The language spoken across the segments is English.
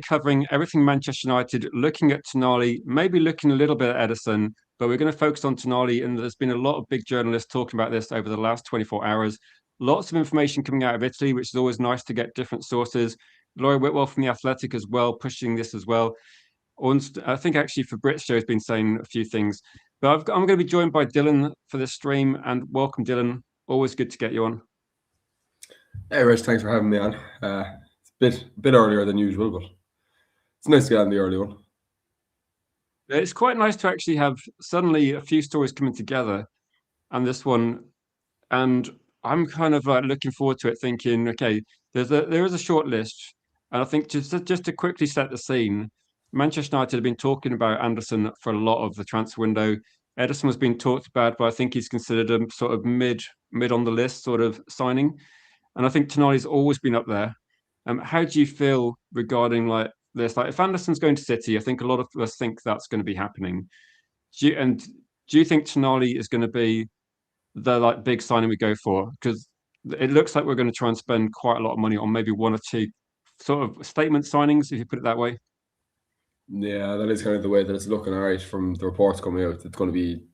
covering everything Manchester United, looking at Tonali, maybe looking a little bit at Ederson, but we're going to focus on Tonali. And there's been a lot of big journalists talking about this over the last 24 hours. Lots of information coming out of Italy, which is always nice to get different sources. Laurie Whitwell from The Athletic as well, pushing this as well. And I think actually Fabrizio has been saying a few things. But I'm going to be joined by Dylan for this stream. And welcome, Dylan. Always good to get you on. Hey, Rich, thanks for having me on. It's a bit earlier than usual, but it's nice to get on the early one. It's quite nice to actually have suddenly a few stories coming together, and this one, and I'm kind of like looking forward to it, thinking, okay, there is a short list, and I think just to quickly set the scene, Manchester United have been talking about Anderson for a lot of the transfer window. Ederson was being talked about, but I think he's considered a sort of mid on the list sort of signing, and I think Tonali's always been up there. How do you feel regarding like this? Like, if Anderson's going to City, I think a lot of us think that's going to be happening. Do you think Tonali is going to be the like big signing we go for? Because it looks like we're going to try and spend quite a lot of money on maybe one or two sort of statement signings, if you put it that way. Yeah, that is kind of the way that it's looking. All right, from the reports coming out, it's going to be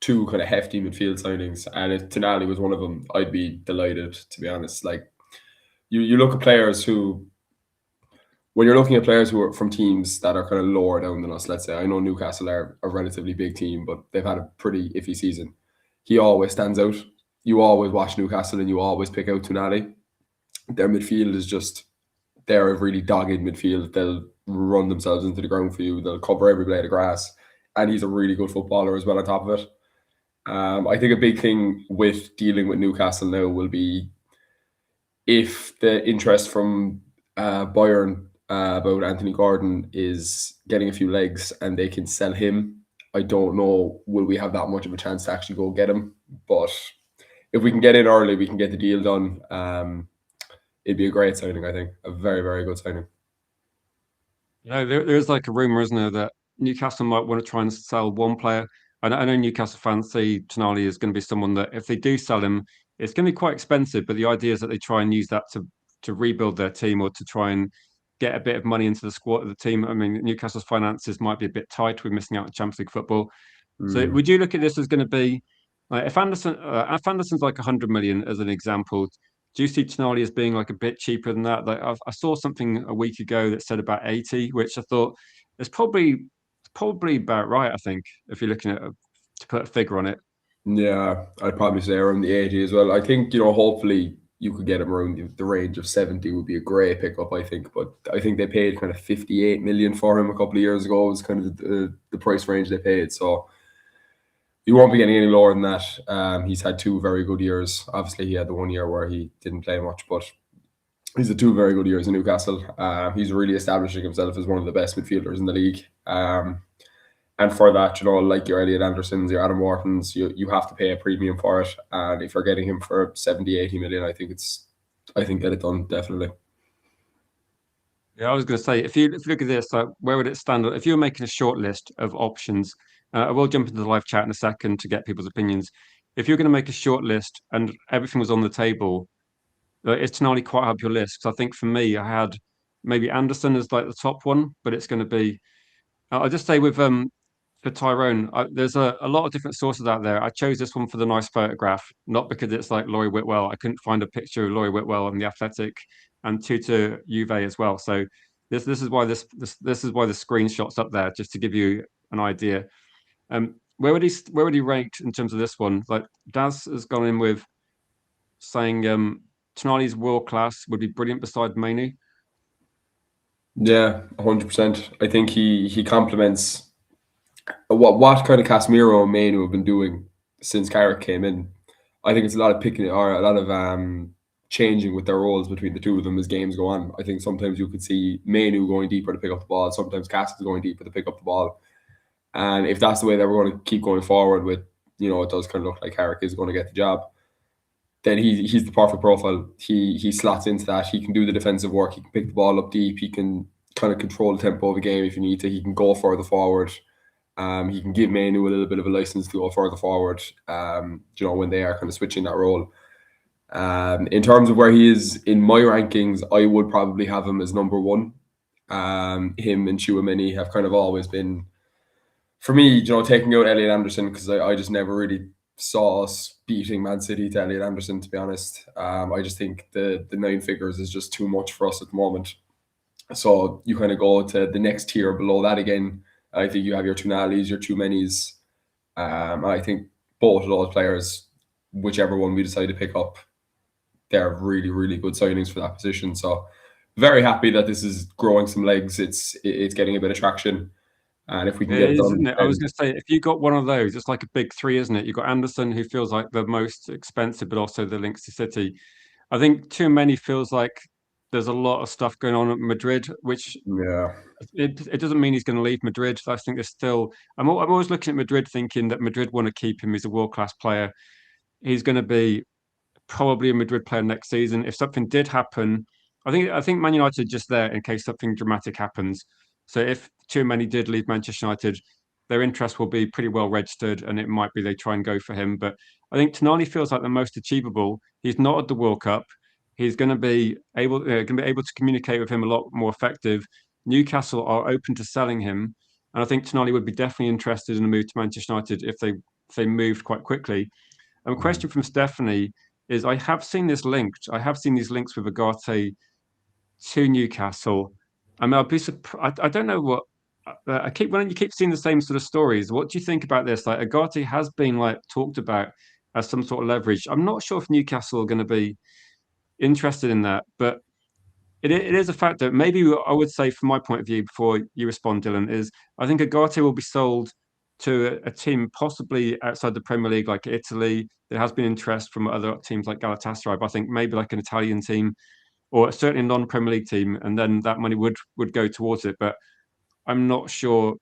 two kind of hefty midfield signings, and if Tonali was one of them, I'd be delighted, to be honest. Like, you look at players who, when you're looking at players who are from teams that are kind of lower down than us, let's say, I know Newcastle are a relatively big team, but they've had a pretty iffy season. He always stands out. You always watch Newcastle and you always pick out Tonali. Their midfield is just, they're a really dogged midfield. They'll run themselves into the ground for you. They'll cover every blade of grass. And he's a really good footballer as well on top of it. I think a big thing with dealing with Newcastle now will be if the interest from Bayern about Anthony Gordon is getting a few legs and they can sell him. I don't know, will we have that much of a chance to actually go get him? But if we can get in early, we can get the deal done. It'd be a great signing, I think. A very, very good signing. Yeah, there's like a rumor, isn't there, that Newcastle might want to try and sell one player. I know Newcastle fans say Tonali is going to be someone that if they do sell him, it's going to be quite expensive. But the idea is that they try and use that to rebuild their team or to try and get a bit of money into the squad of the team. I mean, Newcastle's finances might be a bit tight. We're missing out on Champions League football. So would you look at this as going to be like if Anderson's like 100 million as an example? Do you see Tonali as being like a bit cheaper than that? Like I saw something a week ago that said about 80, which I thought is probably about right. I think if you're looking at to put a figure on it. Yeah, I'd probably say around the 80 as well. I think, hopefully you could get him around the range of 70 would be a great pickup, I think. But I think they paid kind of 58 million for him a couple of years ago, was kind of the price range they paid. So you won't be getting any lower than that. He's had two very good years. Obviously, he had the 1 year where he didn't play much, but he's had two very good years in Newcastle. He's really establishing himself as one of the best midfielders in the league. And for that, like your Elliot Andersons, your Adam Whartons, you have to pay a premium for it. And if you're getting him for 70, 80 million, I think get it done, definitely. Yeah, I was going to say if you look at this, like where would it stand? If you were making a short list of options, I will jump into the live chat in a second to get people's opinions. If you're going to make a short list and everything was on the table, is Tonali quite up your list? Because I think for me, I had maybe Anderson as like the top one, but it's going to be. I'll just say with for Tyrone, there's a lot of different sources out there. I chose this one for the nice photograph, not because it's like Laurie Whitwell. I couldn't find a picture of Laurie Whitwell on the Athletic and Tuta Juve as well. So this is why this is why the screenshot's up there, just to give you an idea. Where would he rank in terms of this one? Like Daz has gone in with saying Tonali's world class would be brilliant beside Mainu. Yeah, 100%. I think he complements what kind of Casemiro and Mainu have been doing since Carrick came in. I think it's a lot of picking or a lot of changing with their roles between the two of them as games go on. I think sometimes you could see Mainu going deeper to pick up the ball, sometimes Cass going deeper to pick up the ball. And if that's the way that we're going to keep going forward with, it does kind of look like Carrick is going to get the job, then he's the perfect profile. He slots into that. He can do the defensive work. He can pick the ball up deep. He can kind of control the tempo of the game if you need to. He can go further forward. He can give Mainu a little bit of a license to go further forward, when they are kind of switching that role. In terms of where he is in my rankings, I would probably have him as number one. Him and Chouameni have kind of always been, for me, taking out Elliot Anderson, because I just never really saw us beating Man City to Elliot Anderson, to be honest. I just think the nine figures is just too much for us at the moment. So you kind of go to the next tier below that again. I think you have your Tonalis, your Tchouamenis. I think both of those players, whichever one we decide to pick up, they're really, really good signings for that position. So very happy that this is growing some legs. It's getting a bit of traction. And if we can It get it is, done, isn't it? I was then going to say, if you got one of those, it's like a big three, isn't it? You've got Anderson, who feels like the most expensive, but also the links to City. I think too many feels like there's a lot of stuff going on at Madrid, which yeah. it doesn't mean he's going to leave Madrid. I think there's still. I'm always looking at Madrid, thinking that Madrid want to keep him. He's a world class player. He's going to be probably a Madrid player next season. If something did happen, I think Man United are just there in case something dramatic happens. So if too many did leave Manchester United, their interest will be pretty well registered, and it might be they try and go for him. But I think Tonali feels like the most achievable. He's not at the World Cup. He's going to be able to communicate with him a lot more effective. Newcastle are open to selling him, and I think Tonali would be definitely interested in a move to Manchester United if they moved quite quickly. And a question from Stephanie is: I have seen this linked. I have seen these links with Agate to Newcastle. I mean, I'd be surprised. I don't know what I keep when you keep seeing the same sort of stories. What do you think about this? Like Agate has been like talked about as some sort of leverage. I'm not sure if Newcastle are going to be interested in that, but it is a fact that maybe I would say, from my point of view, before you respond, Dylan, is I think Agate will be sold to a team possibly outside the Premier League, like Italy. There has been interest from other teams like Galatasaray, but I think maybe like an Italian team or certainly a non-Premier League team, and then that money would go towards it. But I'm not sure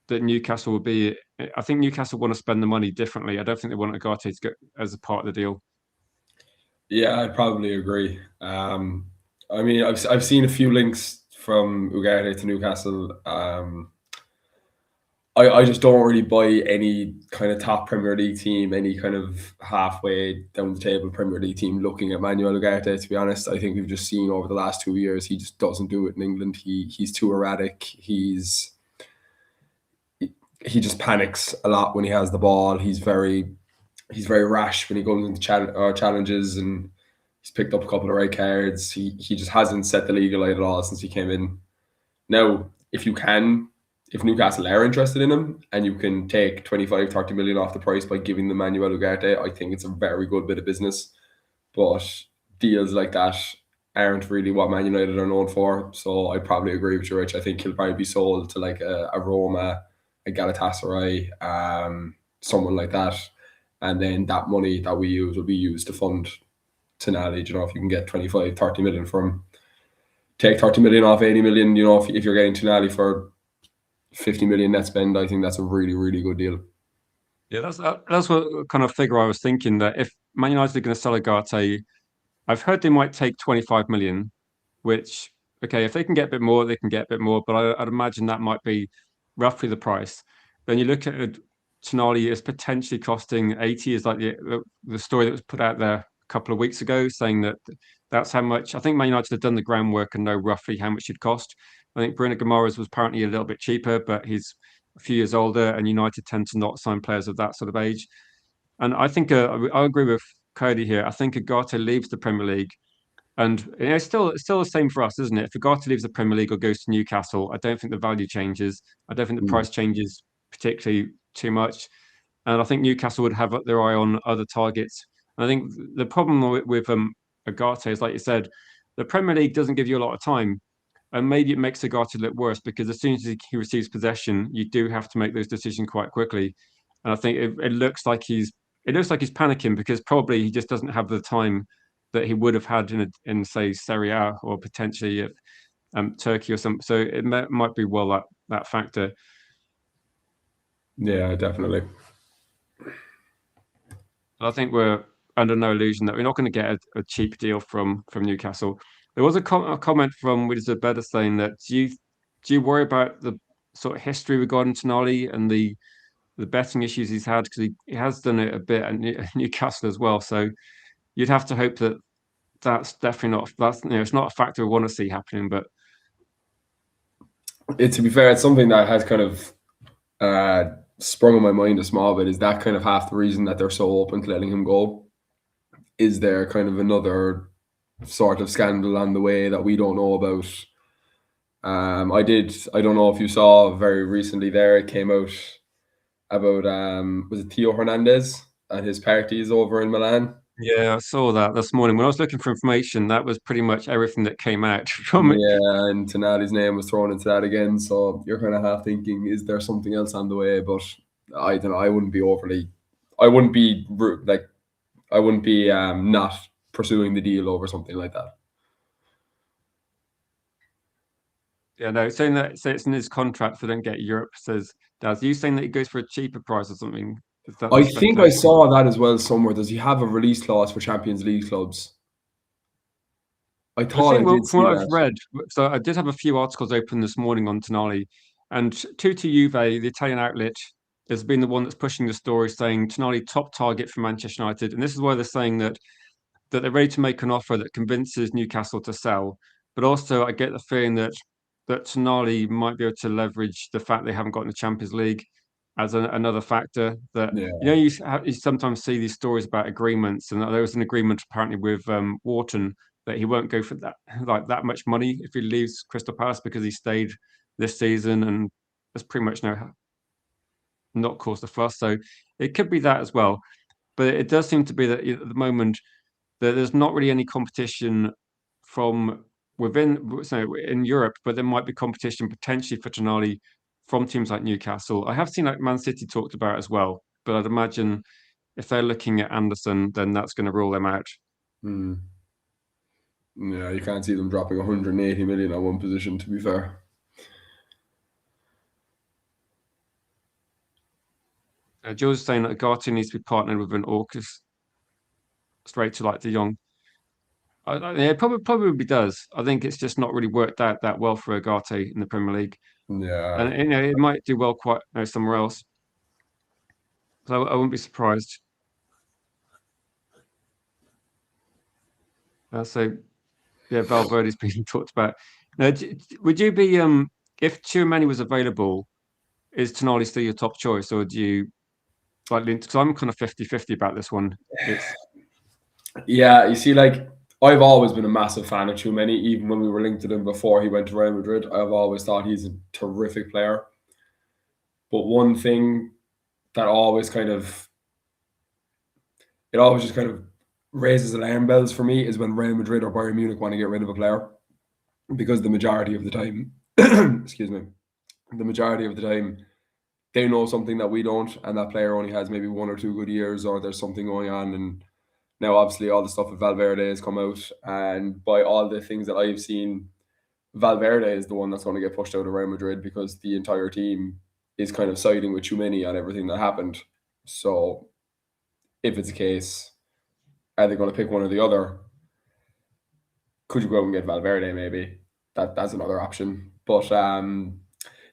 that Newcastle will be. I think Newcastle want to spend the money differently. I don't think they want Agate to go as a part of the deal. Yeah, I'd probably agree. I mean, I've seen a few links from Ugarte to Newcastle. I just don't really buy any kind of top Premier League team, any kind of halfway down the table Premier League team looking at Manuel Ugarte. To be honest, I think we've just seen over the last 2 years he just doesn't do it in England. He's too erratic. He just panics a lot when he has the ball. He's very rash when he goes into challenges, and he's picked up a couple of red cards. He just hasn't set the league alight at all since he came in. Now, if Newcastle are interested in him and you can take 25, 30 million off the price by giving them Manuel Ugarte, I think it's a very good bit of business. But deals like that aren't really what Man United are known for. So I probably agree with you, Rich. I think he'll probably be sold to like a Roma, a Galatasaray, someone like that. And then that money that we use will be used to fund Tonali. If you can get 25, 30 million from, take 30 million off 80 million, if you're getting Tonali for 50 million net spend, I think that's a really, really good deal. Yeah, that's what kind of figure I was thinking, that if Man United are going to sell Agate, I've heard they might take 25 million, which, okay, if they can get a bit more, they can get a bit more, but I'd imagine that might be roughly the price. Then you look at Tonali is potentially costing 80, is like the story that was put out there a couple of weeks ago, saying that that's how much. I think Man United have done the groundwork and know roughly how much it'd cost. I think Bruno Guimaraes was apparently a little bit cheaper, but he's a few years older, and United tend to not sign players of that sort of age. And I think I agree with Cody here. I think Agate leaves the Premier League, and it's still the same for us, isn't it? If Agate leaves the Premier League or goes to Newcastle, I don't think the value changes. I don't think the Mm. price changes particularly too much. And I think Newcastle would have their eye on other targets. And I think the problem with Agate is, like you said, the Premier League doesn't give you a lot of time. And maybe it makes Agate look worse because as soon as he receives possession, you do have to make those decisions quite quickly. And I think it looks like he's panicking because probably he just doesn't have the time that he would have had in say Serie A or potentially Turkey or something. So it might be that factor. Yeah, definitely. I think we're under no illusion that we're not going to get a cheap deal from Newcastle. There was a comment from Wizard Better saying that do you worry about the sort of history regarding Tonali and the betting issues he's had, because he has done it a bit at Newcastle as well. So you'd have to hope that that's definitely not, it's not a factor we want to see happening. But To be fair, it's something that has kind of sprung on my mind a small bit. Is that kind of half the reason that they're so open to letting him go? Is there kind of another sort of scandal on the way that we don't know about? I did. I don't know if you saw very recently. There, it came out about was it Theo Hernandez at his parties over in Milan. Yeah, I saw that this morning. When I was looking for information, that was pretty much everything that came out from it. Yeah, and Tonali's name was thrown into that again. So you're kind of half thinking, is there something else on the way? But I don't know. I wouldn't be overly. I wouldn't be like. I wouldn't be not pursuing the deal over something like that. Yeah, no, saying that so it's in his contract if they don't get Europe, says Daz. You saying that he goes for a cheaper price or something? Is that the I think I speculation? saw that as well somewhere. Does he have a release clause for Champions League clubs? I I thought I think, well, did from see what I've that. read, so I did have a few articles open this morning on Tonali, and Tutti Juve, the Italian outlet, has been the one that's pushing the story, saying Tonali top target for Manchester United, and this is why they're saying that they're ready to make an offer that convinces Newcastle to sell. But also, I get the feeling that Tonali might be able to leverage the fact they haven't gotten the Champions League as another factor. That Yeah, you sometimes see these stories about agreements, and there was an agreement apparently with Wharton that he won't go for that like that much money if he leaves Crystal Palace because he stayed this season, and there's pretty much not caused a fuss. So it could be that as well. But it does seem to be that at the moment there's not really any competition from within so in Europe, but there might be competition potentially for Tonali from teams like Newcastle. I have seen like Man City talked about as well, but I'd imagine if they're looking at Anderson, then that's going to rule them out. mm. Yeah, you can't see them dropping 180 million on one position. To be fair, Jules is saying that Agati needs to be partnered with an Orcus straight to like De Jong. Yeah, probably does. I think it's just not really worked out that well for Agati in the Premier League, yeah, and it might do well quite somewhere else. So I wouldn't be surprised. So yeah, Valverde's being talked about. Now, would you be if Tchouaméni was available, is Tonali still your top choice, or do you like because I'm kind of 50-50 about this one. It's yeah. You see, like I've always been a massive fan of Tchouaméni. Even when we were linked to him before he went to Real Madrid, I've always thought he's a terrific player. But one thing that always kind of it always just kind of raises alarm bells for me is when Real Madrid or Bayern Munich want to get rid of a player because the majority of the time, excuse me, the majority of the time they know something that we don't, and that player only has maybe 1 or 2 good years, or there's something going on. And now, obviously, all the stuff with Valverde has come out, and by all the things that I've seen, Valverde is the one that's going to get pushed out of Real Madrid because the entire team is kind of siding with Tchouaméni on everything that happened. So, if it's a case, are they going to pick one or the other? Could you go out and get Valverde? Maybe that's another option. But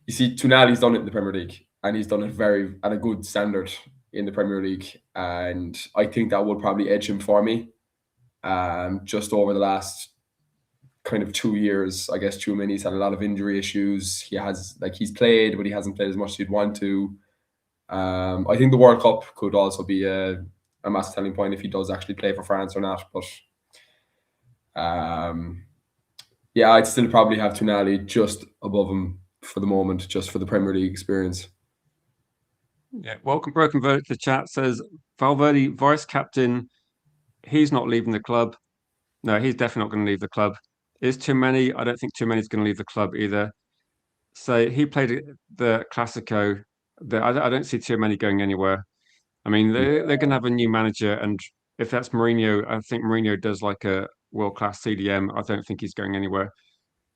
you see, Tunali's done it in the Premier League, and he's done it very at a good standard in the Premier League, and I think that would probably edge him for me. Just over the last kind of 2 years, I guess Tchouaméni's had a lot of injury issues. He's played, but he hasn't played as much as he'd want to. I think the World Cup could also be a massive telling point if he does actually play for France or not. But um, yeah, I'd still probably have Tonali just above him for the moment, just for the Premier League experience. yeah. Welcome, Broken Vote. The chat says Valverde vice captain. He's not leaving the club. No, he's definitely not going to leave the club. Is too many? I don't think too many is going to leave the club either. So he played the Classico. I don't see too many going anywhere. I mean, they're going to have a new manager, and if that's Mourinho, I think Mourinho does like a world class CDM. I don't think he's going anywhere.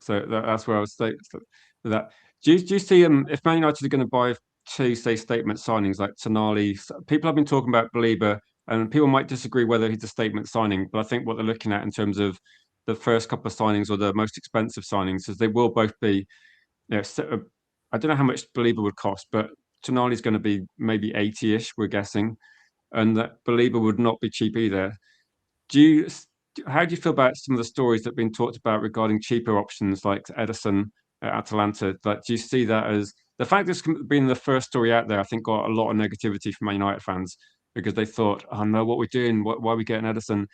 So that's where I was with that. Do you see if Man United are going to buy two say statement signings like Tonali? People have been talking about Belieber, and people might disagree whether he's a statement signing, but I think what they're looking at in terms of the first couple of signings or the most expensive signings is they will both be. I don't know how much Belieber would cost, but Tonali's going to be maybe 80-ish, we're guessing, and that Belieber would not be cheap either. Do you? How do you feel about some of the stories that have been talked about regarding cheaper options like Edison? at Atalanta. Like, do you see that as the fact it's been the first story out there? I think got a lot of negativity from Man United fans because they thought, "Oh no, what we're doing? Why are we getting Ederson?"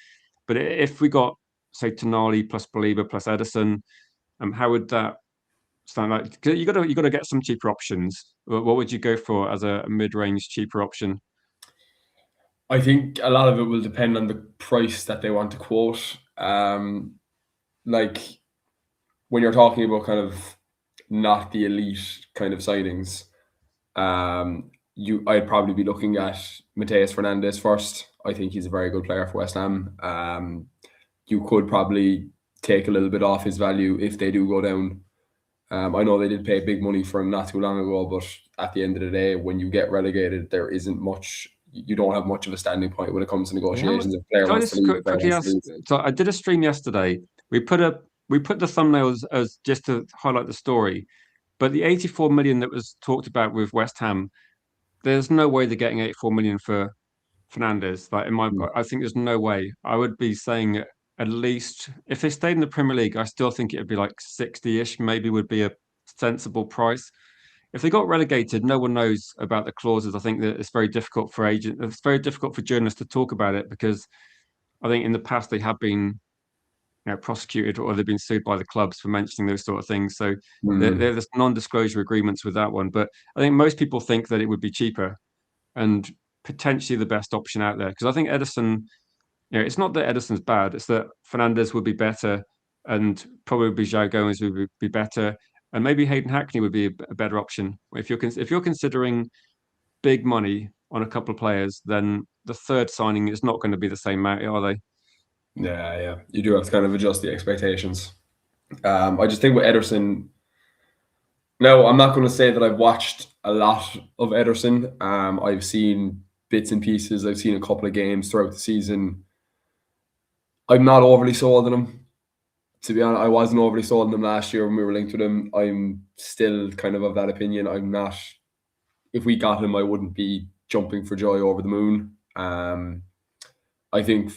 But if we got, say, Tonali plus Belieber plus Ederson, how would that stand out? You got to get some cheaper options. What would you go for as a mid-range cheaper option? I think a lot of it will depend on the price that they want to quote. Like when you're talking about kind of not the elite kind of signings, I'd probably be looking at Mateus Fernandez first. I think he's a very good player for West Ham. You could probably take a little bit off his value if they do go down. I know they did pay big money for him not too long ago, but at the end of the day, when you get relegated, there isn't much. You don't have much of a standing point when it comes to Yeah, negotiations. If a player can I wants to just leave, a player quickly wants to ask? leave. So I did a stream yesterday. We put the thumbnails as just to highlight the story, but the 84 million that was talked about with West Ham, there's no way they're getting 84 million for Fernandez. Like Mm. I think there's no way. I would be saying at least if they stayed in the Premier League, I still think it would be like 60-ish, maybe would be a sensible price. If they got relegated, no one knows about the clauses. I think that it's very difficult for journalists to talk about it because I think in the past they have been prosecuted or they've been sued by the clubs for mentioning those sort of things. So Mm. there's non-disclosure agreements with that one. But I think most people think that it would be cheaper and potentially the best option out there because I think Edison. It's not that Edison's bad; it's that Fernandez would be better, and probably João Gomes would be better, and maybe Hayden Hackney would be a better option. If you're considering big money on a couple of players, then the third signing is not going to be the same amount, are they? Yeah, yeah. You do have to kind of adjust the expectations. I just think with Ederson, no, I'm not going to say that I've watched a lot of Ederson. I've seen bits and pieces. I've seen a couple of games throughout the season. I'm not overly sold on him. To be honest, I wasn't overly sold on him last year when we were linked with him. I'm still kind of that opinion. I'm not. If we got him, I wouldn't be jumping for joy over the moon. I think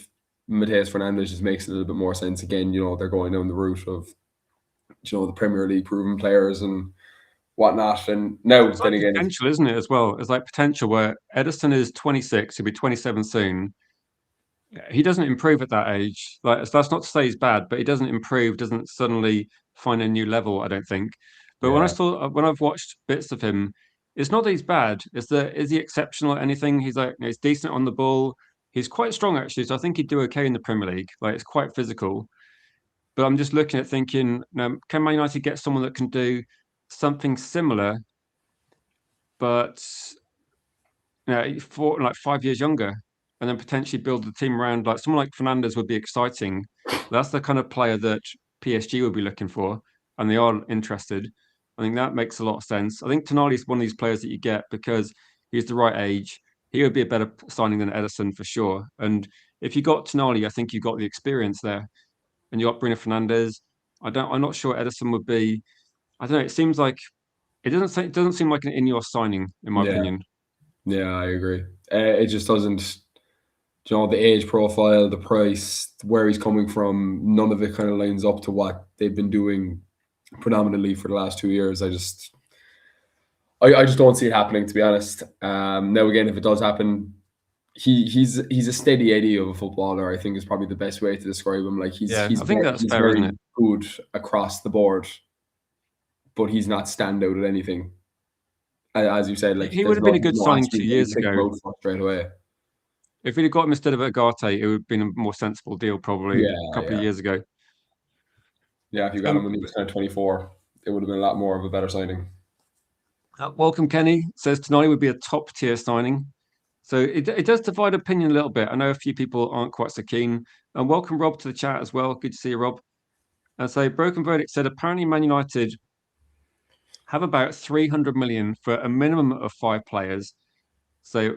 Mateus Fernandez just makes a little bit more sense. Again, they're going down the route of the Premier League proven players and whatnot. And now, It's then like again, potential, isn't it, as well? It's like potential where Edison is 26, he'll be 27 soon. He doesn't improve at that age. Like that's not to say he's bad, but he doesn't improve, doesn't suddenly find a new level, I don't think. But yeah, when I've watched bits of him, it's not that he's bad. It's that is he exceptional at anything? He's like he's decent on the ball. He's quite strong actually, so I think he'd do okay in the Premier League. Like it's quite physical. But I'm just looking at thinking, can Man United get someone that can do something similar, but for like 5 years younger, and then potentially build the team around like someone like Fernandez would be exciting. That's the kind of player that PSG would be looking for, and they are interested. I think that makes a lot of sense. I think Tonali is one of these players that you get because he's the right age. He would be a better signing than Edison for sure. And if you got Tonali, I think you got the experience there, and you got Bruno Fernandez. I'm not sure Edison would be. I don't know. It seems like it doesn't seem like an in-your signing, in my yeah, opinion. yeah. I agree. It just doesn't. The age profile, the price, where he's coming from, none of it kind of lines up to what they've been doing predominantly for the last 2 years. I just don't see it happening, to be honest. Now again, if it does happen, he's a steady Eddie of a footballer. I think is probably the best way to describe him. Like Yeah, I think that's he's fair, isn't very it? good across the board, but he's not stand out at anything. As you said, like He would have been a good no signing two attribute that you years pick him ago. out for straight away. If we'd have got him instead of Agate, it would have been a more sensible deal probably Yeah, a couple of yeah, years ago. yeah. If you got him when he was kind of 24, it would have been a lot more of a better signing. Welcome, Kenny says tonight would be a top tier signing. So it does divide opinion a little bit. I know a few people aren't quite so keen. And welcome, Rob, to the chat as well. Good to see you, Rob. And so Broken Verdict said apparently Man United have about 300 million for a minimum of five players. So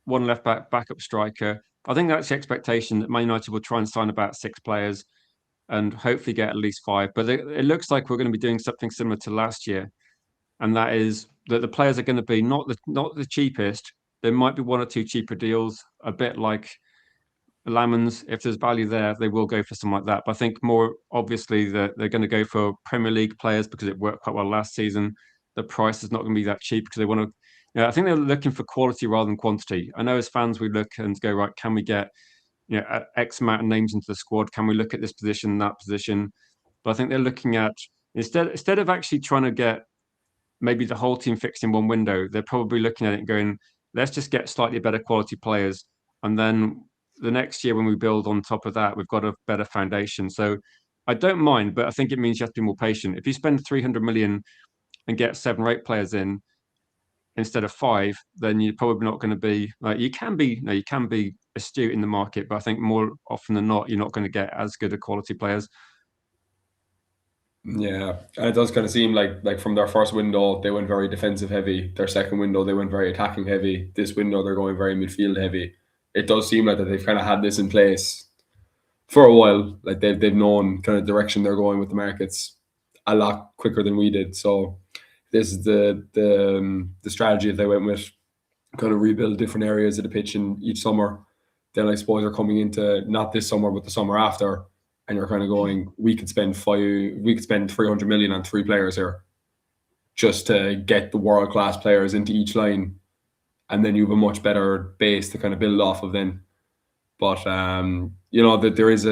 one left back, backup striker. I think that's the expectation that Man United will try and sign about six players and hopefully get at least five. But it looks like we're going to be doing something similar to last year, and that is that the players are going to be not the cheapest. There might be one or two cheaper deals, a bit like Lamans, if there's value there, they will go for something like that. But I think more obviously that they're going to go for Premier League players because it worked quite well last season. The price is not going to be that cheap because they want to. I think they're looking for quality rather than quantity. I know as fans we look and go, right, can we get X amount of names into the squad? Can we look at this position, that position? But I think they're looking at instead of actually trying to get maybe the whole team fixed in one window, they're probably looking at it and going, let's just get slightly better quality players. And then the next year when we build on top of that, we've got a better foundation. So I don't mind, but I think it means you have to be more patient. If you spend 300 million and get 7 or 8 players in instead of 5, then you're probably not going to be like you can be astute in the market, but I think more often than not, you're not going to get as good a quality players. Yeah, and it does kind of seem like from their first window they went very defensive heavy. Their second window they went very attacking heavy. This window they're going very midfield heavy. It does seem like that they've kind of had this in place for a while. Like they've known kind of direction they're going with the markets a lot quicker than we did. So this is the strategy that they went with, kind of rebuild different areas of the pitch in each summer. Then I suppose they're coming into not this summer but the summer after, and you're kind of going, we could spend 300 million on 3 players here just to get the world class players into each line, and then you have a much better base to kind of build off of then. But that there is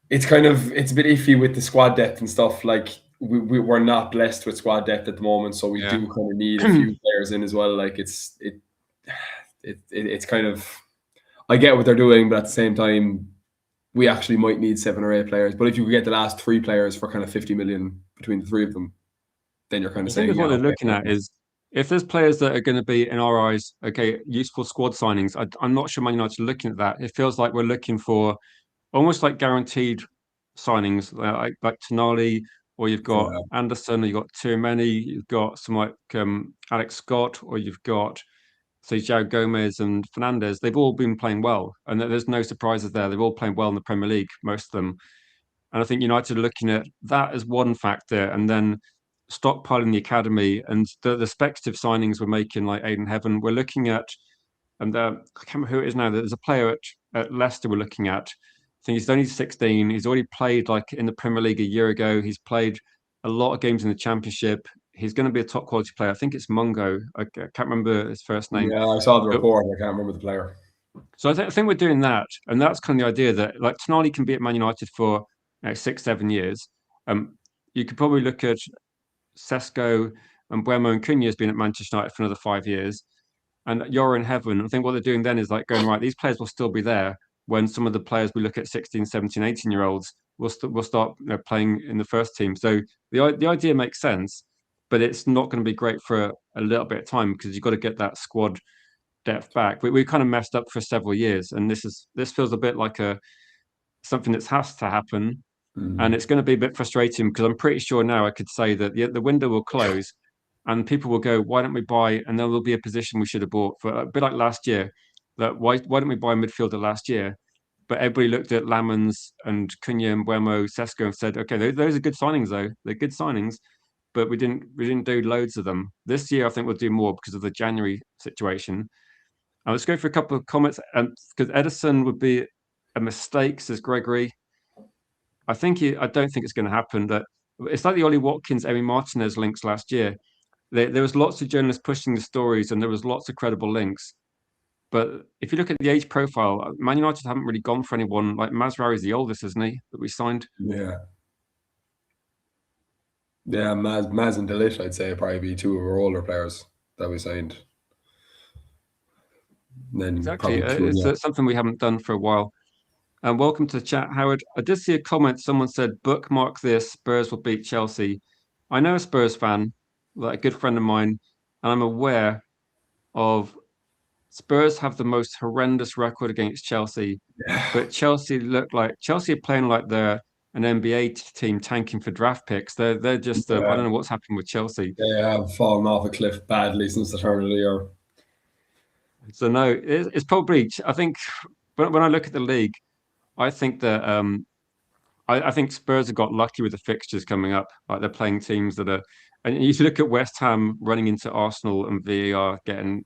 it's a bit iffy with the squad depth and stuff. Like we're not blessed with squad depth at the moment, so we Yeah. do kind of need a few players in as well. Like it's kind of, I get what they're doing, but at the same time, we actually might need 7 or 8 players. But if you could get the last 3 players for kind of 50 million between the 3 of them, then you're kind I of think saying, is yeah, what they're okay. looking at is if there's players that are going to be, in our eyes, okay, useful squad signings. I'm not sure Man United are looking at that. It feels like we're looking for almost like guaranteed signings, like Tonali, or you've got Yeah, Anderson, or you've got Tchouaméni, you've got some like Alex Scott, or you've got say João Gomez and Fernandez. They've all been playing well, and there's no surprises there. They've all playing well in the Premier League, most of them. And I think United are looking at that as one factor, and then stockpiling the academy and the speculative signings we're making, like Aiden Heaven. We're looking at, and I can't remember who it is now. There's a player at Leicester we're looking at. I think he's only 16. He's already played like in the Premier League a year ago. He's played a lot of games in the Championship. He's going to be a top quality player. I think it's Mungo. I can't remember his first name. yeah, I saw the But report. I can't remember the player. so I think we're doing that, and that's kind of the idea that like Tonali can be at Man United for 6, 7 years. You could probably look at Sesko and Buemo and Cunha has been at Manchester United for another 5 years, and you're in heaven. I think what they're doing then is like going right. These players will still be there when some of the players we look at 16, 17, 18 year olds will start playing in the first team. So the idea makes sense, but it's not going to be great for a little bit of time because you've got to get that squad depth back. We kind of messed up for several years, and this feels a bit like a something that has to happen, and Mm. it's going to be a bit frustrating because I'm pretty sure now I could say that the window will close, and people will go, "Why don't we buy?" And there will be a position we should have bought for a bit like last year. That why don't we buy a midfielder last year? But everybody looked at Lamans and Cunha and Buemo, Sesko, and said, "Okay, those are good signings, though. They're good signings." But we didn't do loads of them this year. I think we'll do more because of the January situation. Let's go for a couple of comments. Because Edison would be a mistake, says Gregory. I don't think it's going to happen. That it's like the Ollie Watkins, Emi Martinez links last year. There was lots of journalists pushing the stories, and there was lots of credible links. But if you look at the age profile, Man United haven't really gone for anyone. Like Mazraoui is the oldest, isn't he? That we signed. Yeah, yeah, Maz and Delish, I'd say probably be 2 of our older players that we signed. And then Exactly. probably It's Cunha. something we haven't done for a while. And welcome to the chat, Howard. I did see a comment. Someone said, bookmark this, Spurs will beat Chelsea. I know a Spurs fan, like a good friend of mine, and I'm aware of Spurs have the most horrendous record against Chelsea, but Chelsea are playing like they're an NBA team tanking for draft picks. They're just I don't Yeah, know what's happened with Chelsea. they have fallen off a cliff badly since the turn of the year. So no, it's probably I think when I look at the league, I think that I think Spurs have got lucky with the fixtures coming up. Like they're playing teams that are, and you look at West Ham running into Arsenal and VAR getting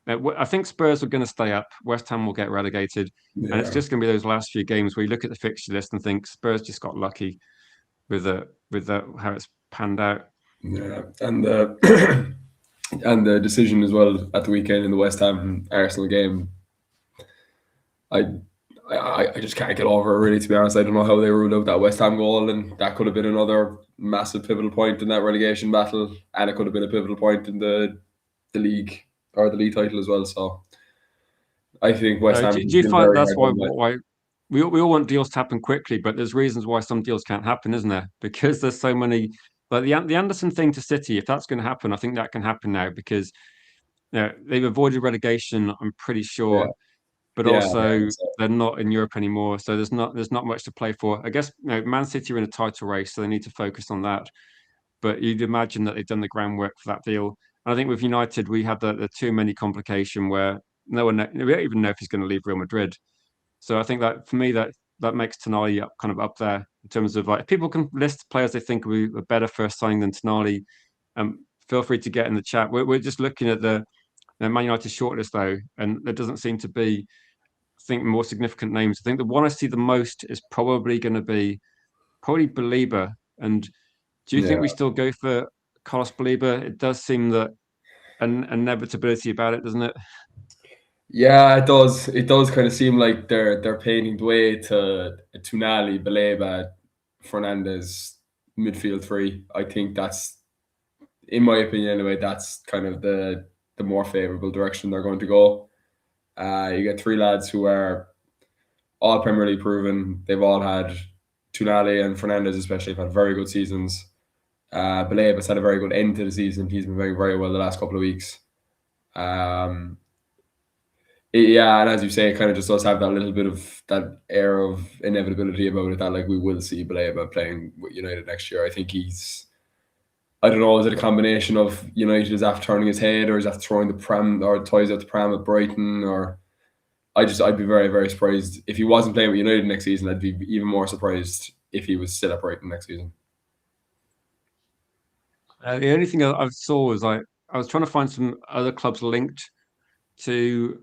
I think Spurs are going to stay up. West Ham will get relegated, and it's Yeah, just going to be those last few games where you look at the fixture list and think Spurs just got lucky with how it's panned out. yeah, and the and the decision as well at the weekend in the West Ham Arsenal game. I I just can't get over it really. To be honest, I don't know how they ruled out that West Ham goal, and that could have been another massive pivotal point in that relegation battle, and it could have been a pivotal point in the league or the league title as well. So I think West Ham Do has you been find very that's hard done by. why we all want deals to happen quickly, but there's reasons why some deals can't happen, isn't there? Because there's so many. Like the Anderson thing to City, if that's going to happen, I think that can happen now because they've avoided relegation. I'm pretty Yeah, sure, but yeah, yeah. also So, they're not in Europe anymore, so there's not much to play for. I guess Man City are in a title race, so they need to focus on that. But you'd imagine that they've done the groundwork for that deal. And I think with United, we had the too many complication where no one we don't even know if he's going to leave Real Madrid. So I think that for me that makes Tonali kind of up there in terms of like if people can list players they think will be a better first signing than Tonali. Feel free to get in the chat. We're just looking at the Man United shortlist though, and there doesn't seem to be I think more significant names. I think the one I see the most is probably going to be probably Belieber. And do you think yeah, we still go for Carlos Belieber? It does seem that an inevitability about it, doesn't it? yeah. It does. It does kind of seem like they're paving the way to Tunali, Baleba, Fernandez midfield three. I think that's, in my opinion anyway, that's kind of the more favourable direction they're going to go. You get three lads who are all Premier League proven. They've all had Tunali and Fernandez, especially, have had very good seasons. Baleba has had a very good end to the season. He's been very, very well the last couple of weeks. Um, yeah, and as you say, it kind of just does have that little bit of that air of inevitability about it that like we will see Baleba playing with United next year. I think he's, I don't know, is it a combination of United is after turning his head, or is after throwing the pram or toys out the pram at Brighton, or I'd be very, very surprised if he wasn't playing with United next season. I'd be even more surprised if he was still at Brighton next season. The only thing I saw was like I was trying to find some other clubs linked to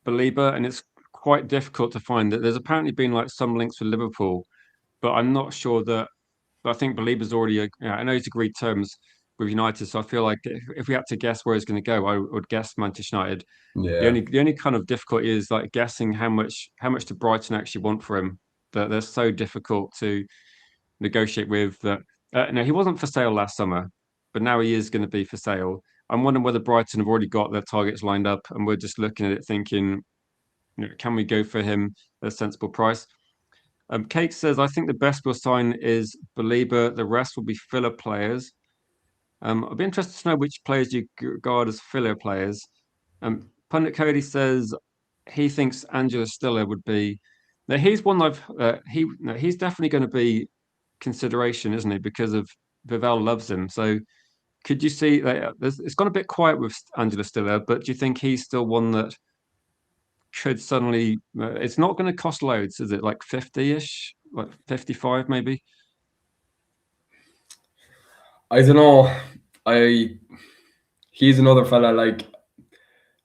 Belieber, and it's quite difficult to find that. There's apparently been like some links with Liverpool, but I'm not sure that. But I think Belieber's already. I know he's agreed terms with United, so I feel like if we had to guess where he's going to go, I would guess Manchester United. Yeah, The only kind of difficulty is like guessing how much do Brighton actually want for him. That they're so difficult to negotiate with. That no, he wasn't for sale last summer, but now he is going to be for sale. I'm wondering whether Brighton have already got their targets lined up, and we're just looking at it thinking, can we go for him at a sensible price? Kate says, I think the best we'll sign is Belieber. The rest will be filler players. I'd be interested to know which players you regard as filler players. Pundit Cody says he thinks Angela Stiller would be. Now he's one I've no, he's definitely going to be consideration, isn't he? Because of Vivell loves him. So could you see that it's gone a bit quiet with Angela Stiller, but do you think he's still one that could suddenly? It's not going to cost loads, is it? Like 50-ish, like 55 maybe. I don't know. I He's another fella like,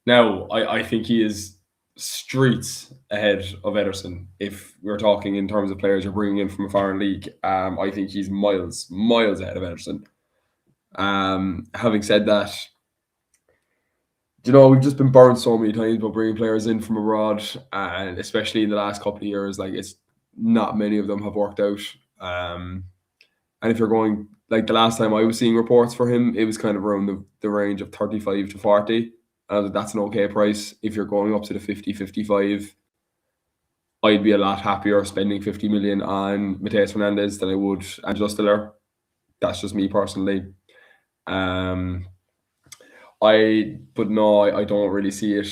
now I think he is streets ahead of Ederson. If we're talking in terms of players you're bringing in from a foreign league, I think he's miles ahead of Ederson. Having said that, we've just been burned so many times about bringing players in from abroad, and especially in the last couple of years, like it's not many of them have worked out. Um, and if you're going, like the last time I was seeing reports for him, it was kind of around the range of 35 to 40. That's an okay price. If you're going up to the 50, 55, I'd be a lot happier spending 50 million on Mateus Fernandez than I would Angelo Stiller. That's just me personally. Um, but no, I don't really see it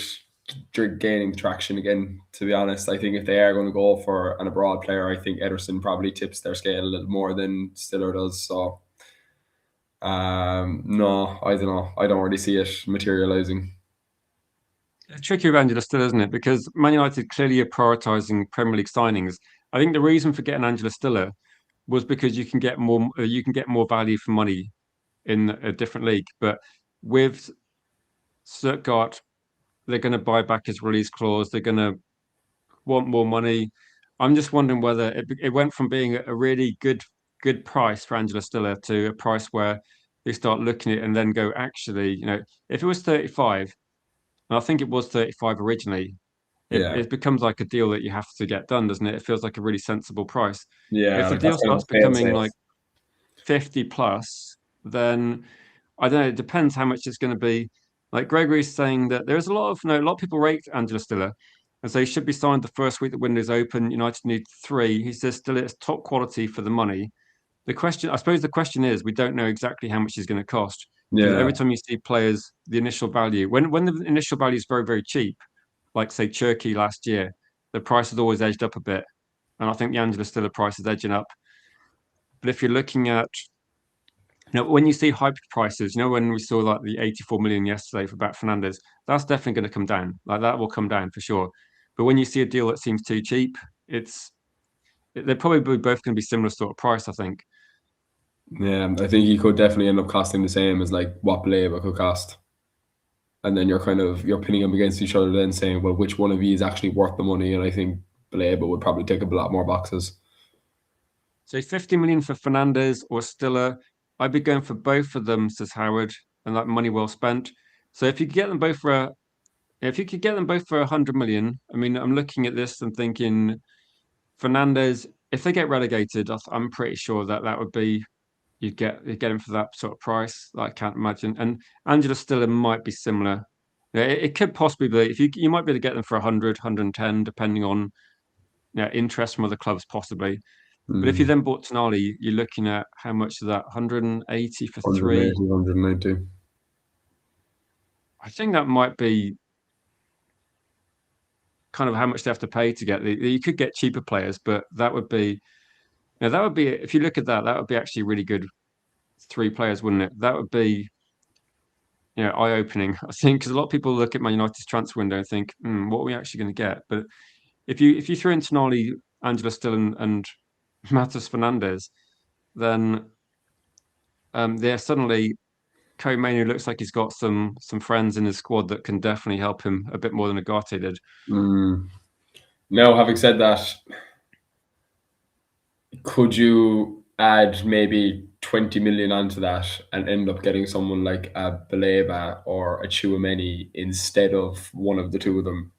gaining traction again. To be honest, I think if they are going to go for an abroad player, I think Ederson probably tips their scale a little more than Stiller does. So, no, I don't know. I don't really see it materializing. It's tricky with Angela Stiller, isn't it? Because Man United clearly are prioritising Premier League signings. I think the reason for getting Angela Stiller was because you can get more value for money in a different league. But with Stuttgart they're going to buy back his release clause. They're going to want more money. I'm just wondering whether it went from being a really good price for Angela Stiller to a price where they start looking at it and then go, actually, if it was 35, and I think it was 35 originally, Yeah, it becomes like a deal that you have to get done, doesn't it? It feels like a really sensible price. But yeah, if the like deal that's kind of starts the fail becoming safe. like 50 plus, then I don't know, it depends how much it's going to be. Like Gregory's saying that there's a lot of no, a lot of people rate Angela Stiller and say he should be signed the first week the window's open. United need three. He says still it's top quality for the money. The question, I suppose, the question is we don't know exactly how much he's going to cost because Yeah, every time you see players, the initial value when the initial value is very cheap, like say Turkey last year, the price has always edged up a bit, and I think the Angela Stiller price is edging up. But if you're looking at when you see hyped prices, when we saw like the 84 million yesterday for Bat Fernandez, that's definitely going to come down. Like that will come down for sure. But when you see a deal that seems too cheap, they're probably both going to be similar sort of price, I think. yeah. I think he could definitely end up costing the same as like what Baleba could cost. And then you're pinning them against each other, then saying, well, which one of you is actually worth the money? And I think Baleba would probably take up a lot more boxes. So 50 million for Fernandez or Stiller, I'd be going for both of them, says Howard, and like money well spent. So if you could get them both for 100 million, I mean, I'm looking at this and thinking Fernandez, if they get relegated, I'm pretty sure that would be you get him for that sort of price. I can't imagine. And Angela Stiller might be similar. Yeah, it could possibly be if you might be able to get them for 100, 110, depending on interest from other clubs, possibly. But if you Mm. then bought Tonali, you're looking at how much is that? 180 for three. 180, 190. I think that might be kind of how much they have to pay to get you could get cheaper players, but that would be if you look at that would be actually really good three players, wouldn't it? That would be eye-opening, I think, because a lot of people look at Man United's transfer window and think, what are we actually going to get? But if you throw in Tonali, Angela Still, and Matheus Fernandez, then they're suddenly Co-Manu looks like he's got some friends in his squad that can definitely help him a bit more than Agate did. Mm. Now, having said that, could you add maybe 20 million onto that and end up getting someone like a Baleba or a Chouameni instead of one of the two of them?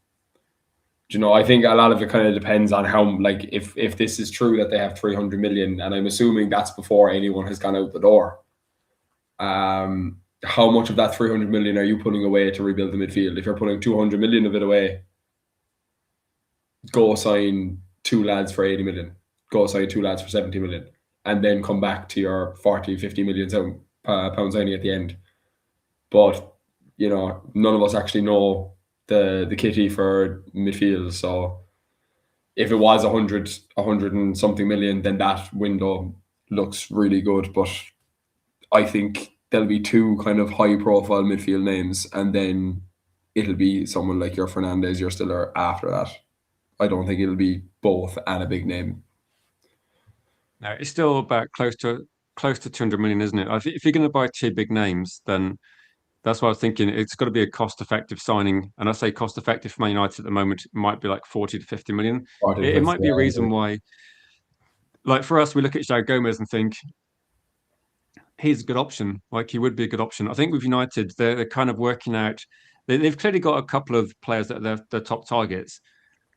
Do you know, I think a lot of it kind of depends on how, like, if this is true that they have 300 million, and I'm assuming that's before anyone has gone out the door. How much of that 300 million are you putting away to rebuild the midfield? If you're putting 200 million of it away, go sign two lads for 80 million, go sign two lads for 70 million, and then come back to your 40, 50 million pound signing at the end. But, none of us actually know the kitty for midfield. So if it was 100 and something million, then that window looks really good. But I think there'll be two kind of high profile midfield names, and then it'll be someone like your Fernandez, your Stiller after that. I don't think it'll be both and a big name. No, it's still about close to 200 million, isn't it? If you're going to buy two big names, then that's what I was thinking. It's got to be a cost-effective signing, and I say cost-effective for Man United at the moment it might be like 40 to 50 million. 40 to It 50, might be a yeah. reason why, like for us, we look at João Gomez and think he's a good option. Like he would be a good option. I think with United, they're kind of working out. They've clearly got a couple of players that are their top targets,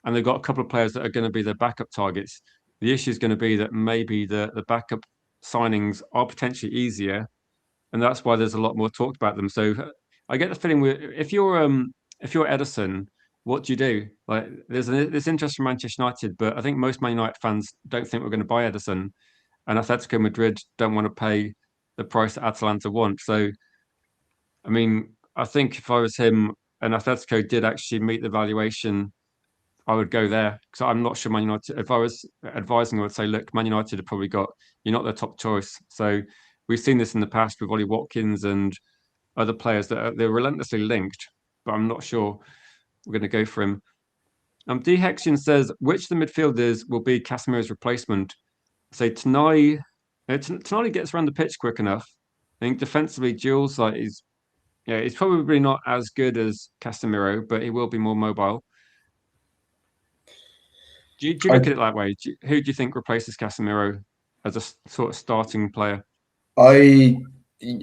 and they've got a couple of players that are going to be their backup targets. The issue is going to be that maybe the backup signings are potentially easier, and that's why there's a lot more talked about them. So I get the feeling if you're Edison, what do you do? Like there's interest from Manchester United, but I think most Man United fans don't think we're going to buy Edison, and Atletico Madrid don't want to pay the price that Atalanta want. So I mean, I think if I was him and Atletico did actually meet the valuation, I would go there because I'm not sure Man United. If I was advising, I would say, look, Man United have probably got you're not their top choice. So we've seen this in the past with Ollie Watkins and other players that they're relentlessly linked, but I'm not sure we're going to go for him. D Hexian says which of the midfielders will be Casemiro's replacement. Say Tonali. Tonali gets around the pitch quick enough. I think defensively, Jules like he's Yeah, he's probably not as good as Casemiro, but he will be more mobile. Do you I look at it that way? Who do you think replaces Casemiro as a sort of starting player? I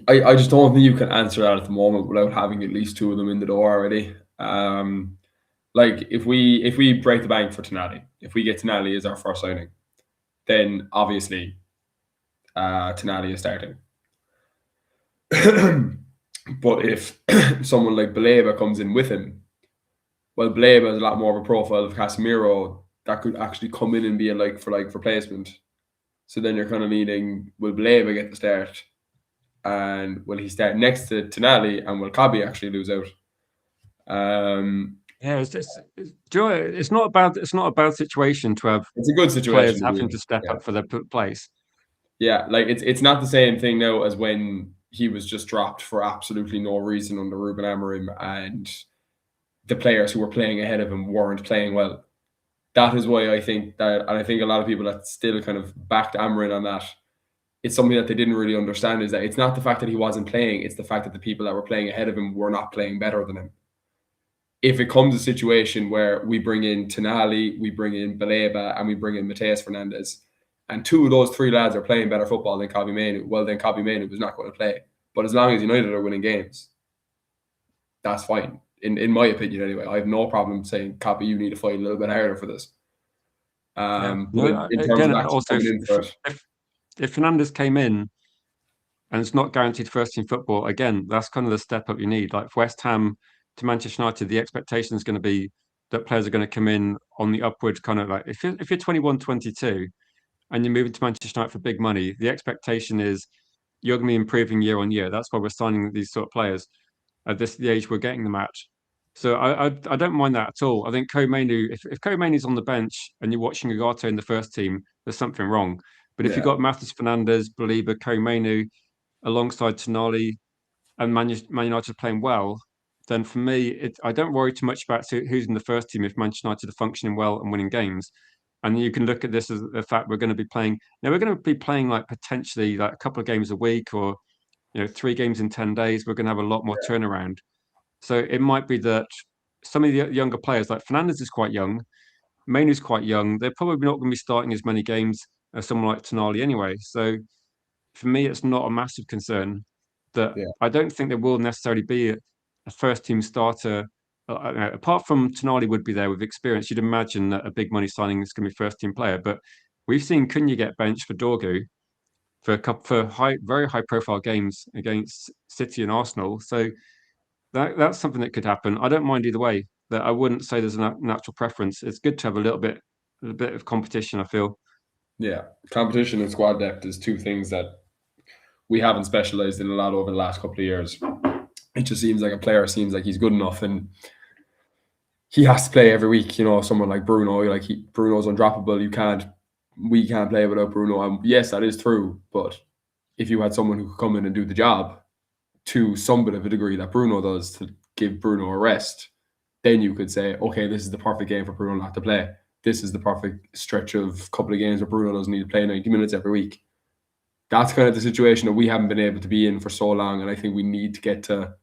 I just don't think you can answer that at the moment without having at least two of them in the door already. Like if we break the bank for Tonali, if we get Tonali as our first signing, then obviously Tonali is starting. But if someone like Baleba comes in with him, well, Baleba has a lot more of a profile of Casemiro that could actually come in and be a like replacement. So then you're kind of needing, will Baleba get the start, and will he start next to Tonali, and will Kabi actually lose out? Um, Yeah, do you know, it's not a bad situation to have it's a good situation players to be having to in. step Yeah, up for their place. yeah. Like it's not the same thing now as when he was just dropped for absolutely no reason under Ruben Amorim, and the players who were playing ahead of him weren't playing well. That is why I think that, and I think a lot of people that still kind of backed Amarin on that, it's something that they didn't really understand, is that it's not the fact that he wasn't playing, it's the fact that the people that were playing ahead of him were not playing better than him. If it comes a situation where we bring in Tonali, we bring in Baleba, and we bring in Mateus Fernandez, and two of those three lads are playing better football than Kobbie Mainoo, well, then Kobbie Mainoo was not going to play. But as long as United are winning games, that's fine. In my opinion, anyway, I have no problem saying, Kobbie, you need to fight a little bit harder for this. Yeah. But No, in terms again, of actually also coming in for it, if Fernandez came in and it's not guaranteed first team football, again, that's kind of the step up you need. Like for West Ham to Manchester United, the expectation is going to be that players are going to come in on the upward kind of like if you're 21, 22 and you're moving to Manchester United for big money, the expectation is you're going to be improving year on year. That's why we're signing these sort of players at this the age we're getting them at. So I don't mind that at all. I think Ko-Mainoo, if Ko-Mainoo's on the bench and you're watching Ugarte in the first team, there's something wrong. But if you've yeah, got Matheus Fernandez, Belieber, Ko-Mainoo alongside Tonali and Man United playing well, then for me, I don't worry too much about who's in the first team if Manchester United are functioning well and winning games. And you can look at this as the fact we're going to be playing. Now we're going to be playing like potentially like a couple of games a week or 3 games in 10 days. We're going to have a lot more turnaround. So it might be that some of the younger players, like Fernandez, is quite young. Mainoo's quite young. They're probably not going to be starting as many games as someone like Tonali anyway. So for me, it's not a massive concern that yeah, I don't think there will necessarily be a first team starter. Apart from Tonali would be there with experience, you'd imagine that a big money signing is going to be first team player. But we've seen Cunha get benched for Dorgu for a couple for very high profile games against City and Arsenal. So that's something that could happen. I don't mind either way. That I wouldn't say there's a natural preference. It's good to have a bit of competition. I feel. yeah. Competition and squad depth is two things that we haven't specialized in a lot over the last couple of years. It just seems like a player seems like he's good enough, and he has to play every week. Someone like Bruno, Bruno's undroppable. We can't play without Bruno. And yes, that is true. But if you had someone who could come in and do the job to some bit of a degree that Bruno does, to give Bruno a rest, then you could say, okay, this is the perfect game for Bruno not to play. This is the perfect stretch of a couple of games where Bruno doesn't need to play 90 minutes every week. That's kind of the situation that we haven't been able to be in for so long. And I think we need to get to,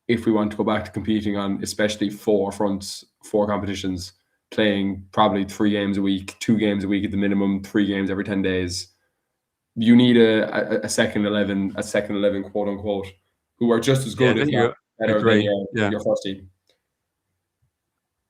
if we want to go back to competing on especially four fronts, four competitions, playing probably 3 games a week, 2 games a week at the minimum, 3 games every 10 days. You need a second 11, quote unquote, who are just as Yeah, good, if don't not you better than agree? your Yeah. first team.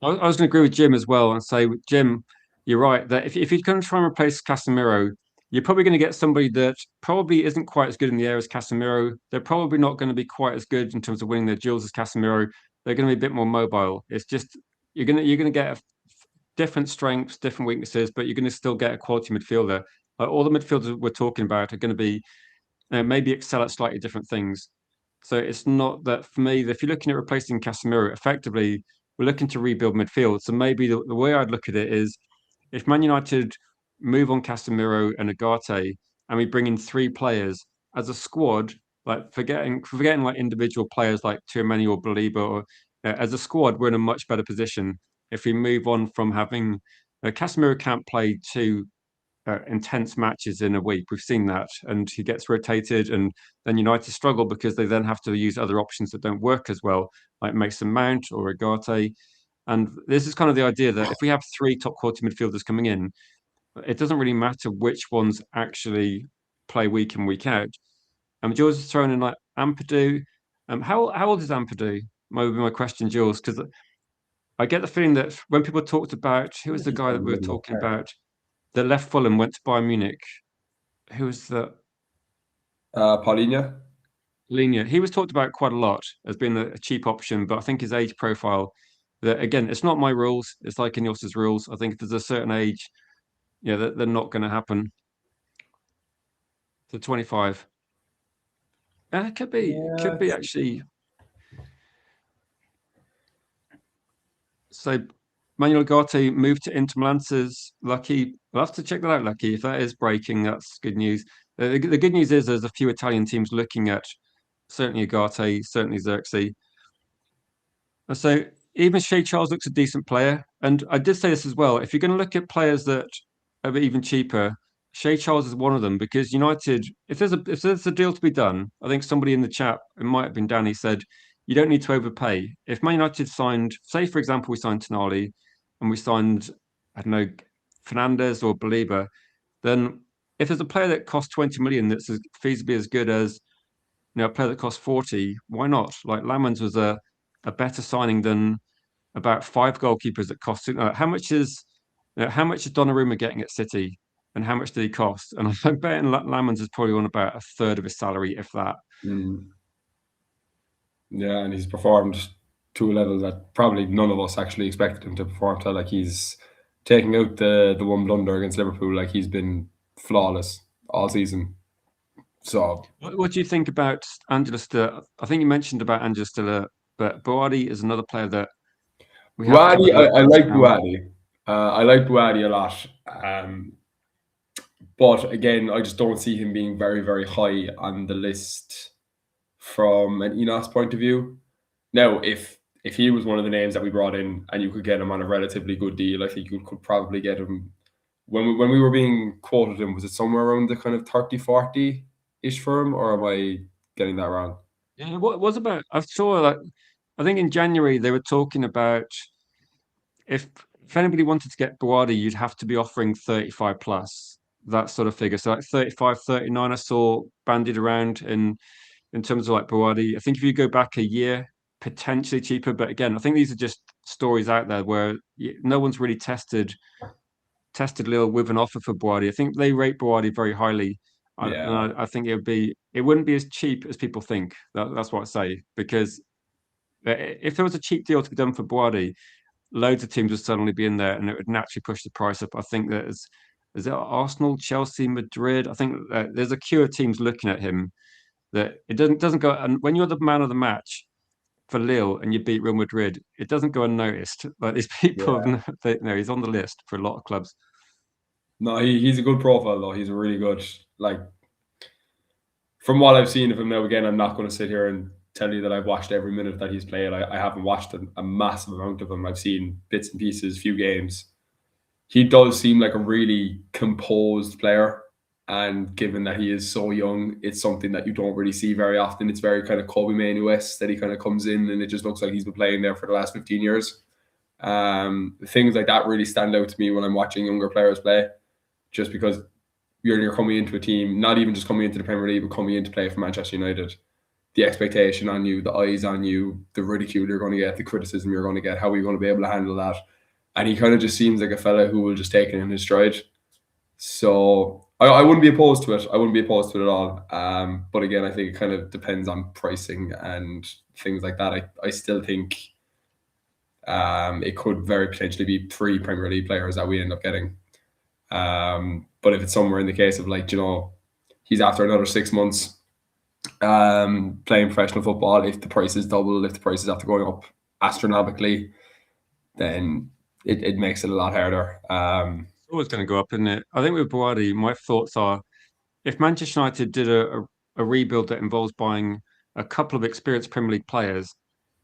I was going to agree with Jim as well and say, Jim, you're right that if you're going to try and replace Casemiro, you're probably going to get somebody that probably isn't quite as good in the air as Casemiro. They're probably not going to be quite as good in terms of winning their duels as Casemiro. They're going to be a bit more mobile. It's just you're going to get different strengths, different weaknesses, but you're going to still get a quality midfielder. Like all the midfielders we're talking about are going to be maybe excel at slightly different things. So it's not that for me, if you're looking at replacing Casemiro, effectively, we're looking to rebuild midfield. So maybe the way I'd look at it is if Man United move on Casemiro and Ugarte and we bring in 3 players as a squad, like forgetting like individual players like Tchouaméni or Baliba, or as a squad, we're in a much better position if we move on from having Casemiro can't play intense matches in a week. We've seen that, and he gets rotated, and then United struggle because they then have to use other options that don't work as well, like Mason Mount or Agate. And this is kind of the idea that if we have three top quality midfielders coming in, it doesn't really matter which ones actually play week in week out. Jules is thrown in like Ampadu. How old is Ampadu? Might be my question, Jules, because I get the feeling that when people talked about who was the He's guy that from we were middle of talking park. about that left Fulham, went to Bayern Munich. Who was the Paulinho. Linia? He was talked about quite a lot as being a cheap option, but I think his age profile, that again, it's not my rules. It's like Ineos's rules. I think if there's a certain age, yeah, they're not going to happen. To 25. It Yeah, could be actually. So Manuel Ugarte moved to Inter Milan says Lucky. We'll have to check that out, Lucky. If that is breaking, that's good news. The good news is there's a few Italian teams looking at certainly Ugarte, certainly Xerxes. And so even Shea Charles looks a decent player. And I did say this as well. If you're going to look at players that are even cheaper, Shea Charles is one of them because United, if there's a deal to be done, I think somebody in the chat, it might have been Danny, said you don't need to overpay. If Man United signed, say for example, we signed Tonali and we signed, I don't know, Fernandez or Baliba, then if there's a player that costs 20 million that's as feasibly as good as a player that costs 40, why not? Like Lamans was a better signing than about five goalkeepers that cost. How much is Donnarumma getting at City, and how much did he cost? And I'm betting Lamans is probably on about a third of his salary, if that. Mm. Yeah, and he's performed to a level that probably none of us actually expected him to perform to. Like he's taking out the one blunder against Liverpool. Like he's been flawless all season. So What do you think about Angela Stiller? I think you mentioned about Angela Stiller, but Boadi is another player that we have to have a Buadi, look I at like now. Buadi. I like Buadi a lot. But again, I just don't see him being very, very high on the list from an Enos point of view. Now, if he was one of the names that we brought in and you could get him on a relatively good deal, I think you could probably get him when we were being quoted him, was it somewhere around the kind of 30, 40 ish for him, or am I getting that wrong? Yeah, what was about? I saw like I think in January they were talking about if if anybody wanted to get Boadi, you'd have to be offering 35 plus that sort of figure. So like 35, 39, I saw bandied around in terms of like Boadi. I think if you go back a year, potentially cheaper. But again, I think these are just stories out there where no one's really tested Lille with an offer for Boadi. I think they rate Boadi very highly. Yeah, I think it wouldn't be as cheap as people think. That's what I say because if there was a cheap deal to be done for Boadi, loads of teams would suddenly be in there, and it would naturally push the price up. I think that is it Arsenal, Chelsea, Madrid. I think there's a queue of teams looking at him that it doesn't go. And when you're the man of the match for Lille and you beat Real Madrid, it doesn't go unnoticed. Like these people, yeah. he's on the list for a lot of clubs. No, he's a good profile though. He's a really good like from what I've seen of him now. Again, I'm not going to sit here and tell you that I've watched every minute that he's played. I haven't watched a massive amount of him. I've seen bits and pieces, few games. He does seem like a really composed player. And given that he is so young, it's something that you don't really see very often. It's very kind of Kobe Mainoo West that he kind of comes in and it just looks like he's been playing there for the last 15 years. Things like that really stand out to me when I'm watching younger players play, just because you're coming into a team, not even just coming into the Premier League, but coming in to play for Manchester United. The expectation on you, the eyes on you, the ridicule you're going to get, the criticism you're going to get, how are you going to be able to handle that? And he kind of just seems like a fella who will just take it in his stride. So I wouldn't be opposed to it. I wouldn't be opposed to it at all. But again, I think it kind of depends on pricing and things like that. I still think it could very potentially be three Premier League players that we end up getting. But if it's somewhere in the case of like, he's after another 6 months playing professional football, if the price is double, if the price is after going up astronomically, then it makes it a lot harder. It's always going to go up, isn't it? I think with Boadi, my thoughts are if Manchester United did a rebuild that involves buying a couple of experienced Premier League players,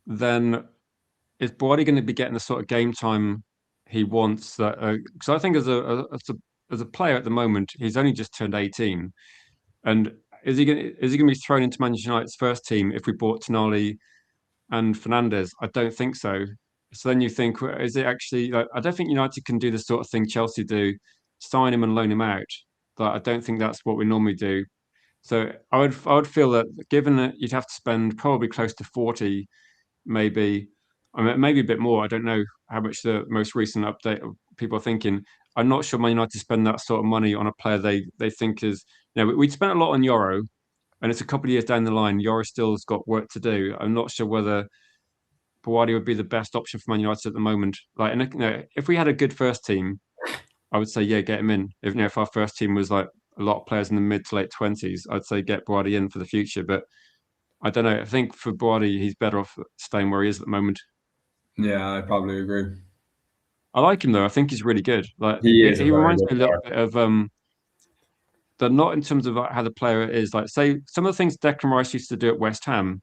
then is Boadi going to be getting the sort of game time he wants? That because I think as a player at the moment, he's only just turned 18, and is he going to be thrown into Manchester United's first team if we bought Tonali and Fernandez? I don't think so. So then you think, well, is it actually like, I don't think United can do the sort of thing Chelsea do, sign him and loan him out. But I don't think that's what we normally do. So I would feel that given that you'd have to spend probably close to 40, maybe, I mean, maybe a bit more. I don't know how much the most recent update of people are thinking. I'm not sure Man United spend that sort of money on a player they think is. We'd spent a lot on Euro, and it's a couple of years down the line. Euro still's got work to do. I'm not sure whether Buwadi would be the best option for Man United at the moment. Like, and if we had a good first team, I would say yeah, get him in. If our first team was like a lot of players in the mid to late 20s, I'd say get Buwadi in for the future. But I don't know. I think for Buwadi, he's better off staying where he is at the moment. Yeah, I probably agree. I like him though. I think he's really good. Like He is a he very reminds good me a little player. bit of the not in terms of like, how the player is. Like say some of the things Declan Rice used to do at West Ham,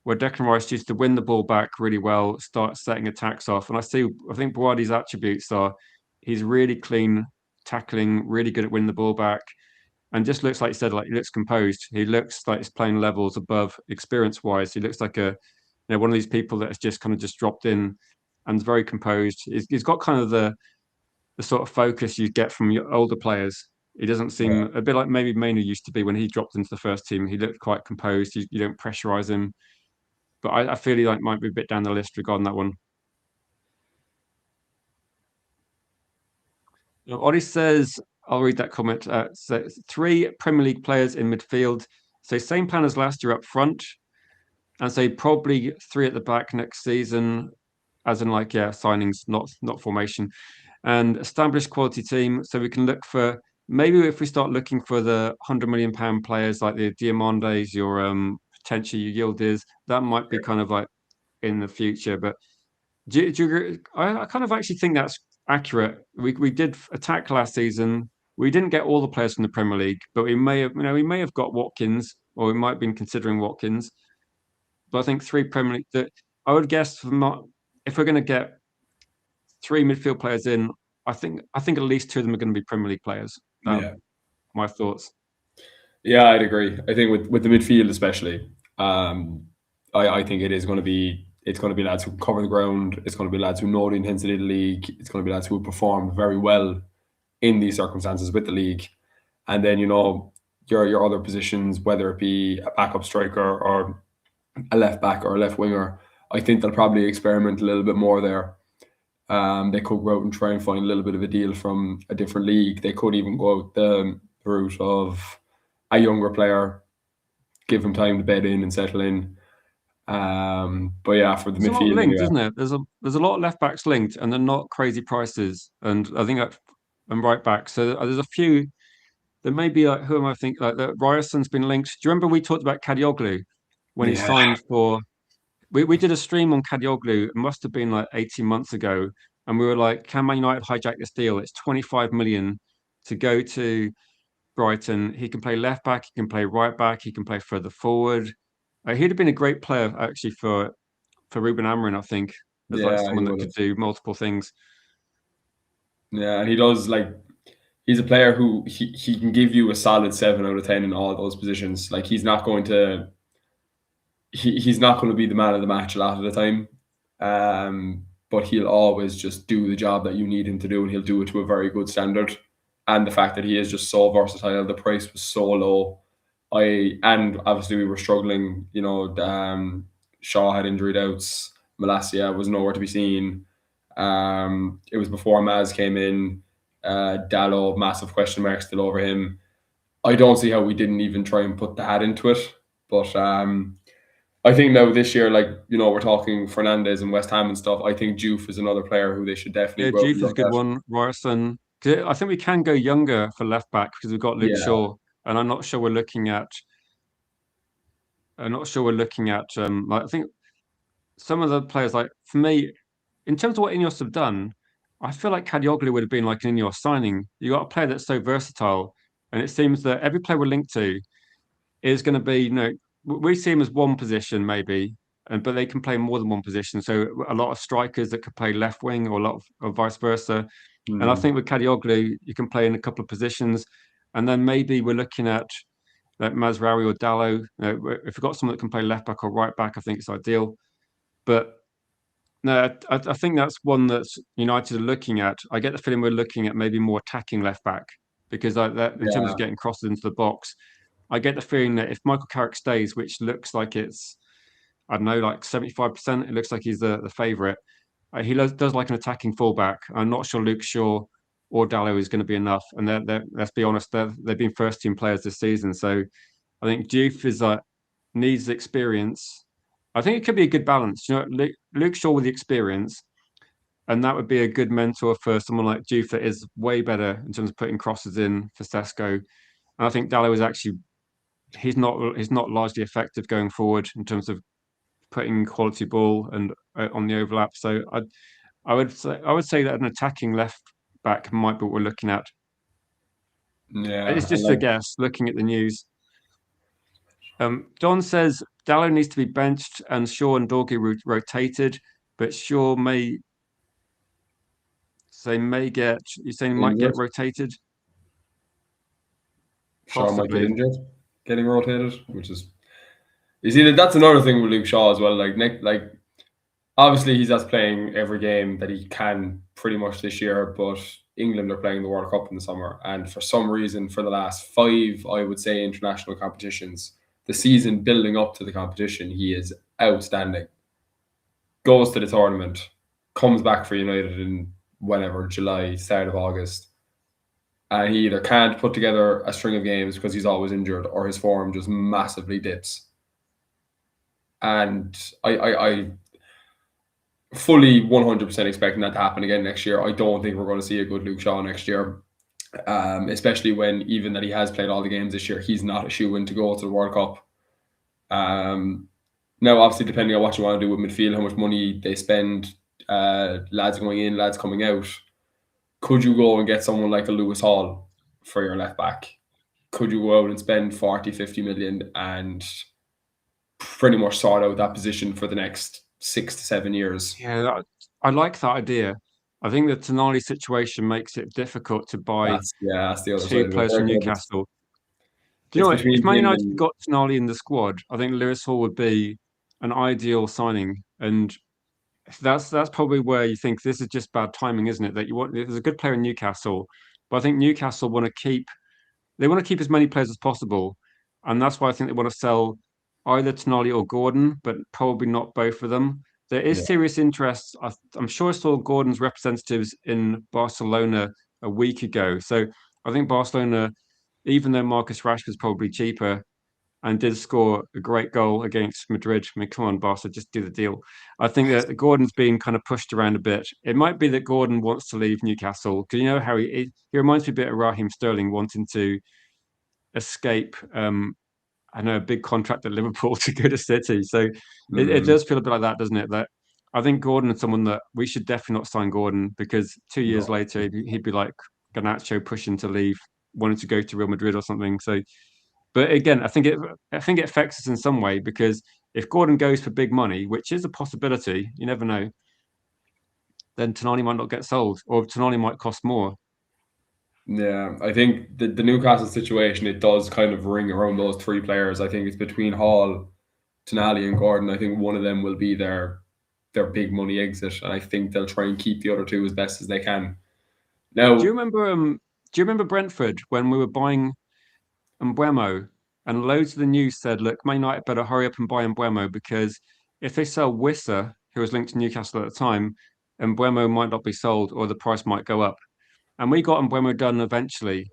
where Declan Rice used to win the ball back really well, start setting attacks off. And I think Buwadi's attributes are he's really clean tackling, really good at winning the ball back, and just looks like you said, like he looks composed. He looks like he's playing levels above experience wise. He looks like one of these people that has just kind of just dropped in and is very composed. He's got kind of the sort of focus you get from your older players. He doesn't seem Yeah. a bit like maybe Mainu used to be when he dropped into the first team. He looked quite composed. You don't pressurize him, but I feel he like might be a bit down the list regarding that one. Ollie says, I'll read that comment. So three Premier League players in midfield. So same plan as last year up front, and say probably three at the back next season, as in like yeah, signings, not formation, and established quality team. So we can look for maybe if we start looking for the £100 million players like the Diamondes, your potentially your Yildiz, that might be kind of like in the future. But do you agree? I kind of actually think that's accurate. We did attack last season. We didn't get all the players from the Premier League, but we may have got Watkins, or we might have been considering Watkins. But I think three Premier League that I would guess if we're going to get three midfield players in, I think at least two of them are going to be Premier League players. Yeah. My thoughts. Yeah, I'd agree. I think with the midfield especially, I think it's going to be lads who cover the ground. It's going to be lads who know the intensity of the league. It's going to be lads who perform very well in these circumstances with the league. And then your other positions, whether it be a backup striker or a left back or a left winger, I think they'll probably experiment a little bit more there. They could go out and try and find a little bit of a deal from a different league. They could even go out the route of a younger player, give him time to bed in and settle in. But yeah, for the There's a lot midfield linked, anyway. isn't there? There's a lot of left backs linked, and they're not crazy prices. And I think that and right back. So there's a few. There may be like who am I thinking like that Ryerson's been linked. Do you remember we talked about Kadioglu when he Yeah, signed for we did a stream on Kadioglu, it must have been like 18 months ago. And we were like, can Man United hijack this deal? It's 25 million to go to Brighton. He can play left back, he can play right back, he can play further forward. He'd have been a great player actually for Ruben Amorim, I think, as like yeah, he someone that would could have. do multiple things. Yeah, and he does like he's a player who he can give you a solid 7 out of 10 in all those positions. Like he's not going to be the man of the match a lot of the time. But he'll always just do the job that you need him to do, and he'll do it to a very good standard. And the fact that he is just so versatile, the price was so low. And obviously we were struggling. Shaw had injury doubts. Malacia was nowhere to be seen. It was before Maz came in. Dallo, massive question mark still over him. I don't see how we didn't even try and put that into it. But I think now this year, like, we're talking Fernandez and West Ham and stuff. I think Juve is another player who they should definitely Yeah, go out Juve and is a look good at. one. Ryerson. 'Cause I think we can go younger for left back because we've got Luke Yeah, Shaw, and I'm not sure we're looking at. Like I think some of the players like for me in terms of what Ineos have done, I feel like Kadioglu would have been like an Ineos signing. You got a player that's so versatile, and it seems that every player we're linked to is going to be, we see him as one position maybe, but they can play more than one position. So a lot of strikers that could play left wing or a lot of or vice versa. And I Hmm. think with Kadioglu, you can play in a couple of positions, and then maybe we're looking at like Mazraoui or Dalot. If we've got someone that can play left back or right back, I think it's ideal. But no, I think that's one that's United are looking at. I get the feeling we're looking at maybe more attacking left back because that in terms of Yeah, getting crosses into the box, I get the feeling that if Michael Carrick stays, which looks like it's I don't know like 75%, it looks like he's the favourite. Does like an attacking fullback. I'm not sure Luke Shaw or Dallo is going to be enough. And let's be honest, they've been first team players this season. So I think Diouf is needs experience. I think it could be a good balance. Luke Shaw with the experience, and that would be a good mentor for someone like Diouf that is way better in terms of putting crosses in for Sesko. And I think Dallo is actually he's not largely effective going forward in terms of putting quality ball and on the overlap. So I would say that an attacking left back might be what we're looking at. It's yeah, and just a guess looking at the news. John says Dallo needs to be benched and Shaw and Dorgy rotated, but Shaw may get you saying he might get injured. rotated Shaw might get possibly. injured, getting rotated, which is you see that's another thing with Luke Shaw as well. Like obviously he's just playing every game that he can pretty much this year, but England are playing the World Cup in the summer, and for some reason, for the last five, I would say, international competitions, the season building up to the competition, he is outstanding. Goes to the tournament, comes back for United in whenever July, start of August, and he either can't put together a string of games because he's always injured, or his form just massively dips. And I fully 100% expecting that to happen again next year. I don't think we're going to see a good Luke Shaw next year, especially when even that he has played all the games this year, he's not a shoe in to go to the World Cup. Now, obviously, depending on what you want to do with midfield, how much money they spend, lads going in, lads coming out, could you go and get someone like a Lewis Hall for your left back? Could you go out and spend 40, 50 million and pretty much sort out that position for the next 6 to 7 years? Yeah, I like that idea. I think the Tonali situation makes it difficult to buy That's the other two side of it. players from Newcastle. Do you It's know what? If between Man him United and got Tonali in the squad, I think Lewis Hall would be an ideal signing. And that's probably where you think this is just bad timing, isn't it? That you want there's a good player in Newcastle, but I think Newcastle want to keep as many players as possible, and that's why I think they want to sell either Tonali or Gordon, but probably not both of them. There yeah, is serious interest. I'm sure I saw Gordon's representatives in Barcelona a week ago. So I think Barcelona, even though Marcus Rashford's probably cheaper, and did score a great goal against Madrid. I mean, come on, Barca, just do the deal. I think that Gordon's been kind of pushed around a bit. It might be that Gordon wants to leave Newcastle because you know how he reminds me a bit of Raheem Sterling wanting to escape. I know a big contract at Liverpool to go to City, so it mm, does feel a bit like that, doesn't it? That I think Gordon is someone that we should definitely not sign Gordon because 2 years no, later he'd be like Garnacho pushing to leave, wanting to go to Real Madrid or something. So but again, I think it affects us in some way because if Gordon goes for big money, which is a possibility, you never know, then Tonali might not get sold, or Tonali might cost more. yeah. I think the Newcastle situation it does kind of ring around those three players. I think it's between Hall, Tonali, and Gordon. I think one of them will be their big money exit, and I think they'll try and keep the other two as best as they can. Do you Now, remember? Do you remember Brentford when we were buying Mbuemo, and loads of the news said, "Look, Man United better hurry up and buy Mbuemo because if they sell Wissa, who was linked to Newcastle at the time, Mbuemo might not be sold, or the price might go up." And we got Mbuemo done eventually,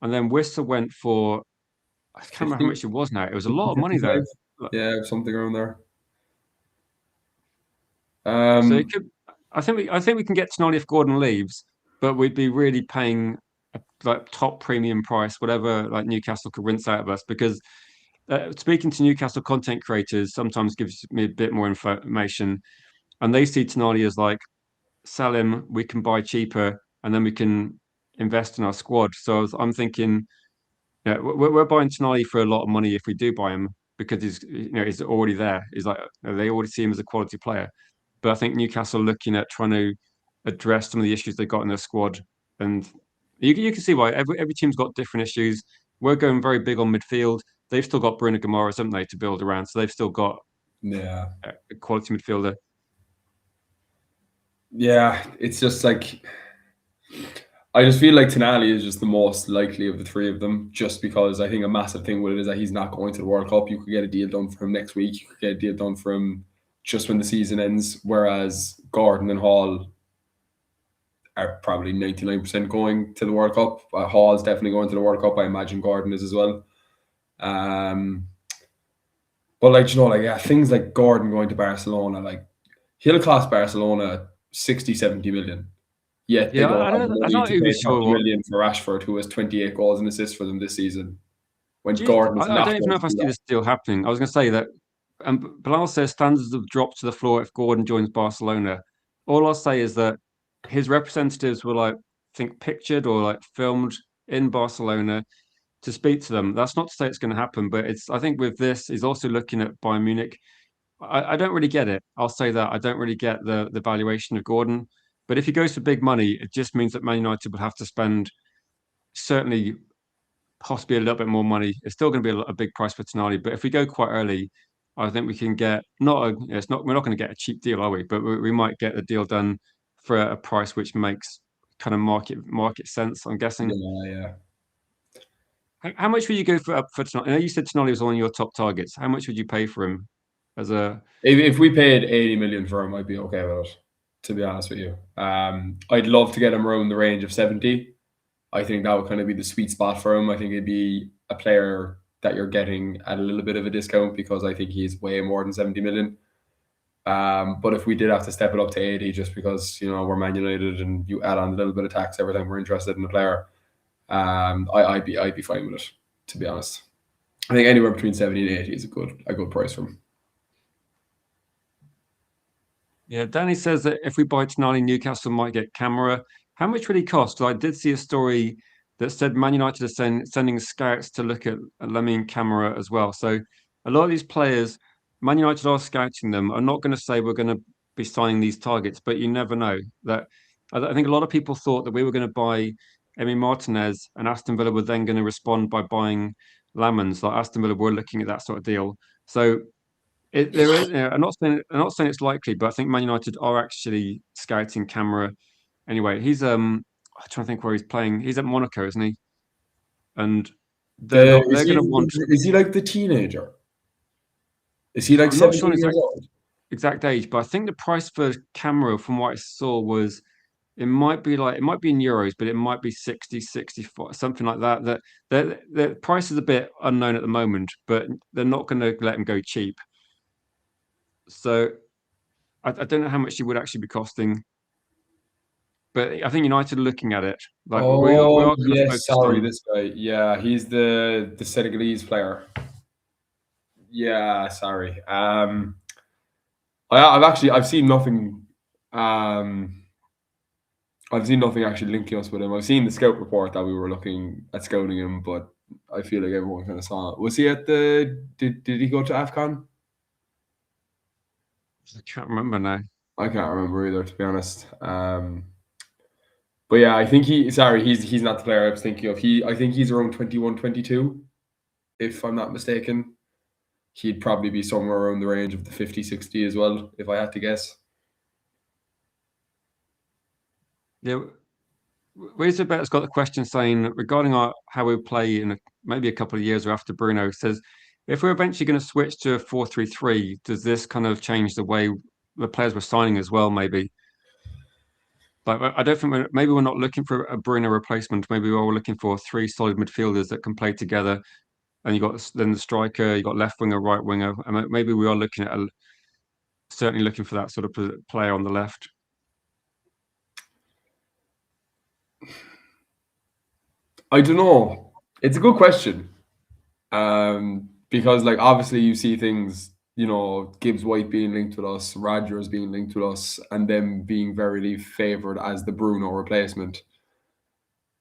and then Wissa went for I can't remember how 50, much it was now. It was a 50, lot of money though. 55, yeah, something around there. So it Um, could. I think we can get Tonali if Gordon leaves, but we'd be really paying a, like top premium price, whatever like Newcastle could rinse out of us. Because speaking to Newcastle content creators sometimes gives me a bit more information, and they see Tonali as like sell him, we can buy cheaper, and then we can invest in our squad. So I'm thinking, yeah, we're buying Tonali for a lot of money if we do buy him because he's already there. He's like they already see him as a quality player. But I think Newcastle are looking at trying to address some of the issues they got in their squad. and you can see why every team's got different issues. We're going very big on midfield. They've still got Bruno Guimaraes, haven't they, to build around? So they've still got Yeah. a quality midfielder. Yeah, it's just like I just feel like Tonali is just the most likely of the three of them, just because I think a massive thing with it is that he's not going to the World Cup. You could get a deal done for him next week. You could get a deal done for him just when the season ends. Whereas Gordon and Hall are probably 99% going to the World Cup. Hall's definitely going to the World Cup. I imagine Gordon is as well. Um, but yeah, things like Gordon going to Barcelona, like he'll cost Barcelona 60, 70 million. Yet they Yeah, don't I have don't the I'm money not to even pay sure 30 what. million for Rashford, who has 28 goals and assists for them this season, when Do you, Gordon is I not don't even going know to if I do see that. this deal happening. I was going to say that Bilal says standards have dropped to the floor if Gordon joins Barcelona. All I'll say is that his representatives were like, think pictured or like filmed in Barcelona to speak to them. That's not to say it's going to happen, but it's. I think with this, he's also looking at Bayern Munich. I don't really get it. I'll say that I don't really get the valuation of Gordon. But if he goes for big money, it just means that Man United would have to spend certainly possibly a little bit more money. It's still going to be a big price for Tonali, but if we go quite early, I think we can get not a. It's not. We're not going to get a cheap deal, are we? But we might get the deal done for a price which makes kind of market sense. I'm guessing. Yeah, yeah. How much would you go for Tonali? I know you said Tonali was one of your top targets. How much would you pay for him as a? If we paid 80 million for him, I'd be okay with it, to be honest with you. I'd love to get him around the range of 70. I think that would kind of be the sweet spot for him. I think it'd be a player that you're getting at a little bit of a discount because I think he's way more than 70 million. But if we did have to step it up to 80 just because, we're Man United and you add on a little bit of tax every time we're interested in a player, I'd be fine with it, to be honest. I think anywhere between 70 and 80 is a good price for him. Yeah, Danny says that if we buy Tonali, Newcastle might get Camera. How much would he cost? I did see a story that said Man United are sending scouts to look at Lamine Camera as well. So a lot of these players, Man United are scouting them. I'm not going to say we're going to be signing these targets, but you never know. That I think a lot of people thought that we were going to buy Emi Martinez and Aston Villa were then going to respond by buying Lamans. Like Aston Villa were looking at that sort of deal. So there is. I'm not saying it's likely, but I think Man United are actually scouting Camera. Anyway, I'm trying to think where he's playing. He's at Monaco, isn't he? And they're The not. is They're he going to want. is he like the teenager? Is he like I'm not sure on 17 his years old? exact age, but I think the price for Camera, from what I saw, was it might be in euros, but it might be 60, 64, something like that. The price is a bit unknown at the moment, but they're not going to let him go cheap. So I don't know how much he would actually be costing. But I think United are looking at it. Like we Oh are kind of yes, focused sorry, on. this guy. Yeah, he's the Senegalese player. Yeah, sorry. I've seen nothing. Um, I've seen nothing actually linking us with him. I've seen the scout report that we were looking at scouting him, but I feel like everyone kind of saw it. Was he at the? Did he go to Afcon? I can't remember now. I can't remember either, to be honest. But yeah, I think he's not the player I was thinking of. I think he's around 21, 22, if I'm not mistaken. He'd probably be somewhere around the range of the 50, 60 as well, if I had to guess. Yeah, Razorbeck's got a question saying regarding how we play in maybe a couple of years or after Bruno says, if we're eventually going to switch to a 4-3-3, does this kind of change the way the players we're signing as well? Maybe. Like I don't think maybe we're not looking for a Bruno replacement. Maybe we're looking for three solid midfielders that can play together. And you got then the striker, you got left winger, right winger. And maybe we are looking at certainly looking for that sort of player on the left. I don't know. It's a good question. Because like obviously you see things, Gibbs White being linked with us, Rogers being linked with us, and them being very favoured as the Bruno replacement.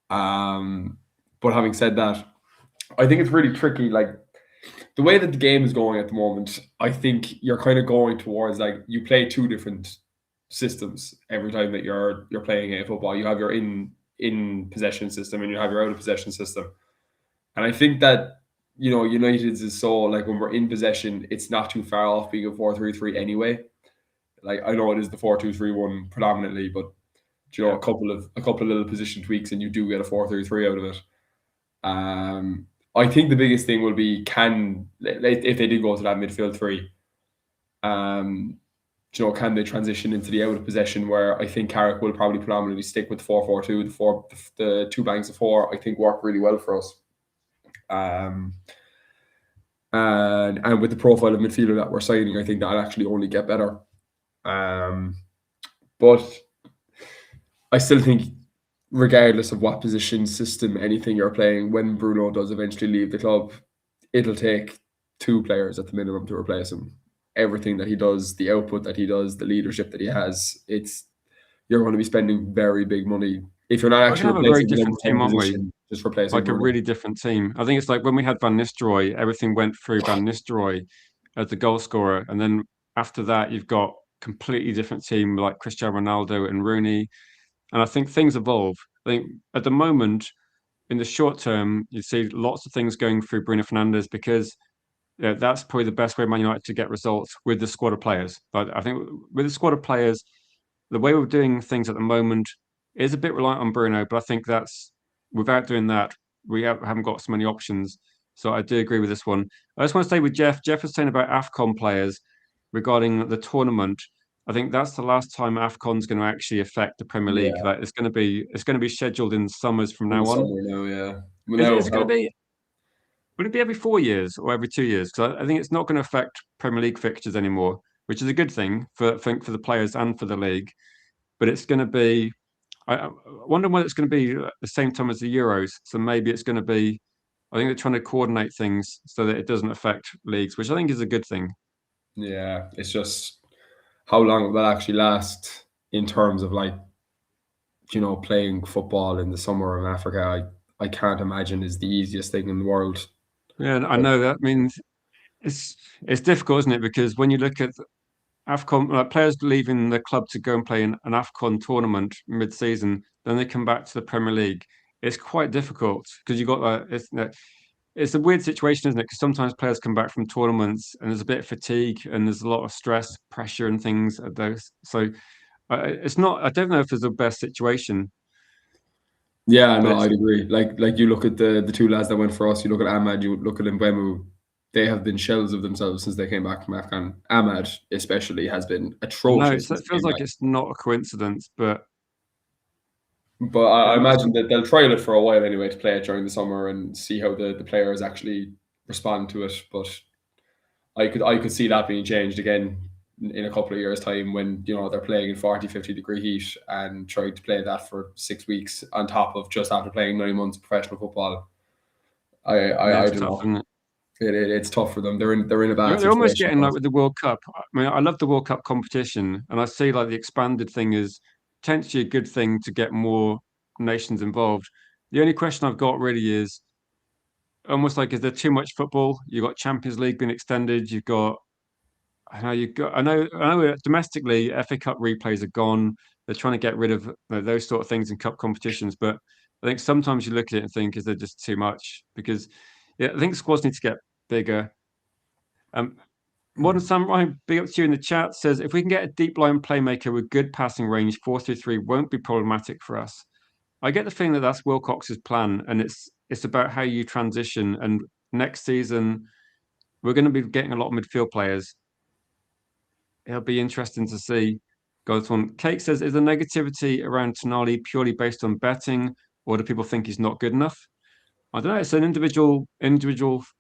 Um, but having said that, I think it's really tricky. Like the way that the game is going at the moment, I think you're kind of going towards like you play two different systems every time that you're playing a football. You have your in possession system and you have your out of possession system. And I think that, United's is so like when we're in possession, it's not too far off being a 4-3-3 anyway. Like I know it is the 4-2-3-1 predominantly, but Yeah. a couple of little position tweaks and you do get a 4-3-3 out of it. I think the biggest thing will be if they did go to that midfield three, um, can they transition into the out of possession where I think Carrick will probably predominantly stick with 4-4-2, the two banks of four, I think work really well for us. Um, and with the profile of midfielder that we're signing, I think that'll actually only get better. But I still think, regardless of what position, system, anything you're playing, when Bruno does eventually leave the club, it'll take two players at the minimum to replace him. Everything that he does, the output that he does, the leadership that he has, you're going to be spending very big money if you're not We're actually gonna have a very replacing the number different 10 team, aren't we? position, just replacing Like a Bruno. really different team. I think it's like when we had Van Nistelrooy, everything went through Van Nistelrooy as the goal scorer, and then after that, you've got completely different team like Cristiano Ronaldo and Rooney. And I think things evolve. I think at the moment, in the short term, you see lots of things going through Bruno Fernandes because that's probably the best way Man United to get results with the squad of players. But I think with the squad of players, the way we're doing things at the moment is a bit reliant on Bruno, but I think that's without doing that, haven't got so many options. So I do agree with this one. I just want to say with Jeff, Jeff was saying about AFCON players regarding the tournament. I think that's the last time AFCON's going to actually affect the Premier League. Yeah, Like it's going to be scheduled in summers from in the now on. summer now, yeah. Well, Is now, it going to be? Would it be every 4 years or every 2 years? Because I think it's not going to affect Premier League fixtures anymore, which is a good thing for the players and for the league. But it's going to be. I wonder whether it's going to be at the same time as the Euros. So maybe it's going to be. I think they're trying to coordinate things so that it doesn't affect leagues, which I think is a good thing. yeah, it's just how long will that actually last in terms of like, playing football in the summer in Africa. I can't imagine is the easiest thing in the world. Yeah, and I know that means it's difficult, isn't it? Because when you look at AFCON, like players leaving the club to go and play in an AFCON tournament mid-season, then they come back to the Premier League. It's quite difficult because you got that. It's a weird situation, isn't it? Because sometimes players come back from tournaments and there's a bit of fatigue and there's a lot of stress, pressure, and things at those. So it's not. I don't know if it's the best situation, Yeah, but no, it's I'd agree. Like you look at the two lads that went for us. You look at Ahmad. You look at Mbemu. They have been shells of themselves since they came back from Afghan. Ahmad, especially, has been no. atrocious since It he feels came like back. it's not a coincidence, but But it I must. imagine that they'll trial it for a while anyway to play it during the summer and see how the players actually respond to it. But I could see that being changed again in a couple of years' time when they're playing in 40-50 degree heat and trying to play that for 6 weeks on top of just after playing 9 months of professional football. Yeah, I it's don't tough, know. isn't it? It's tough for them. They're in a bad They're almost situation. getting like with the World Cup. I mean, I love the World Cup competition, and I see like the expanded thing is potentially a good thing to get more nations involved. The only question I've got really is almost like, is there too much football? You've got Champions League being extended. I know domestically FA Cup replays are gone. They're trying to get rid of those sort of things in cup competitions, but I think sometimes you look at it and think, is there just too much? Because yeah, I think squads need to get bigger. Um, Modern Samurai, big up to you in the chat, says if we can get a deep line playmaker with good passing range, 4-3-3 won't be problematic for us. I get the feeling that that's Wilcox's plan, and it's about how you transition. And next season, we're going to be getting a lot of midfield players. It'll be interesting to see. Go to one. Kate says, is the negativity around Tonali purely based on betting, or do people think he's not good enough? I don't know. It's an individual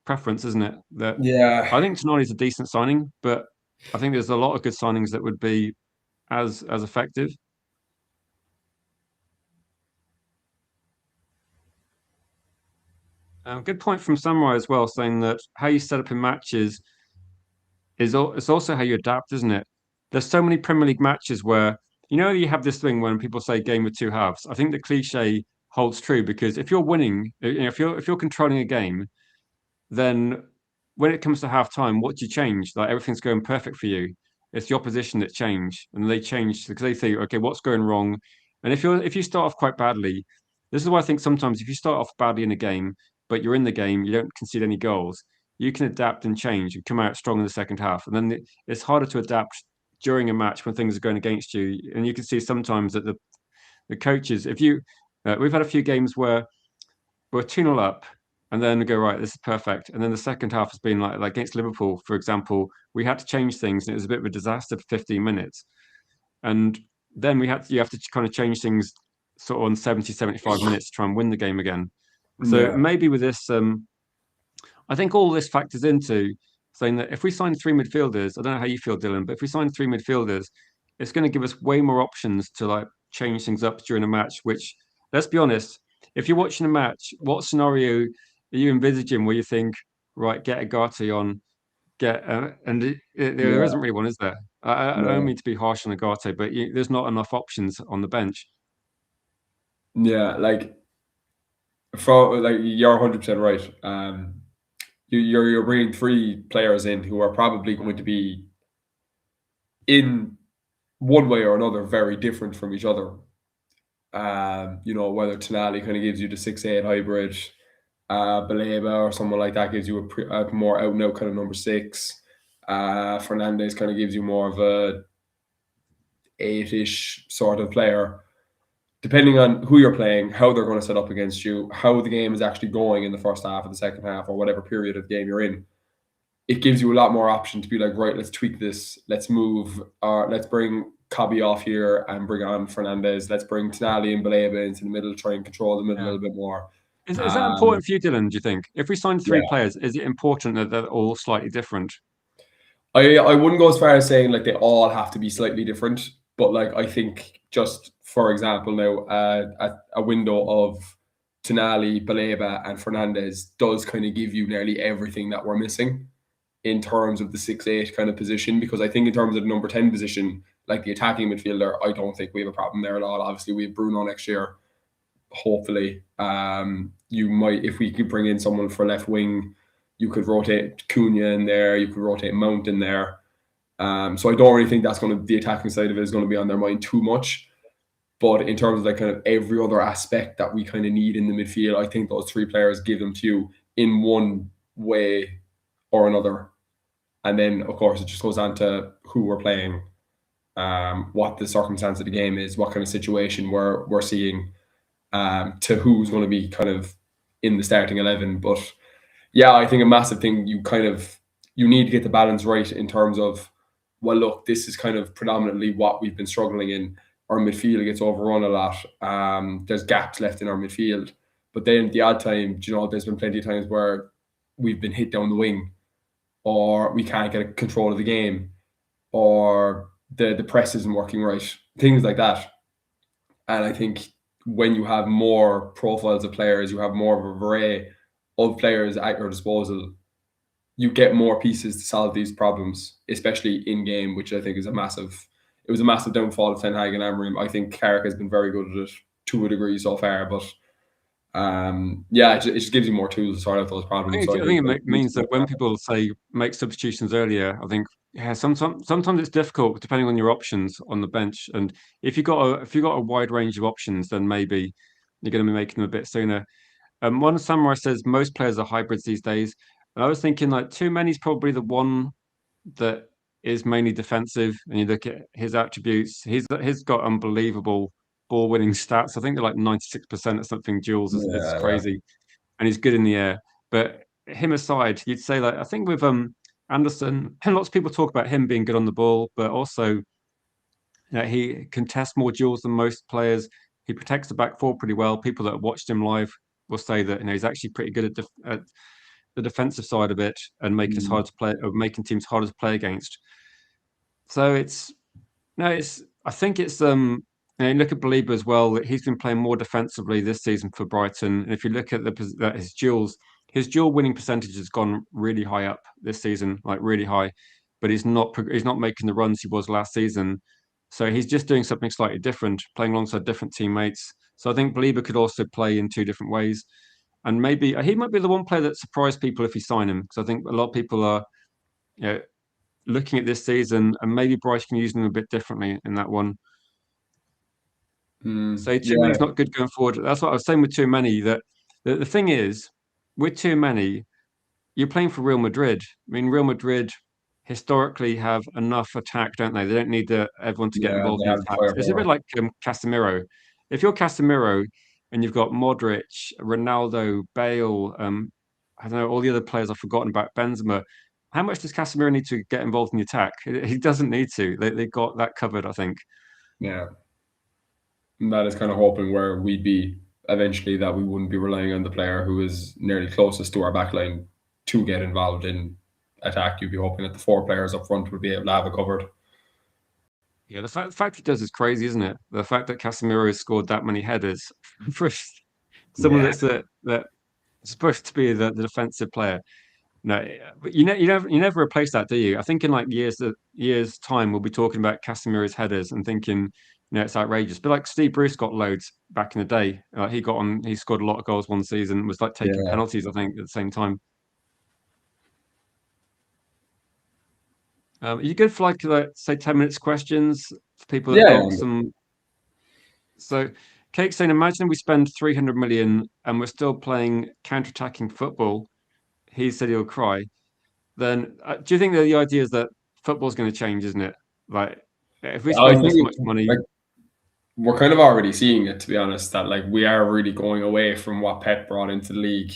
preference, isn't it? That Yeah, I think Tonali's a decent signing, but I think there's a lot of good signings that would be as effective. Good point from Samurai as well, saying that how you set up in matches it's also how you adapt, isn't it? There's so many Premier League matches where you have this thing when people say game with two halves. I think the cliche holds true because if you're winning, if you're controlling a game, then when it comes to half time, what do you change? Like everything's going perfect for you. It's the opposition that change, and they change because they think, okay, what's going wrong? And if you start off quite badly, This is why I think sometimes if you start off badly in a game, but you're in the game, you don't concede any goals, you can adapt and change and come out strong in the second half. And then it's harder to adapt during a match when things are going against you. And you can see sometimes that the coaches, if you, we've had a few games where we're 2-0 up and then go, right, this is perfect. And then the second half has been like against Liverpool, for example, we had to change things and it was a bit of a disaster for 15 minutes. And then you have to kind of change things sort of on 70, 75 minutes to try and win the game again. So Yeah, maybe with this, I think all this factors into saying that if we sign three midfielders, I don't know how you feel, Dylan, but if we sign three midfielders, it's going to give us way more options to like change things up during a match. Which, let's be honest, if you're watching a match, what scenario are you envisaging where you think, right, get Agati on, there yeah, isn't really one, is there? I don't no, mean to be harsh on Agate, but there's not enough options on the bench. yeah. Like from like you're 100% right. You're bringing three players in who are probably going to be in one way or another very different from each other. Whether Tonali kind of gives you the 6'8" hybrid, Baleba or someone like that gives you a more out and out kind of number six. Fernandez kind of gives you more of a eight-ish sort of player. Depending on who you're playing, how they're going to set up against you, how the game is actually going in the first half or the second half or whatever period of the game you're in, it gives you a lot more option to be like, right, let's tweak this, let's move, or let's bring Cobby off here and bring on Fernandez. Let's bring Tonali and Baleba into the middle, try and control the middle a Yeah. little bit more. Is that Um, important for you, Dylan? Do you think if we sign three yeah, players, is it important that they're all slightly different? I wouldn't go as far as saying like they all have to be slightly different, but like I think just for example now, a window of Tonali, Baleba, and Fernandez does kind of give you nearly everything that we're missing in terms of the 6'8" kind of position. Because I think in terms of the number 10 position, like the attacking midfielder, I don't think we have a problem there at all. Obviously, we have Bruno next year. Hopefully, you might if we could bring in someone for left wing, you could rotate Cunha in there, you could rotate Mount in there. So I don't really think that's going to the attacking side of it is going to be on their mind too much. But in terms of like kind of every other aspect that we kind of need in the midfield, I think those three players give them to you in one way or another. And then, of course, it just goes on to who we're playing, what the circumstance of the game is, what kind of situation we're seeing, to who's going to be kind of in the starting 11. But yeah, I think a massive thing you need to get the balance right in terms of, well, look, this is kind of predominantly what we've been struggling in. Our midfield gets overrun a lot. There's gaps left in our midfield. But then the odd time, there's been plenty of times where we've been hit down the wing or we can't get control of the game or the press isn't working right, things like that. And I think when you have more profiles of players, you have more of a array of players at your disposal, you get more pieces to solve these problems, especially in game, which I think is it was a massive downfall of Ten Hag and Amorim. I think Carrick has been very good at it to a degree so far, but yeah, it just gives you more tools to sort out those problems. So I I think think we it need to means look that when at it. people say make substitutions earlier, I think yeah, sometimes it's difficult depending on your options on the bench. And if you got a wide range of options, then maybe you're going to be making them a bit sooner. One samurai says most players are hybrids these days, and I was thinking like too many is probably the one that is mainly defensive. And you look at his attributes, he's got unbelievable ball winning stats. I think they're like 96% or something. Duels is Yeah, yeah. crazy, and he's good in the air. But him aside, you'd say like I think with Anderson, and lots of people talk about him being good on the ball, but also he contests more duels than most players. He protects the back four pretty well. People that have watched him live will say that he's actually pretty good at the defensive side of it and making us Mm, hard to play, or making teams harder to play against. So it's no, it's I think it's look at Belieber as well. That he's been playing more defensively this season for Brighton. And if you look at his dual winning percentage has gone really high up this season, like really high. But he's not making the runs he was last season. So he's just doing something slightly different, playing alongside different teammates. So I think Belieber could also play in two different ways. And maybe he might be the one player that surprised people if you sign him. Because I think a lot of people are, you know, looking at this season and maybe Bryce can use them a bit differently in that one. So too many Yeah, is not good going forward. That's what I was saying with too many. That the thing is, with too many, you're playing for Real Madrid. I mean, Real Madrid historically have enough attack, don't they? They don't need everyone to get yeah, involved they in have the attacks. It's a bit firepower. like Casemiro. If you're Casemiro and you've got Modric, Ronaldo, Bale, I don't know, all the other players I've forgotten about, Benzema, how much does Casemiro need to get involved in the attack? He doesn't need to. They got that covered, I think. Yeah, and that is kind of hoping where we'd be eventually, that we wouldn't be relying on the player who is nearly closest to our backline to get involved in attack. You'd be hoping that the four players up front would be able to have it covered. Yeah, the fact he does is crazy, isn't it? The fact that Casemiro has scored that many headers for someone Yeah, that's supposed to be the defensive player. No, but you never replace that, do you? I think in like years time, we'll be talking about Casemiro's headers and thinking, it's outrageous. But like Steve Bruce got loads back in the day. He scored a lot of goals one season. Was like taking yeah. penalties, I think, at the same time. Are you good for like say 10 minutes questions for people that Yeah, got some? So, Kate's saying, imagine we spend 300 million and we're still playing counter-attacking football. He said he'll cry. Then, do you think that the idea is that football's going to change, isn't it? Like, if we I spend this think much money, like we're kind of already seeing it, to be honest, that like we are really going away from what Pep brought into the league.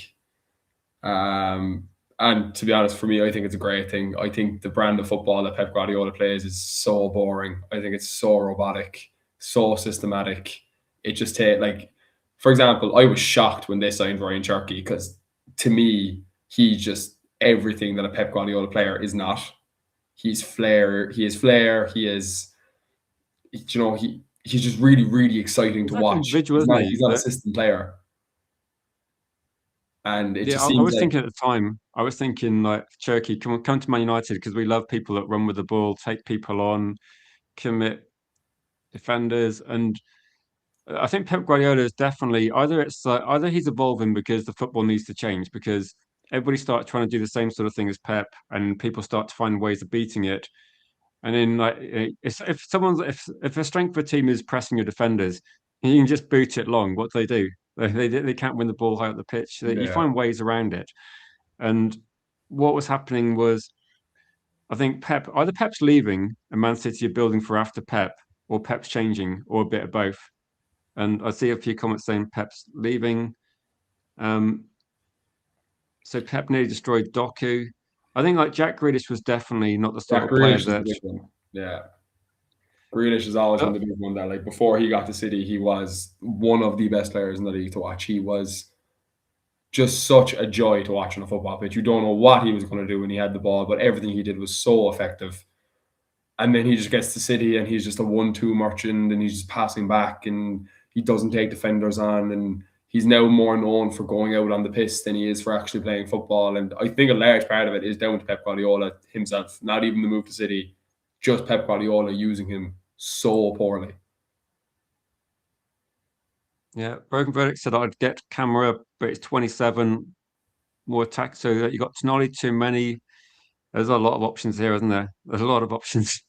Um, and to be honest, for me, I think it's a great thing. I think the brand of football that Pep Guardiola plays is so boring. I think it's so robotic, so systematic. It just like, for example, I was shocked when they signed Ryan Cherky, because to me, he's just everything that a Pep Guardiola player is not. He's flair. He is flair. He is, he's just really, really exciting he's to like an watch. individual, isn't He's he? not a system player, and it Yeah, just I seems was like thinking at the time, I was thinking like Turkey, come to Man United because we love people that run with the ball, take people on, commit defenders, and I think Pep Guardiola is definitely either he's evolving because the football needs to change because everybody starts trying to do the same sort of thing as Pep, and people start to find ways of beating it. And then like if a strength of a team is pressing your defenders, you can just boot it long. What do they do? They can't win the ball high up the pitch. You yeah, find ways around it. And what was happening was I think Pep's leaving and Man City are building for after Pep, or Pep's changing, or a bit of both. And I see a few comments saying Pep's leaving. Um, so Pep nearly destroyed Doku. I think like Jack Grealish was definitely not the sort Jack of player Grealish is the that. big one. Yeah, Grealish has always been Uh, the big one. That like before he got to City, he was one of the best players in the league to watch. He was just such a joy to watch on a football pitch. You don't know what he was going to do when he had the ball, but everything he did was so effective. And then he just gets to City and he's just a 1-2 merchant, and he's just passing back, and he doesn't take defenders on, and he's now more known for going out on the piss than he is for actually playing football. And I think a large part of it is down to Pep Guardiola himself, not even the move to City, just Pep Guardiola using him so poorly. yeah, Broken Verdict said I'd get camera, but it's 27 more attack. So that you got Tonali too many. There's a lot of options here, isn't there? There's a lot of options.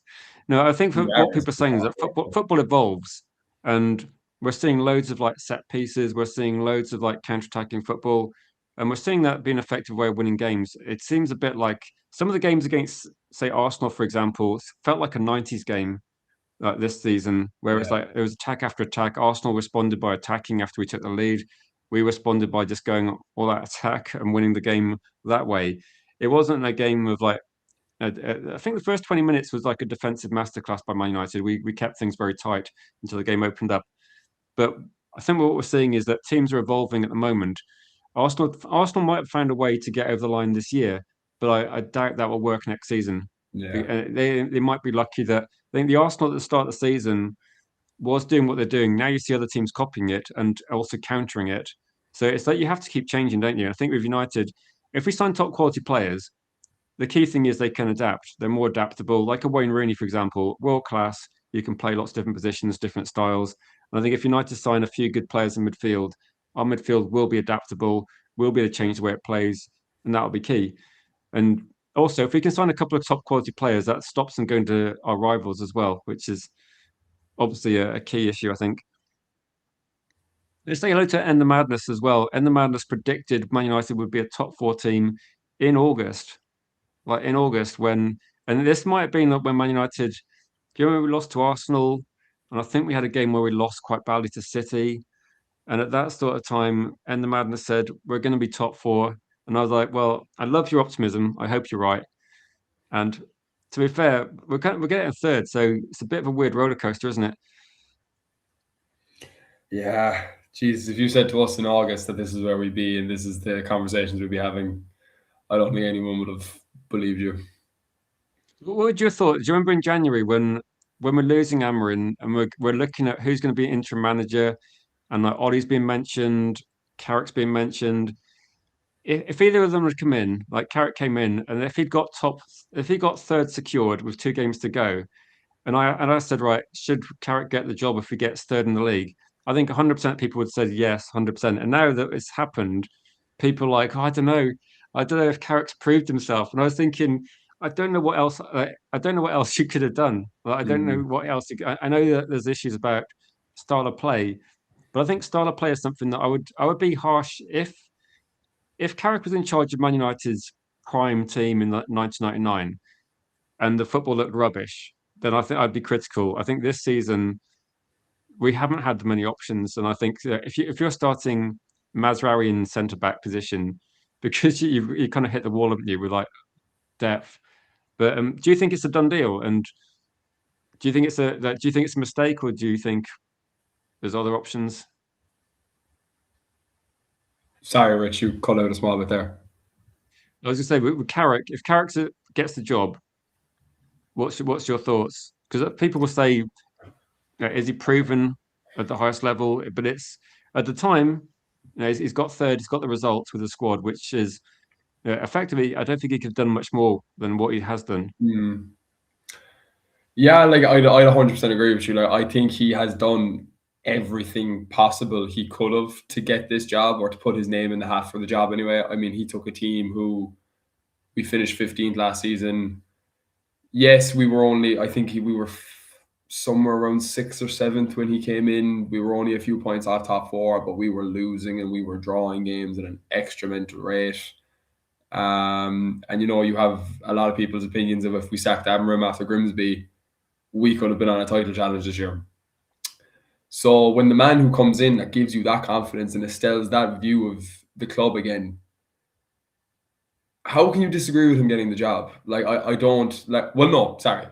No, I think Yeah, what people are saying is that football evolves, and we're seeing loads of like set pieces. We're seeing loads of like counter-attacking football, and we're seeing that being an effective way of winning games. It seems a bit like some of the games against, say, Arsenal, for example, felt like a '90s game like this season, where it's yeah, like it was attack after attack. Arsenal responded by attacking after we took the lead. We responded by just going all that attack and winning the game that way. It wasn't a game of like I think the first 20 minutes was like a defensive masterclass by Man United. We kept things very tight until the game opened up. But I think what we're seeing is that teams are evolving at the moment. Arsenal might have found a way to get over the line this year, but I doubt that will work next season. yeah, They might be lucky that I think the Arsenal at the start of the season was doing what they're doing. Now you see other teams copying it and also countering it. So it's like you have to keep changing, don't you? I think with United, if we sign top quality players, the key thing is they can adapt. They're more adaptable. Like a Wayne Rooney, for example, world class. You can play lots of different positions, different styles. And I think if United sign a few good players in midfield, our midfield will be adaptable, will be able to change the way it plays, and that'll be key. And also, if we can sign a couple of top quality players, that stops them going to our rivals as well, which is obviously a key issue, I think. Let's say hello to End the Madness as well. End the Madness predicted Man United would be a top four team in August, like in August when, and this might have been like when Man United. Do you remember we lost to Arsenal? And I think we had a game where we lost quite badly to City. And at that sort of time, End the Madness said, we're going to be top four. And I was like, well, I love your optimism. I hope you're right. And to be fair, we're getting third. So it's a bit of a weird roller coaster, isn't it? Yeah, Jesus, if you said to us in August that this is where we'd be and this is the conversations we'd be having, I don't think anyone would have believed you. What would you have thought? Do you remember in January when we're losing Amarin and we're looking at who's going to be interim manager and like Ollie's been mentioned, Carrick's been mentioned. If either of them had come in, like Carrick came in, and if he got third secured with 2 games to go, and I said, right, should Carrick get the job if he gets third in the league? I think 100% of people would say yes, 100%. And now that it's happened, people are like, oh, I don't know if Carrick's proved himself. And I was thinking, I don't know what else, I don't know what else you could have done. Like, I don't know Mm. what else. I know that there's issues about style of play, but I think style of play is something that I would be harsh if Carrick was in charge of Man United's prime team in 1999 and the football looked rubbish, then I think I'd be critical. I think this season we haven't had many options, and I think if you're starting Mazraoui in centre back position, because you kind of hit the wall, haven't you, with like depth. But do you think it's a done deal? And do you think it's a mistake, or do you think there's other options? Sorry, Rich, you cut out a small bit there. I was going to say with Carrick, if Carrick gets the job, what's your thoughts? Because people will say, is he proven at the highest level? But it's at the time, he's got third, he's got the results with the squad, which is effectively, I don't think he could have done much more than what he has done. Mm. Yeah, like I 100% agree with you. Like I think he has done everything possible he could have to get this job or to put his name in the hat for the job anyway. I mean, he took a team who we finished 15th last season. Yes, we were only, I think we were somewhere around sixth or seventh when he came in. We were only a few points off top four, but we were losing and we were drawing games at an extra mental rate. And you have a lot of people's opinions of if we sacked Amram after Grimsby, we could have been on a title challenge this year. So when the man who comes in that gives you that confidence and instills that view of the club again, how can you disagree with him getting the job? Like I don't like. Well, no, sorry.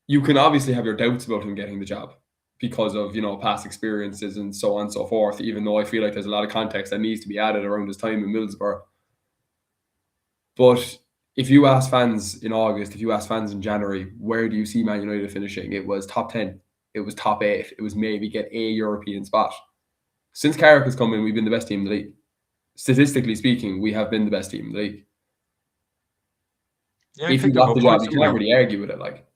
You can obviously have your doubts about him getting the job because of past experiences and so on and so forth. Even though I feel like there's a lot of context that needs to be added around his time in Middlesbrough. But if you ask fans in August, if you ask fans in January, where do you see Man United finishing? It was top 10. It was top 8. It was maybe get a European spot. Since Carrick has come in, we've been the best team in the league. Statistically speaking, we have been the best team in the league. Yeah, If you picked up got more the job, points, you haven't can't we? really argue with it. Like,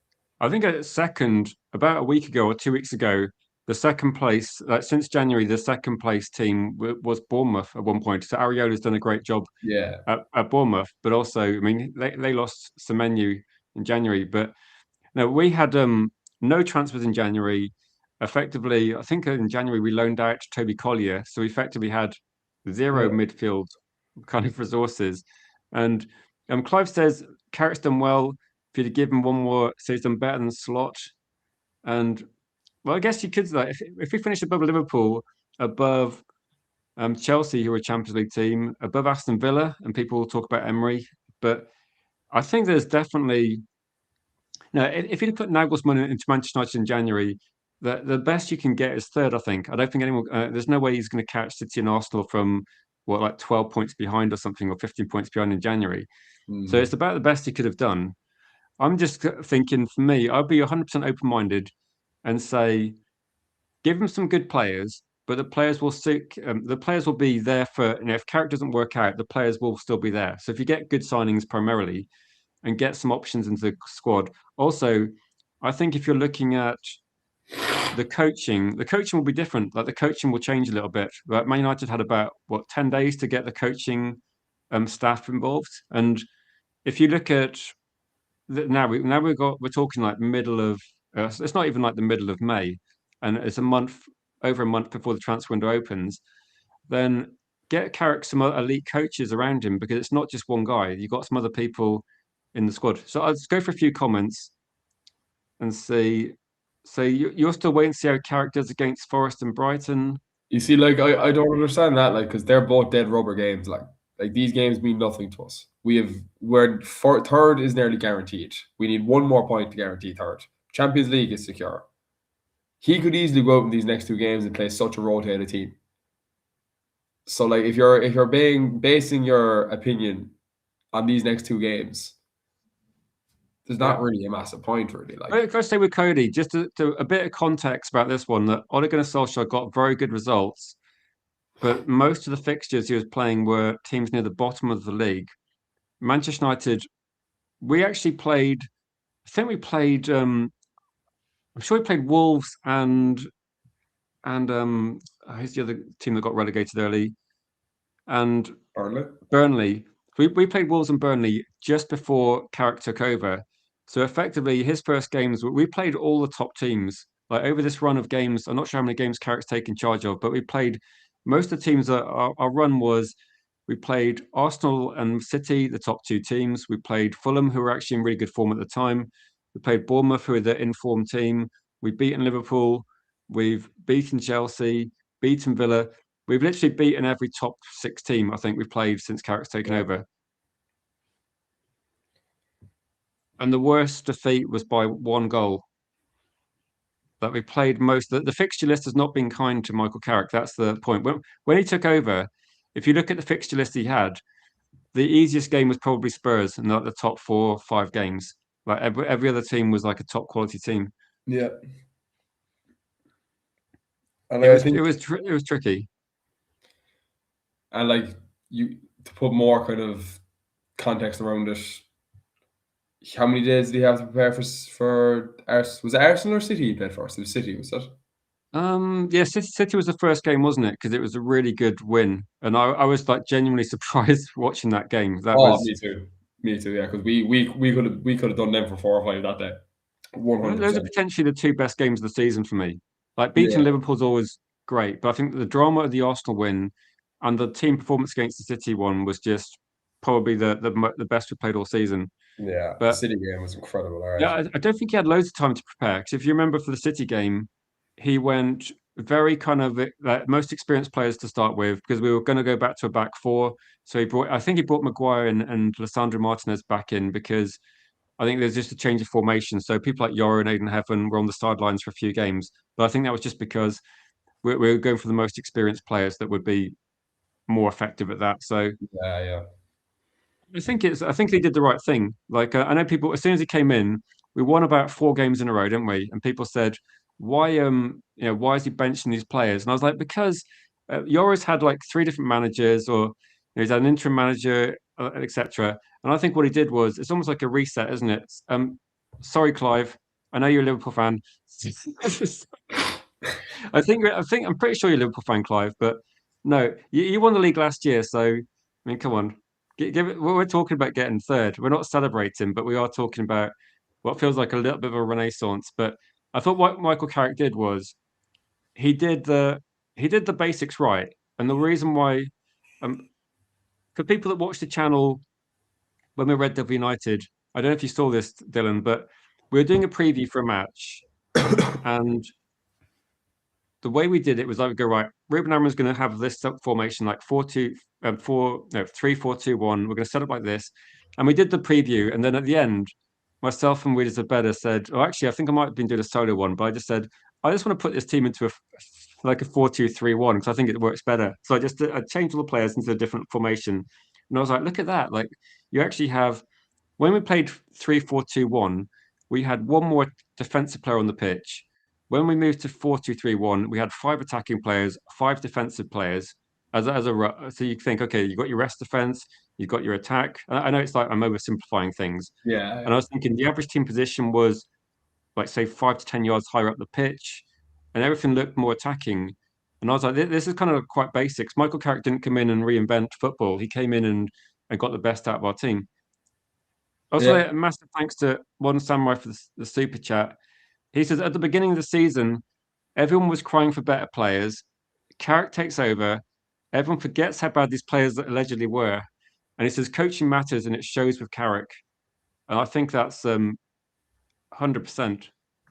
I think a second, about a week ago or 2 weeks ago, the second place, since January, the second place team was Bournemouth at one point. So Ariola's done a great job yeah. at Bournemouth, but also, I mean, they lost Semenyo in January, but no, we had no transfers in January. Effectively, I think in January we loaned out Toby Collier, so we effectively had zero Yeah. midfield kind of resources. And Clive says Carrick's done well. If you'd have given one more, so he's done better than Slot. And well, I guess you could like if we finish above Liverpool, above Chelsea, who are a Champions League team, above Aston Villa, and people will talk about Emery, but I think there's definitely no, if you'd put Nagelsmann into Manchester United in January, the best you can get is third. I think. I don't think anyone. There's no way he's going to catch City and Arsenal from what like 12 points behind or something, or 15 points behind in January. So Mm. it's about the best he could have done. I'm just thinking for me, I'd be 100% open-minded and say give him some good players, but the players will stick. The players will be there for. If character doesn't work out, the players will still be there. So if you get good signings primarily and get some options into the squad. Also, I think if you're looking at the coaching will be different. Like the coaching will change a little bit. Like Man United had about 10 days to get the coaching staff involved, and if you look at we're talking like middle of it's not even like the middle of May, and it's a month. over a month before the transfer window opens, then get Carrick some elite coaches around him because it's not just one guy. You've got some other people in the squad. So I'll just go for a few comments and see. So you're still waiting to see how Carrick does against Forest and Brighton. You see, like I don't understand that, like, because they're both dead rubber games. Like these games mean nothing to us. Third is nearly guaranteed. We need one more point to guarantee third. Champions League is secure. He could easily go out in these next two games and play such a rotated team. So like if you're basing your opinion on these next two games, there's not Yeah. really a massive point really. Like If I stay with Cody, just to a bit of context about this one, that Ole Gunnar Solskjaer got very good results, but most of the fixtures he was playing were teams near the bottom of the league. Manchester United, we actually played. I think we played. I'm sure we played Wolves and who's the other team that got relegated early? And Burnley. Burnley. We played Wolves and Burnley just before Carrick took over. So effectively, his first games, we played all the top teams. Like over this run of games, I'm not sure how many games Carrick's taken charge of, but we played most of the teams. Our run was we played Arsenal and City, the top two teams. We played Fulham, who were actually in really good form at the time. We played Bournemouth, who were the informed team. We've beaten Liverpool. We've beaten Chelsea, beaten Villa. We've literally beaten every top six team I think we've played since Carrick's taken Yeah. over. And the worst defeat was by one goal. That we played most. The fixture list has not been kind to Michael Carrick. That's the point. When he took over, if you look at the fixture list he had, the easiest game was probably Spurs and like the top 4 or 5 games. Like every other team was like a top quality team. Yeah. And It like, I was think it was tricky. and like you to put more kind of context around it, how many days did he have to prepare for was it Arsenal or City he played first? It was City, was it? Yeah, City was the first game, wasn't it? Because it was a really good win, and I was like genuinely surprised watching that game. That Oh, was me too. Me too, yeah, because we could have done them for 4 or 5 that day. those are 100%. potentially the two best games of the season for me. Like beating Yeah. Liverpool's always great, but I think the drama of the Arsenal win and the team performance against the City one was just probably the best we played all season. Yeah. The But City game was incredible, all right. yeah, I don't think he had loads of time to prepare. Because if you remember for the City game, he went very kind of like most experienced players to start with because we were going to go back to a back four. So I think he brought Maguire and Lissandro Martinez back in because I think there's just a change of formation. So people like Yoro and Aiden Heaven were on the sidelines for a few games. But I think that was just because we're going for the most experienced players that would be more effective at that. So Yeah, yeah. I think they did the right thing. Like I know people as soon as he came in, we won about 4 games in a row, didn't we? And people said, why is he benching these players? And I was like, because Yoris had like 3 different managers, or he's had an interim manager, etc. And I think what he did was it's almost like a reset, isn't it? Sorry, Clive. I know you're a Liverpool fan. I'm pretty sure you're a Liverpool fan, Clive. But no, you won the league last year, so I mean, come on. Give it. We're talking about getting third. We're not celebrating, but we are talking about what feels like a little bit of a renaissance. But I thought what Michael Carrick did was he did the he did the basics right, and the reason why, um, for people that watch the channel when we read Devil United, I don't know if you saw this, Dylan, but we were doing a preview for a match, and the way we did it was like we go right. Ruben Amorim's going to have this formation like 4-2, 3-4-2-1. We're going to set up like this, and we did the preview, and then at the end, myself and Willis better said, "Oh, actually, I think I might have been doing a solo one, but I just said I just want to put this team into like a 4-2-3-1 because I think it works better." So I changed all the players into a different formation, and I was like, "Look at that! Like you actually have when we played 3-4-2-1, we had one more defensive player on the pitch. When we moved to 4-2-3-1, we had 5 attacking players, 5 defensive players. So you think, okay, you got your rest defense, you've got your attack. I know it's like I'm oversimplifying things, Yeah, and I yeah. was thinking the average team position was like say 5 to 10 yards higher up the pitch, and everything looked more attacking. And I was like, this is kind of quite basics. Michael Carrick didn't come in and reinvent football. He came in and got the best out of our team. Also, Yeah. a massive thanks to One Samurai for the super chat. He says at the beginning of the season, Everyone was crying for better players. Carrick takes over. Everyone forgets how bad these players allegedly were, and he says coaching matters, and it shows with Carrick. And I think that's 100%.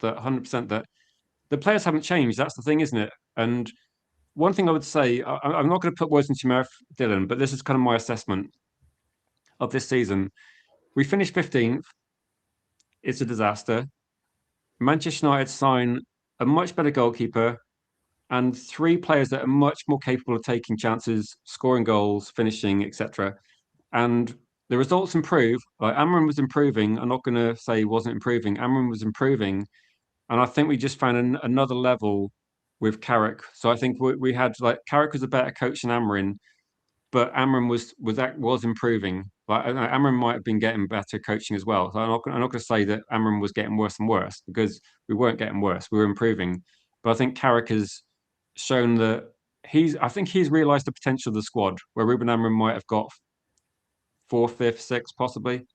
That 100% that the players haven't changed. That's the thing, isn't it? And one thing I would say, I'm not going to put words into your mouth, Dylan, but this is kind of my assessment of this season. We finished 15th. It's a disaster. Manchester United sign a much better goalkeeper and three players that are much more capable of taking chances, scoring goals, finishing, etc. And the results improve. Like Amram was improving. I'm not going to say he wasn't improving. Amram was improving, and I think we just found another level with Carrick. So I think we had like Carrick was a better coach than Amrin, but Amram was improving. Like Amram might have been getting better coaching as well. So I'm not going to say that Amram was getting worse and worse because we weren't getting worse. We were improving, but I think Carrick has shown that I think he's realised the potential of the squad where Ruben Amram might have got fourth, fifth, sixth, possibly.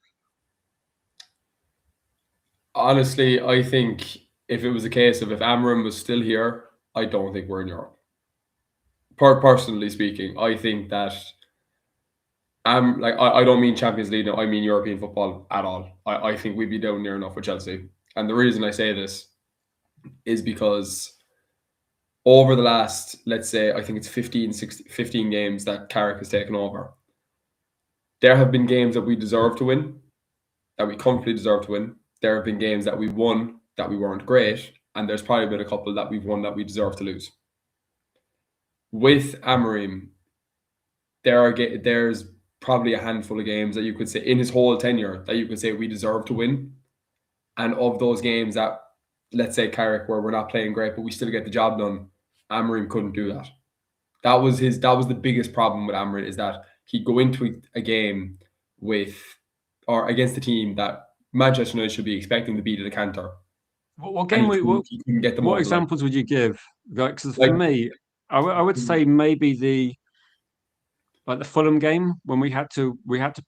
Honestly, I think if it was a case of if Amram was still here, I don't think we're in Europe. Personally speaking, I think that I don't mean Champions League now, I mean European football at all. I think we'd be down near enough with Chelsea. And the reason I say this is because over the last, let's say, I think it's 15 games that Carrick has taken over, there have been games that we deserve to win, that we comfortably deserve to win. There have been games that we won that we weren't great, and there's probably been a couple that we've won that we deserve to lose. With Amorim, there's probably a handful of games that you could say in his whole tenure that you could say we deserve to win, and of those games that, let's say Carrick, where we're not playing great but we still get the job done, Amorim couldn't do that. That was the biggest problem with Amorim, is that he'd go into a game with or against a team that Manchester United should be expecting to beat at a canter, What and game? he couldn't get them What over the line. examples would you give? Because for Like, me, I would say maybe the Fulham game when we had to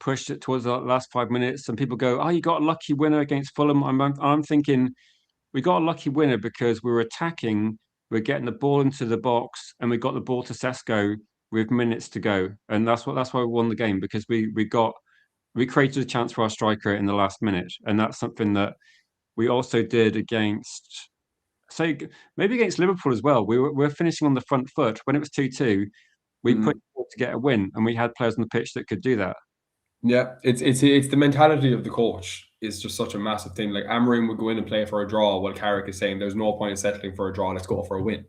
push it towards the last 5 minutes, and people go, "Oh, you got a lucky winner against Fulham." I'm thinking we got a lucky winner because we were attacking, we are getting the ball into the box, and we got the ball to Sesko with minutes to go, and that's why we won the game because we created a chance for our striker in the last minute, and that's something that we also did against. So maybe against Liverpool as well. We were finishing on the front foot when it was 2-2. We put mm, to get a win, and we had players on the pitch that could do that. yeah, it's the mentality of the coach is just such a massive thing. Like Amorim would go in and play for a draw, while Carrick is saying there's no point in settling for a draw. Let's go for a win.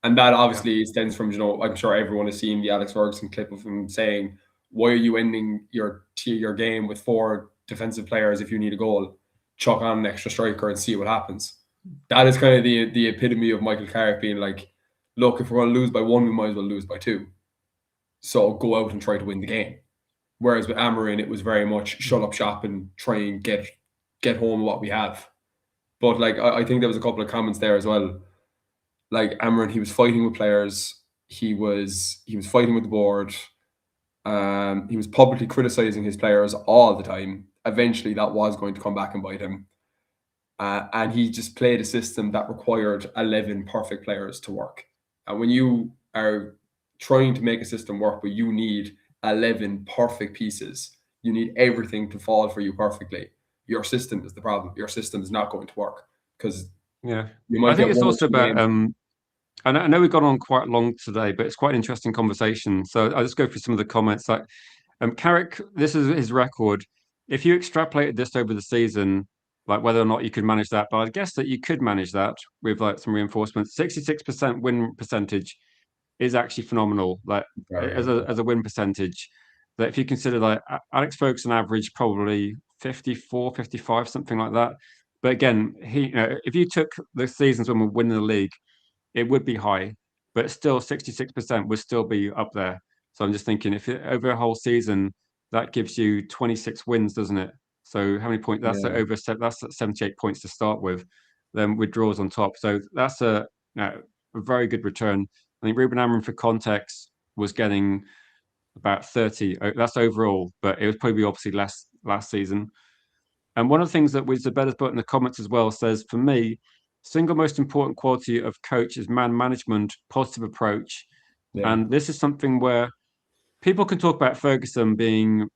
And that Yeah, obviously stems from, I'm sure everyone has seen the Alex Ferguson clip of him saying, "Why are you ending your game with four defensive players if you need a goal? Chuck on an extra striker and see what happens." That is kind of the epitome of Michael Carrick being like, "Look, if we're going to lose by one, we might as well lose by two. So go out and try to win the game." Whereas with Amarin, it was very much shut up shop and try and get home what we have. But like I think there was a couple of comments there as well. Like Amarin, he was fighting with players. He was fighting with the board. He was publicly criticizing his players all the time. Eventually, that was going to come back and bite him. And he just played a system that required 11 perfect players to work. And when you are trying to make a system work, but you need 11 perfect pieces, you need everything to fall for you perfectly. Your system is the problem. Your system is not going to work because yeah. you I might think get it's one or also two about. games. I know we've gone on quite long today, but it's quite an interesting conversation. So I'll just go through some of the comments. Like, Carrick, this is his record. If you extrapolated this over the season, like whether or not you could manage that, but I guess that you could manage that with like some reinforcements. 66% win percentage is actually phenomenal. Like Very as good. a win percentage, that if you consider like Alex Ferguson average probably 54, 55, something like that. But again, if you took the seasons when we're winning the league, it would be high, but still 66% would still be up there. So I'm just thinking over a whole season, that gives you 26 wins, doesn't it? So how many points? Yeah. That's 78 points to start with. Then with draws on top. So that's a very good return. I think Ruben Amorim, for context, was getting about 30. That's overall, but it was probably obviously less last season. And one of the things that Zabeta's put in the comments as well says, for me, single most important quality of coach is man management, positive approach. Yeah, And this is something where people can talk about Ferguson being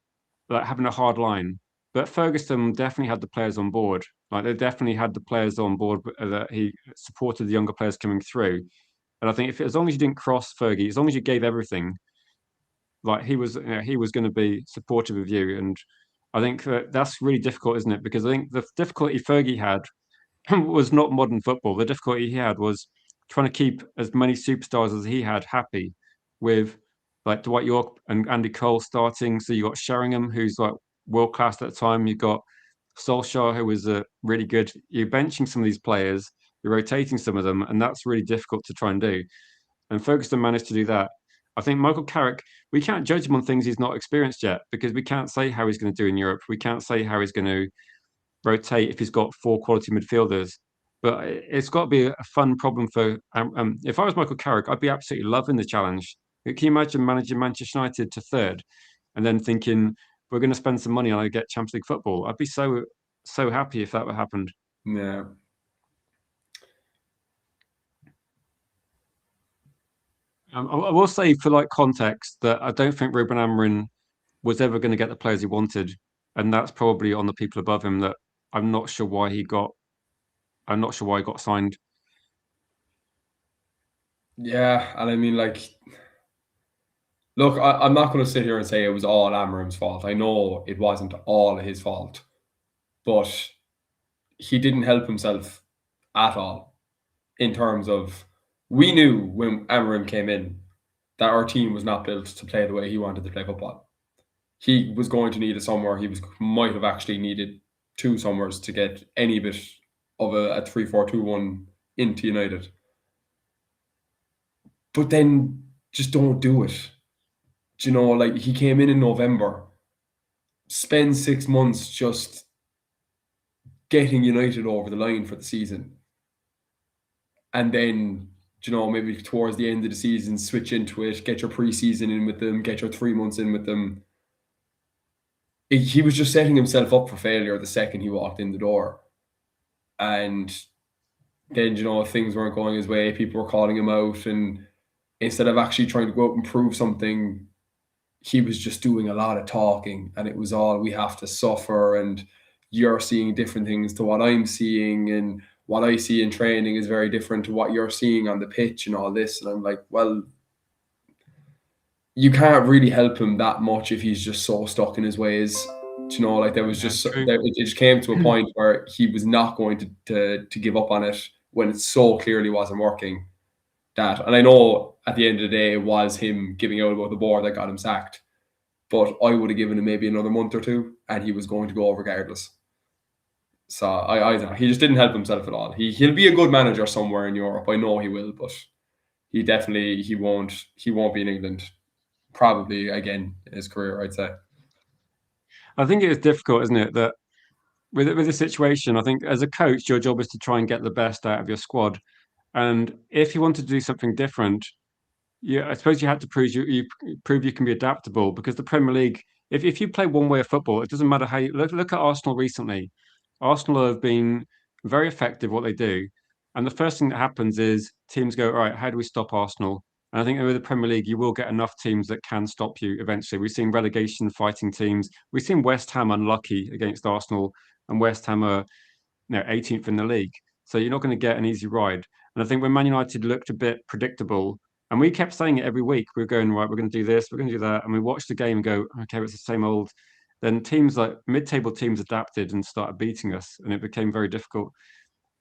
like having a hard line, but Ferguson definitely had the players on board. Like they definitely had the players on board that he supported the younger players coming through. And I think if as long as you didn't cross Fergie, as long as you gave everything, like he was going to be supportive of you. And I think that that's really difficult, isn't it? Because I think the difficulty Fergie had was not modern football. The difficulty he had was trying to keep as many superstars as he had happy with like Dwight York and Andy Cole starting. So you got Sheringham, who's like world class at the time. You got Solskjaer, who was really good. You're benching some of these players, you're rotating some of them, and that's really difficult to try and do. And Ferguson managed to do that. I think Michael Carrick, we can't judge him on things he's not experienced yet because we can't say how he's going to do in Europe. We can't say how he's going to rotate if he's got four quality midfielders. But it's got to be a fun problem for. If I was Michael Carrick, I'd be absolutely loving the challenge. Can you imagine managing Manchester United to third, and then thinking we're going to spend some money on get Champions League football? I'd be so happy if that would happen. yeah, I will say for like context that I don't think Ruben Amorim was ever going to get the players he wanted, and that's probably on the people above him that I'm not sure why he got. I'm not sure why he got signed. yeah. And I mean, like, look, I'm not going to sit here and say it was all Amarim's fault. I know it wasn't all his fault, but he didn't help himself at all in terms of we knew when Amarim came in that our team was not built to play the way he wanted to play football. He was going to need a summer. He was might have actually needed two summers to get any bit of a 3-4-2-1 into United. But then just don't do it. Do you know, like he came in November, spend 6 months just getting United over the line for the season, and then maybe towards the end of the season switch into it, get your preseason in with them, get your 3 months in with them. He was just setting himself up for failure the second he walked in the door, and then things weren't going his way. People were calling him out, and instead of actually trying to go out and prove something, he was just doing a lot of talking, and it was all we have to suffer, and you're seeing different things to what I'm seeing, and what I see in training is very different to what you're seeing on the pitch and all this. And I'm like, well, you can't really help him that much if he's just so stuck in his ways. Like there was Yeah, just true. it just came to a point where he was not going to give up on it when it so clearly wasn't working. And I know at the end of the day it was him giving out about the board that got him sacked, but I would have given him maybe another month or two, and he was going to go regardless. So I don't know. He just didn't help himself at all. He'll be a good manager somewhere in Europe. I know he will, but he won't be in England probably again in his career, I'd say. I think it is difficult, isn't it? That with the situation, I think as a coach, your job is to try and get the best out of your squad. And if you want to do something different, yeah, I suppose you had to prove you can be adaptable because the Premier League, if you play one way of football, it doesn't matter how you look at Arsenal recently. Arsenal have been very effective what they do, and the first thing that happens is teams go, all right, how do we stop Arsenal? And I think with the Premier League, you will get enough teams that can stop you eventually. We've seen relegation fighting teams. We've seen West Ham unlucky against Arsenal, and West Ham are 18th in the league. So you're not going to get an easy ride. And I think when Man United looked a bit predictable, and we kept saying it every week, we are going, right, we're going to do this, we're going to do that. And we watched the game and go, okay, it's the same old. Then teams like mid-table teams adapted and started beating us, and it became very difficult.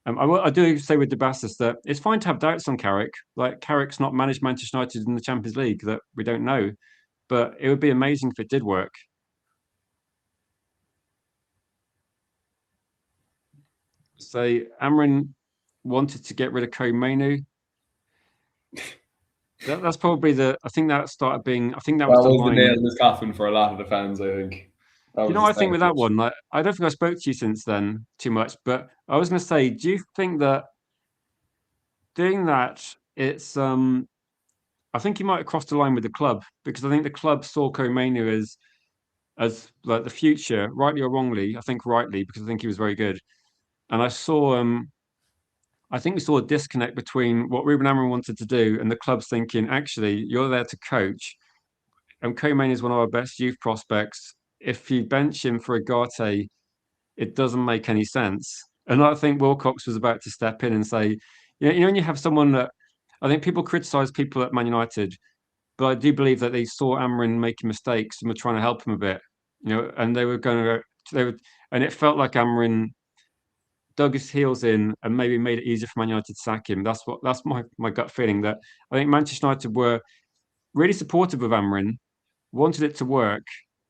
I do say with Debassis that it's fine to have doubts on Carrick. Like Carrick's not managed Manchester United in the Champions League that we don't know, but it would be amazing if it did work. So Amrin wanted to get rid of Mainu. That's probably the. I think that started being. I think that was That the was the nail line. in his coffin for a lot of the fans, I think. That You was know, the I think start with of that it. one, like I don't think I spoke to you since then too much, but I was going to say, do you think that doing that, it's I think he might have crossed the line with the club because I think the club saw Komenu as like the future, rightly or wrongly. I think rightly because I think he was very good, and I think we saw a disconnect between what Ruben Amorim wanted to do and the club's thinking, actually, you're there to coach. And Coman is one of our best youth prospects. If you bench him for Agate, it doesn't make any sense. And I think Wilcox was about to step in and say, when you have someone that I think people criticize people at Man United, but I do believe that they saw Amarin making mistakes and were trying to help him a bit, and they were going to, they were, and it felt like Amarin dug his heels in and maybe made it easier for Man United to sack him. That's my gut feeling that I think Manchester United were really supportive of Amarin, wanted it to work,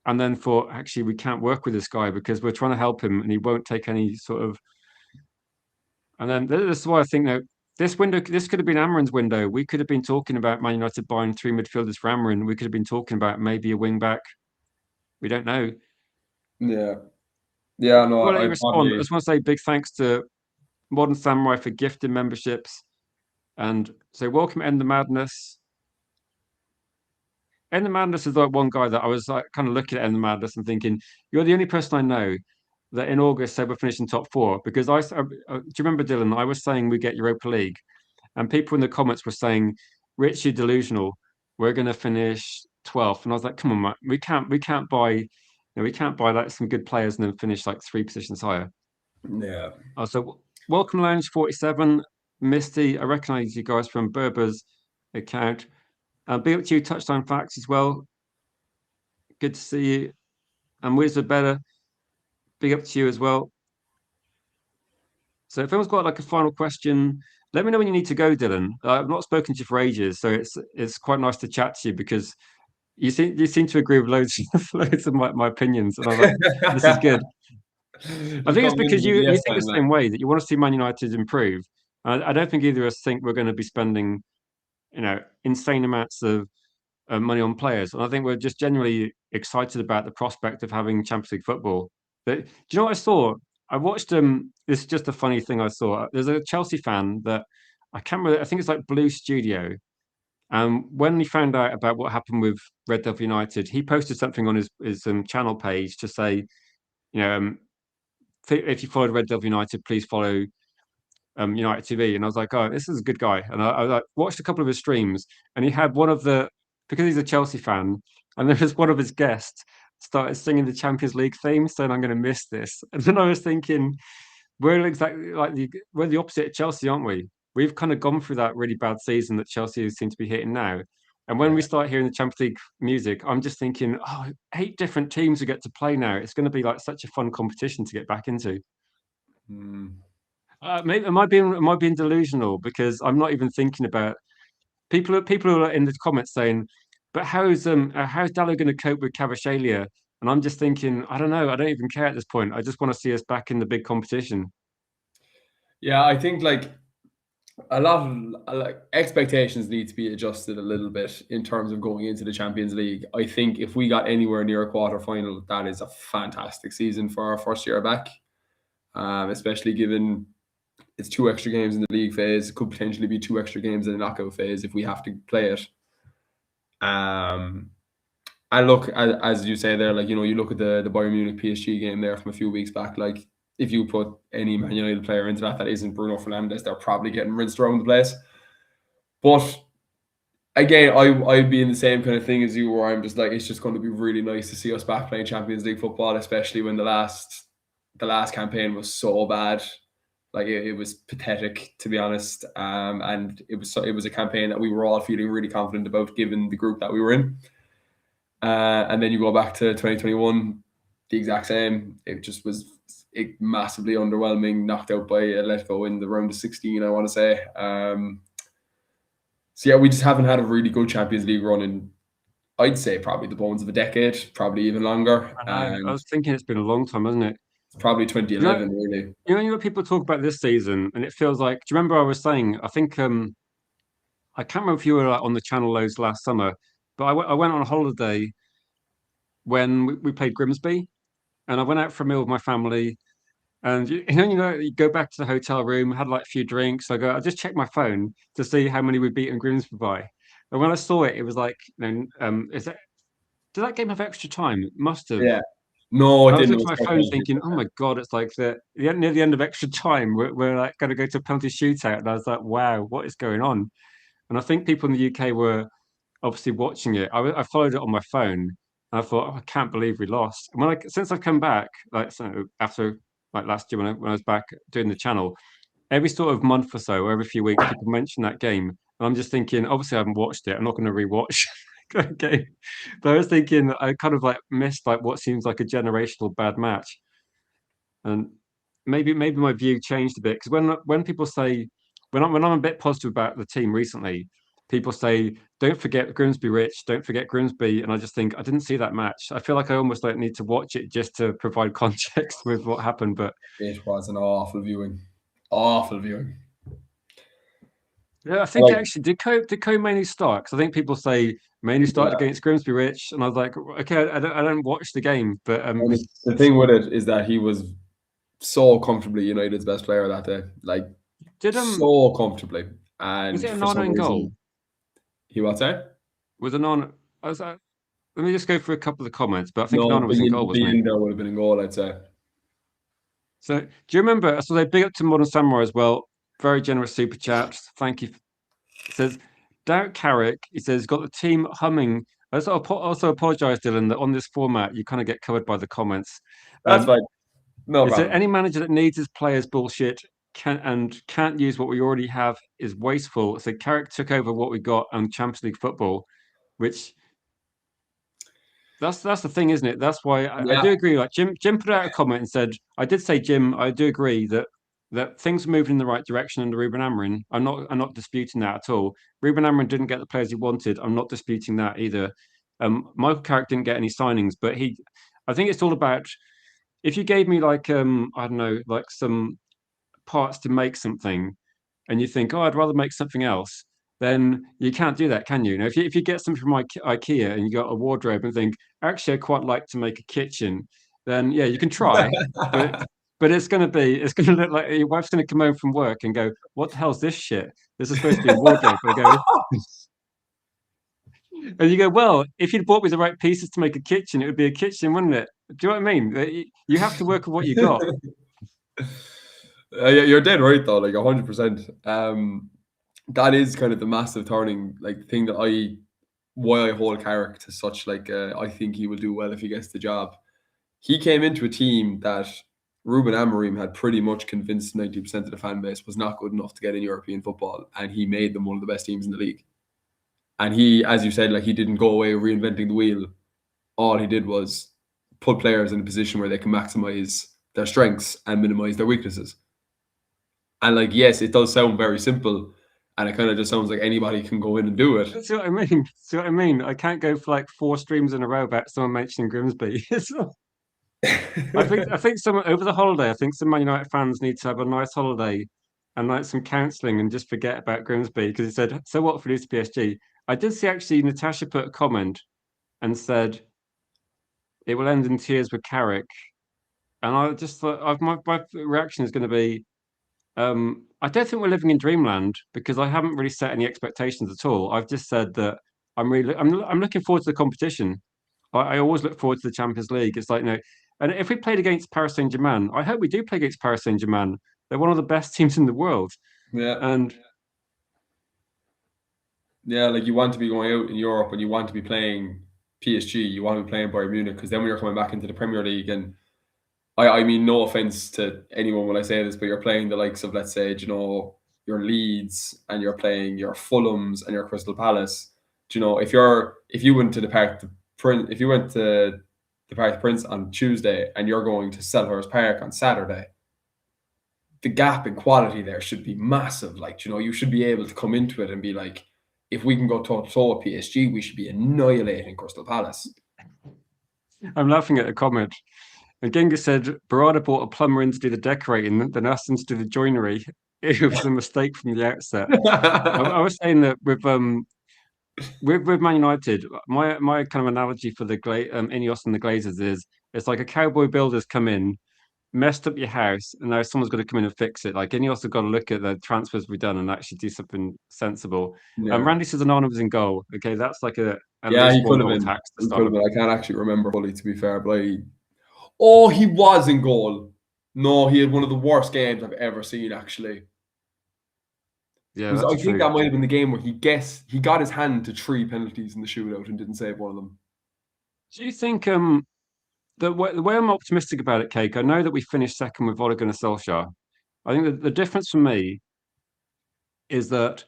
and then thought, actually, we can't work with this guy because we're trying to help him and he won't take any sort of. And then this is why I think that this could have been Amarin's window. We could have been talking about Man United buying three midfielders for Amarin. We could have been talking about maybe a wing back. We don't know. Yeah, yeah. No, Well, let you I respond. I probably just want to say big thanks to Modern Samurai for gifting memberships. And so, welcome, End the Madness. End the Madness is like one guy that I was like kind of looking at End the Madness and thinking, you're the only person I know that in August said we're finishing top four. Because do you remember, Dylan? I was saying we get Europa League, and people in the comments were saying, Rich, you're delusional. We're going to finish 12th. And I was like, come on, man. We can't buy, we can't buy like some good players and then finish like three positions higher. yeah. So welcome Lounge 47, Misty. I recognize you guys from Berber's account. Big up to you, Touchdown Facts as well. Good to see you. And Wizard Better, big up to you as well. So if anyone's got like a final question, let me know when you need to go, Dylan. I've not spoken to you for ages, so it's quite nice to chat to you because you seem to agree with loads of my opinions, and I was like, this is good. I Just think it's coming in because with you the you yes think the man, like. same way that you want to see Man United improve. I don't think either of us think we're going to be spending insane amounts of money on players, and I think we're just genuinely excited about the prospect of having Champions League football. But do you know what I saw? I watched This is just a funny thing I saw. There's a Chelsea fan that I can't remember. I think it's like Blue Studio. When he found out about what happened with Red Devil United, he posted something on his channel page to say, you know, if you followed Red Devil United, please follow United TV. And I was like, oh, this is a good guy. And I like watched a couple of his streams, and he had one of the because he's a Chelsea fan, and there was one of his guests started singing the Champions League theme, saying, "I'm going to miss this." And then I was thinking, we're exactly like we're the opposite of Chelsea, aren't we? We've kind of gone through that really bad season that Chelsea seem to be hitting now. And when we Yeah. start hearing the Champions League music, I'm just thinking, oh, 8 different teams we get to play now. It's going to be like such a fun competition to get back into. Mm. Maybe am I being delusional because I'm not even thinking about people who are in the comments saying, but how's Dallo going to cope with Cavashalia? And I'm just thinking, I don't know. I don't even care at this point. I just want to see us back in the big competition. Yeah, I think like a lot of like expectations need to be adjusted a little bit in terms of going into the Champions League. I think if we got anywhere near a quarter final, that is a fantastic season for our first year back. Especially given it's two extra games in the league phase, it could potentially be two extra games in the knockout phase if we have to play it. Um, and look, as you say there, like you look at the Bayern Munich PSG game there from a few weeks back. Like if you put any Man United player into that isn't Bruno Fernandes, they're probably getting rinsed around the place. But again, I'd be in the same kind of thing as you, where I'm just like, it's just going to be really nice to see us back playing Champions League football, especially when the last campaign was so bad. Like it was pathetic, to be honest. And it was a campaign that we were all feeling really confident about, given the group that we were in. And then you go back to 2021, the exact same. It just was massively underwhelming, knocked out by Atletico in the round of 16, I want to say. So yeah, we just haven't had a really good Champions League run in, I'd say, probably the bones of a decade, probably even longer. I know. I And was thinking it's been a long time, hasn't it? it's probably You know, 2011, really. people talk about this season, and it feels like. Do you remember I was saying? I think I can't remember if you were like, on the channel loads last summer, but I went on a holiday when we played Grimsby, and I went out for a meal with my family. And you go back to the hotel room, had like a few drinks. I just checked my phone to see how many we'd beaten Grimsby by. And when I saw it, it was like, did that game have extra time? It must have. Yeah. No, it And I was didn't. It looking was at my quite phone penalty. thinking, oh my God, it's like near the end of extra time. We're like going to go to a penalty shootout. And I was like, wow, what is going on? And I think people in the UK were obviously watching it. I followed it on my phone, and I thought, oh, I can't believe we lost. And since I've come back, like so after like last year when I was back doing the channel, every sort of month or so, or every few weeks, people mention that game, and I'm just thinking, obviously I haven't watched it. I'm not going to rewatch the game, but I was thinking I kind of like missed like what seems like a generational bad match, and maybe my view changed a bit because when people say when I'm a bit positive about the team recently, people say don't forget Grimsby Rich, don't forget Grimsby, and I just think I didn't see that match. I feel like I almost like need to watch it just to provide context with what happened. But It was an awful viewing. Awful viewing. yeah, I think Like, actually did Co mainly start? Because I think people say mainly started yeah. against Grimsby Rich, and I was like, okay, I don't watch the game, but And the thing with it is that he was so comfortably United's best player that day. Like, did so comfortably. was And it a for non some own goal? reason, he was there. Was a non? I was let me just go through a couple of the comments, but I think No, Nana was in goal, wasn't he? being there would have been a goal, I'd say. So do you remember? So they big up to Modern Samurai as well. Very generous super chat. Thank you. It says Derek Carrick. He says got the team humming. I also apologise, Dylan, that on this format you kind of get covered by the comments. That's Um, fine. No Is there problem. any manager that needs his players bullshit can't use what we already have is wasteful? So Carrick took over what we got on Champions League football, which that's the thing, isn't it? That's why I Yeah. do agree. Like Jim put out a comment and said, I did say, Jim, I do agree that things are moving in the right direction under Ruben Amorim. I'm not disputing that at all. Ruben Amorim didn't get the players he wanted. I'm not disputing that either. Michael Carrick didn't get any signings, but I think it's all about if you gave me like I don't know, like some parts to make something and you think, oh, I'd rather make something else, then you can't do that, can you? If you get something from IKEA and you got a wardrobe and think, actually, I quite like to make a kitchen, then yeah, you can try, but it's gonna look like your wife's gonna come home from work and go, what the hell's this shit? This is supposed to be a wardrobe. I go, and you go, well, if you'd bought me the right pieces to make a kitchen, it would be a kitchen, wouldn't it? Do you know what I mean? You have to work with what you got. Yeah, you're dead right though, like 100%. That is kind of the massive turning like thing that why I hold Carrick to such like I think he will do well if he gets the job. He came into a team that Ruben Amorim had pretty much convinced 90% of the fan base was not good enough to get in European football, and he made them one of the best teams in the league. And he, as you said, like he didn't go away reinventing the wheel. All he did was put players in a position where they can maximize their strengths and minimize their weaknesses. And like, yes, it does sound very simple, and it kind of just sounds like anybody can go in and do it. See what I mean? See what I mean? I can't go for like four streams in a row about someone mentioning Grimsby. I think someone over the holiday, I think some Man United fans need to have a nice holiday and like some counselling and just forget about Grimsby because he said, "So what for this PSG?" I did see actually Natasha put a comment and said it will end in tears with Carrick, and I just thought my reaction is going to be, I don't think we're living in dreamland because I haven't really set any expectations at all. I've just said that I'm looking forward to the competition. I always look forward to the Champions League. It's like, and if we played against Paris Saint-Germain, I hope we do play against Paris Saint-Germain. They're one of the best teams in the world. Yeah. And Yeah, like you want to be going out in Europe and you want to be playing PSG, you want to be playing Bayern Munich, because then when you're coming back into the Premier League, and I mean no offense to anyone when I say this, but you're playing the likes of, let's say, your Leeds, and you're playing your Fulhams and your Crystal Palace. If you went to the if you went to the Park the Prince on Tuesday and you're going to Selhurst Park on Saturday, the gap in quality there should be massive. Like, you should be able to come into it and be like, if we can go toe to toe with PSG, we should be annihilating Crystal Palace. I'm laughing at a comment. And Genghis said Barada brought a plumber in to do the decorating, then asked him to do the joinery. It was a mistake from the outset. I was saying that with Man United, my kind of analogy for the Ineos and the Glazers is it's like a cowboy builder's come in, messed up your house, and now someone's got to come in and fix it. Like Ineos have got to look at the transfers we've done and actually do something sensible. Yeah. Randy Sazanana was in goal. Okay, that's like at Yeah, least he one could have goal been. tax to He could start have with. been. I can't actually remember fully, to be fair, but Oh, he was in goal. No, he had one of the worst games I've ever seen. Actually, Yeah, because that's I think true. that might have been the game where he got his hand to three penalties in the shootout and didn't save one of them. Do you think the way I'm optimistic about it, Cake? I know that we finished second with Ole Gunnar Solskjaer. I think the difference for me is that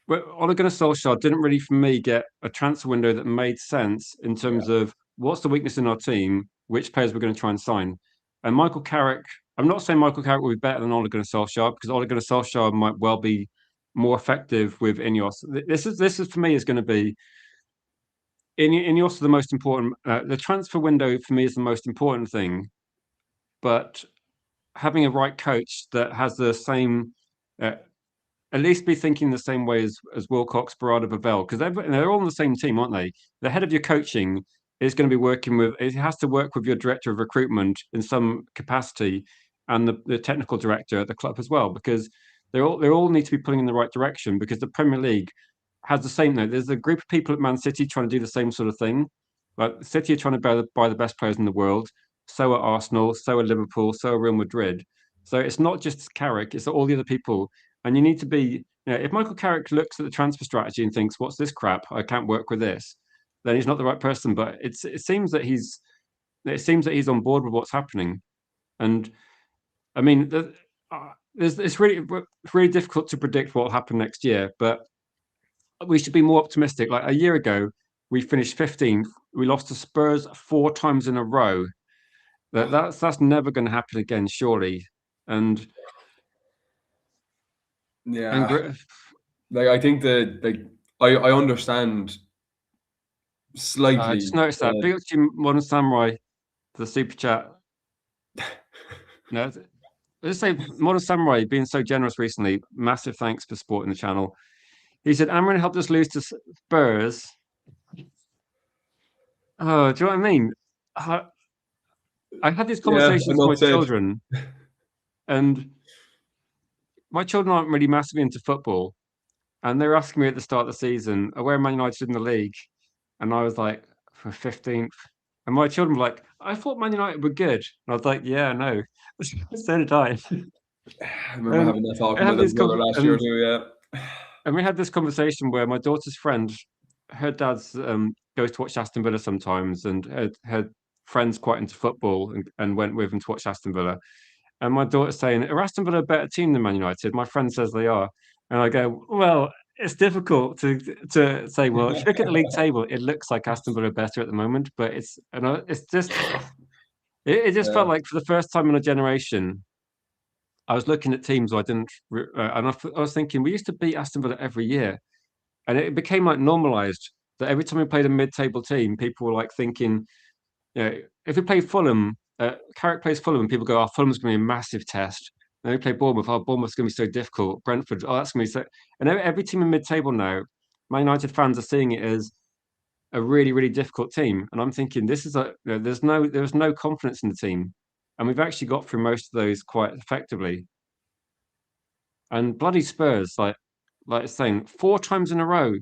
Ole Gunnar Solskjaer didn't really, for me, get a transfer window that made sense in terms Yeah, of what's the weakness in our team, which players we're going to try and sign. And Michael Carrick, I'm not saying Michael Carrick will be better than Ole Gunnar Solskjaer because Ole Gunnar Solskjaer might well be more effective with Ineos. This is for me is going to be Ineos the most important. The transfer window for me is the most important thing, but having a right coach that has the same uh, at least be thinking the same way as Wilcox, Barada, Pavel, because they're all on the same team, aren't they? The head of your coaching is going to be working with. It has to work with your director of recruitment in some capacity, and the technical director at the club as well, because they all need to be pulling in the right direction. Because the Premier League has the same. Note. There's a group of people at Man City trying to do the same sort of thing. Like City are trying to buy the best players in the world. So are Arsenal. So are Liverpool. So are Real Madrid. So it's not just Carrick; it's all the other people and you need to be, if Michael Carrick looks at the transfer strategy and thinks, "What's this crap? I can't work with this," then he's not the right person. But it seems that he's on board with what's happening. And I mean, it's really difficult to predict what will happen next year. But we should be more optimistic. Like a year ago, we finished 15th. We lost to Spurs 4 times in a row. That's never going to happen again, surely. And and yeah. Like I think that I understand I slightly. just noticed that. Big up to you, Modern Samurai, for the super chat. No, let's say Modern Samurai being so generous recently. Massive thanks for supporting the channel. He said Amrin helped us lose to Spurs. Oh, do you know what I mean? I, I had these Yeah, conversations with my enough said. children, and my children aren't really massively into football. And they were asking me at the start of the season, where Man United in the league? And I was like, for 15th. And my children were like, I thought Man United were good. And I was like, yeah, no. So did I. I remember And having that talk I with my had little this brother last year too. Yeah. and we had this conversation where my daughter's friend, her dad's goes to watch Aston Villa sometimes, and her friend's quite into football and went with him to watch Aston Villa. And my daughter's saying, "Are Aston Villa a better team than Man United?" My friend says they are, and I go, "Well, it's difficult to say. Well, if you look at the league table, it looks like Aston Villa are better at the moment, but it's just it just felt Yeah. like for the first time in a generation." I was looking at teams I didn't, and I was thinking we used to beat Aston Villa every year, and it became like normalized that every time we played a mid-table team, people were like thinking, if we play Fulham, Carrick plays Fulham, and people go, "Oh, Fulham's going to be a massive test." And then we play Bournemouth. Oh, Bournemouth's going to be so difficult. Brentford. Oh, that's going to be so. And every team in mid-table now, Man United fans are seeing it as a really, really difficult team. And I'm thinking, this is there's no confidence in the team, and we've actually got through most of those quite effectively. And bloody Spurs, like saying 4 times in a row,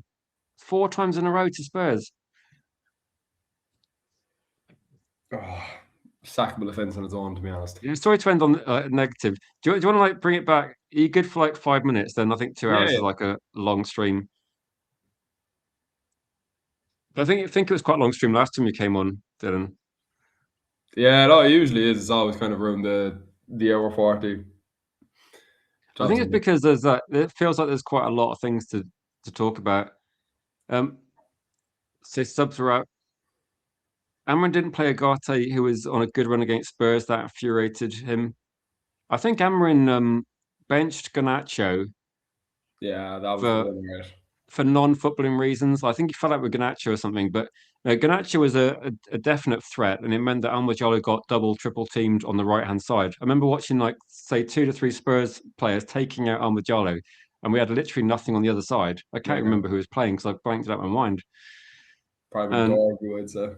4 times in a row to Spurs. Oh, sackable offense on its own, to be honest. Yeah, sorry to end on negative. Do you want to like bring it back? Are you good for like 5 minutes? Then I think 2 hours Yeah, is like a long stream. But I think it was quite a long stream last time you came on, Dylan. yeah. No, it usually is. It's always kind of around the hour 40. Which I think obviously, it's because there's that. It feels like there's quite a lot of things to talk about. Um, so subs are out. Amran didn't play Agate, who was on a good run against Spurs. That infuriated him. I think Amran benched Garnacho yeah, that was the for one, right? for non-footballing reasons. I think he fell out with Garnacho or something, but Garnacho was a definite threat, and it meant that Almajolo got double, triple teamed on the right hand side. I remember watching like say 2 to 3 Spurs players taking out Almajolo, and we had literally nothing on the other side. I can't Yeah, remember who was playing because I blanked it out of my mind. probably And Dorgu, I'd say.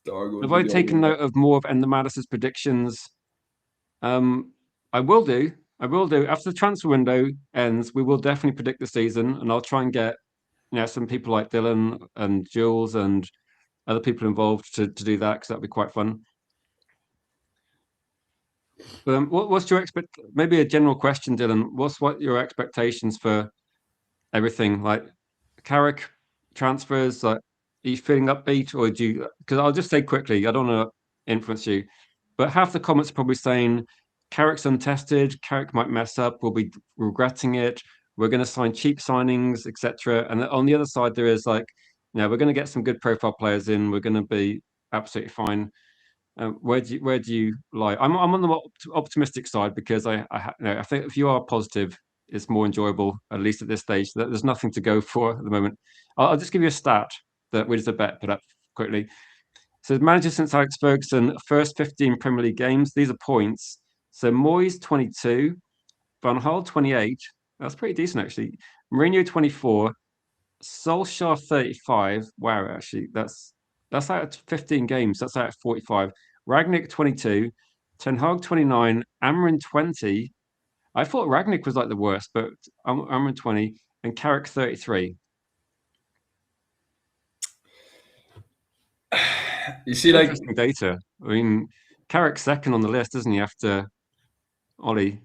Dorgu would have be I the only taken one. note of more of Endomatis's predictions? Um, I will do. I will do. After the transfer window ends, we will definitely predict the season, and I'll try and get some people like Dylan and Jules and other people involved to do that because that'd be quite fun. What's your expect? Maybe a general question, Dylan. What your expectations for everything? Like Carrick transfers, like are you feeling upbeat or do you? Because I'll just say quickly, I don't want to influence you, but half the comments are probably saying Carrick's untested, Carrick might mess up, we'll be regretting it, we're going to sign cheap signings, etc. And on the other side, there is like, we're going to get some good profile players in, we're going to be absolutely fine. Where do you lie? I'm on the optimistic side because I think if you are positive, it's more enjoyable at least at this stage. There's nothing to go for at the moment. I'll just give you a stat that we just a bet put up quickly. So manager since Alex Ferguson, first 15 Premier League games. These are points. So Moyes 22, Van Gaal 28. That's pretty decent actually. Mourinho 24, Solskjaer 35. Wow, actually, that's out of 15 games. That's out of 45. Ragnick 22, Ten Hag 29, Amrin 20. I thought Ragnick was like the worst, but Amrin 20 and Carrick 33. You see, like, Interesting data. I mean, Carrick's second on the list, isn't he, after Ollie?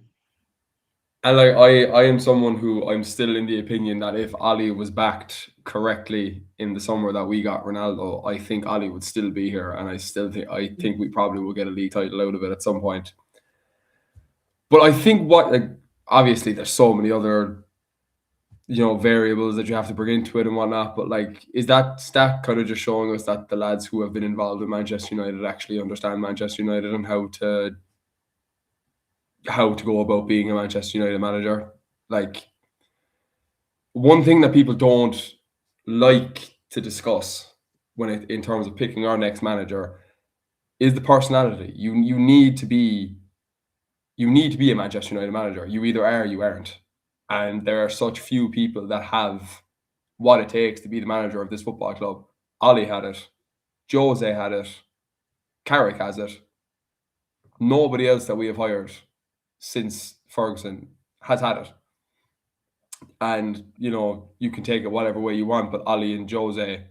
and like I am someone who I'm still in the opinion that if Ali was backed correctly in the summer that we got Ronaldo, I think Ali would still be here, and I think we probably will get a league title out of it at some point. But I think what like obviously there's so many other variables that you have to bring into it and whatnot. But like, is that stat kind of just showing us that the lads who have been involved in Manchester United actually understand Manchester United and how to go about being a Manchester United manager? Like, one thing that people don't like to discuss in terms of picking our next manager is the personality. You need to be a Manchester United manager. You either are or you aren't. And there are such few people that have what it takes to be the manager of this football club. Ollie had it, Jose had it, Carrick has it. Nobody else that we have hired since Ferguson has had it. And you can take it whatever way you want, but Ollie and Jose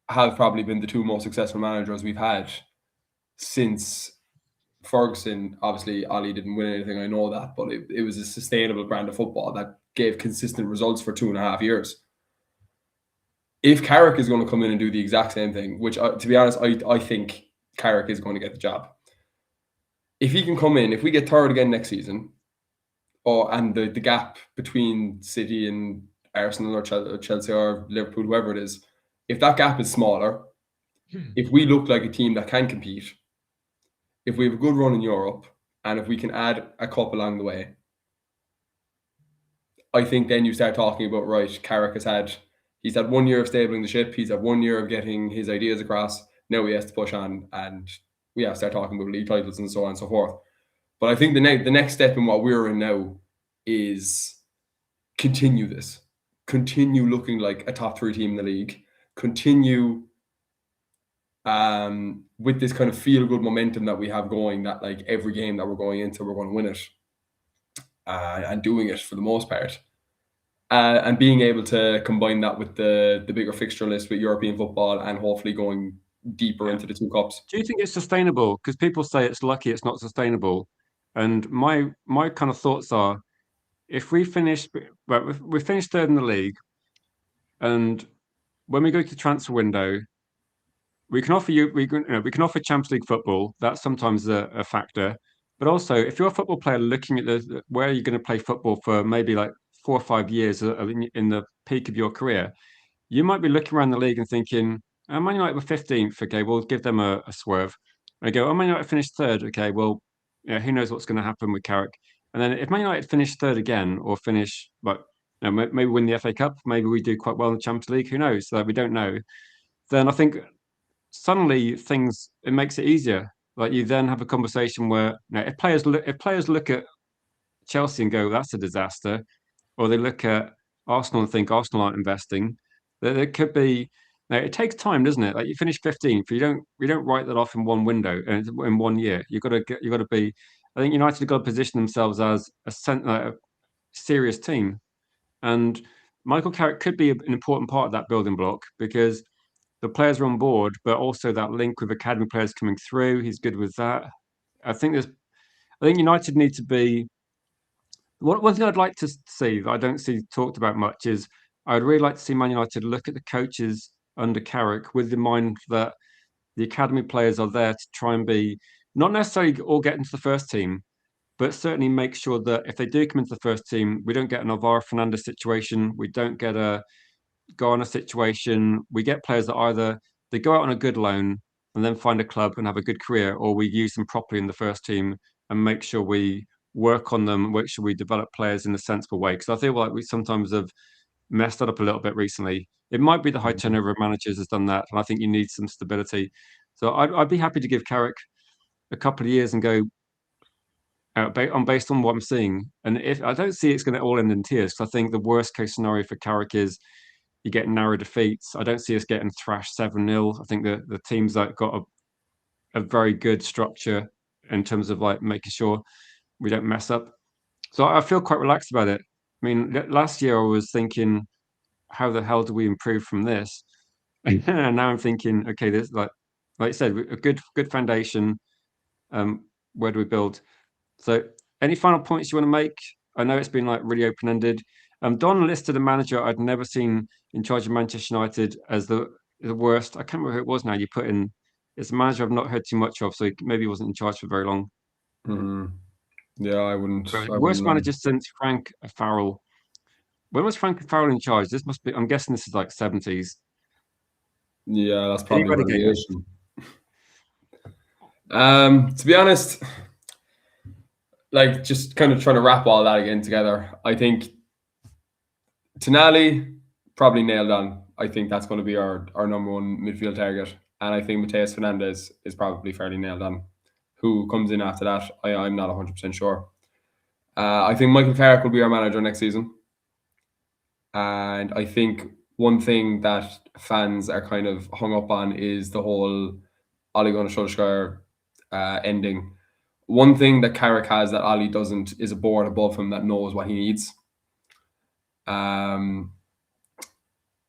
have probably been the two most successful managers we've had since Ferguson. Obviously, Ollie didn't win anything, I know that, but it was a sustainable brand of football that gave consistent results for 2.5 years. If Carrick is going to come in and do the exact same thing, which to be honest, I think Carrick is going to get the job. If he can come in, if we get third again next season, and the gap between City and Arsenal or Chelsea or Liverpool, whoever it is, if that gap is smaller, if we look like a team that can compete, if we have a good run in Europe, and if we can add a cup along the way, I think then you start talking about, right, Carrick he's had 1 year of stabling the ship, he's had 1 year of getting his ideas across, now he has to push on, and we have to start talking about league titles and so on and so forth. But I think the next step in what we're in now is continue looking like a top three team in the league, continue with this kind of feel good momentum that we have going, that like every game that we're going into, we're going to win it, and doing it for the most part. And being able to combine that with the bigger fixture list with European football and hopefully going deeper Yeah. into the two cups. Do you think it's sustainable? Because people say it's lucky, it's not sustainable. And my kind of thoughts are, if we finish, well, we finished third in the league, and when we go to the transfer window, we can offer Champions League football. That's sometimes a factor. But also, if you're a football player looking at where you're going to play football for maybe like 4 or 5 years in the peak of your career, you might be looking around the league and thinking, oh, Man United were 15th. Okay, we'll give them a swerve. And I go, oh, Man United finished third. Okay, well, yeah, who knows what's going to happen with Carrick? And then if Man United finish third again or finish, but maybe win the FA Cup, maybe we do quite well in the Champions League. Who knows? So we don't know. Then I think suddenly it makes it easier. Like you then have a conversation where if players look at Chelsea and go, that's a disaster, or they look at Arsenal and think Arsenal aren't investing, there could be. Now, it takes time, doesn't it? Like you finish 15th, you don't write that off in one window and in 1 year. You got to be. I think United have got to position themselves as a serious team, and Michael Carrick could be an important part of that building block because the players are on board, but also that link with academy players coming through. He's good with that. I think there's I think United need to be. One thing I'd like to see that I don't see talked about much is I'd really like to see Man United look at the coaches under Carrick with the mind that the academy players are there to try and be not necessarily all get into the first team, but certainly make sure that if they do come into the first team, we don't get an Alvaro Fernandez situation, we don't get a Garner situation. We get players that either they go out on a good loan and then find a club and have a good career, or we use them properly in the first team and make sure we work on them, make sure we develop players in a sensible way. Because I feel like we sometimes have messed that up a little bit recently. It might be the high turnover of managers has done that, and I think you need some stability. So I'd be happy to give Carrick a couple of years and go based on what I'm seeing. And if I don't see it's going to all end in tears, because I think the worst case scenario for Carrick is you get narrow defeats. I don't see us getting thrashed 7-0. I think the teams that got a very good structure in terms of like making sure we don't mess up. So I feel quite relaxed about it. I mean, last year I was thinking, how the hell do we improve from this? And now I'm thinking, okay, this like I said, a good foundation. Where do we build? So, any final points you want to make? I know it's been like really open ended. Don listed a manager I'd never seen in charge of Manchester United as the worst. I can't remember who it was now. You put in it's a manager I've not heard too much of, so maybe he wasn't in charge for very long. Mm-hmm. Yeah, I wouldn't. But I wouldn't worst know. manager since Frank Farrell. When was Frank Farrell in charge? This must be. I'm guessing this is like 70s. Yeah, that's Did he probably relegate us? relegation. To be honest, like just kind of trying to wrap all that again together. I think Tonali probably nailed on. I think that's going to be our number one midfield target, and I think Mateus Fernandez is probably fairly nailed on. Who comes in after that? I'm not 100% sure. I think Michael Carrick will be our manager next season, and I think one thing that fans are kind of hung up on is the whole Ole Gunnar Solskjaer ending. One thing that Carrick has that Ollie doesn't is a board above him that knows what he needs.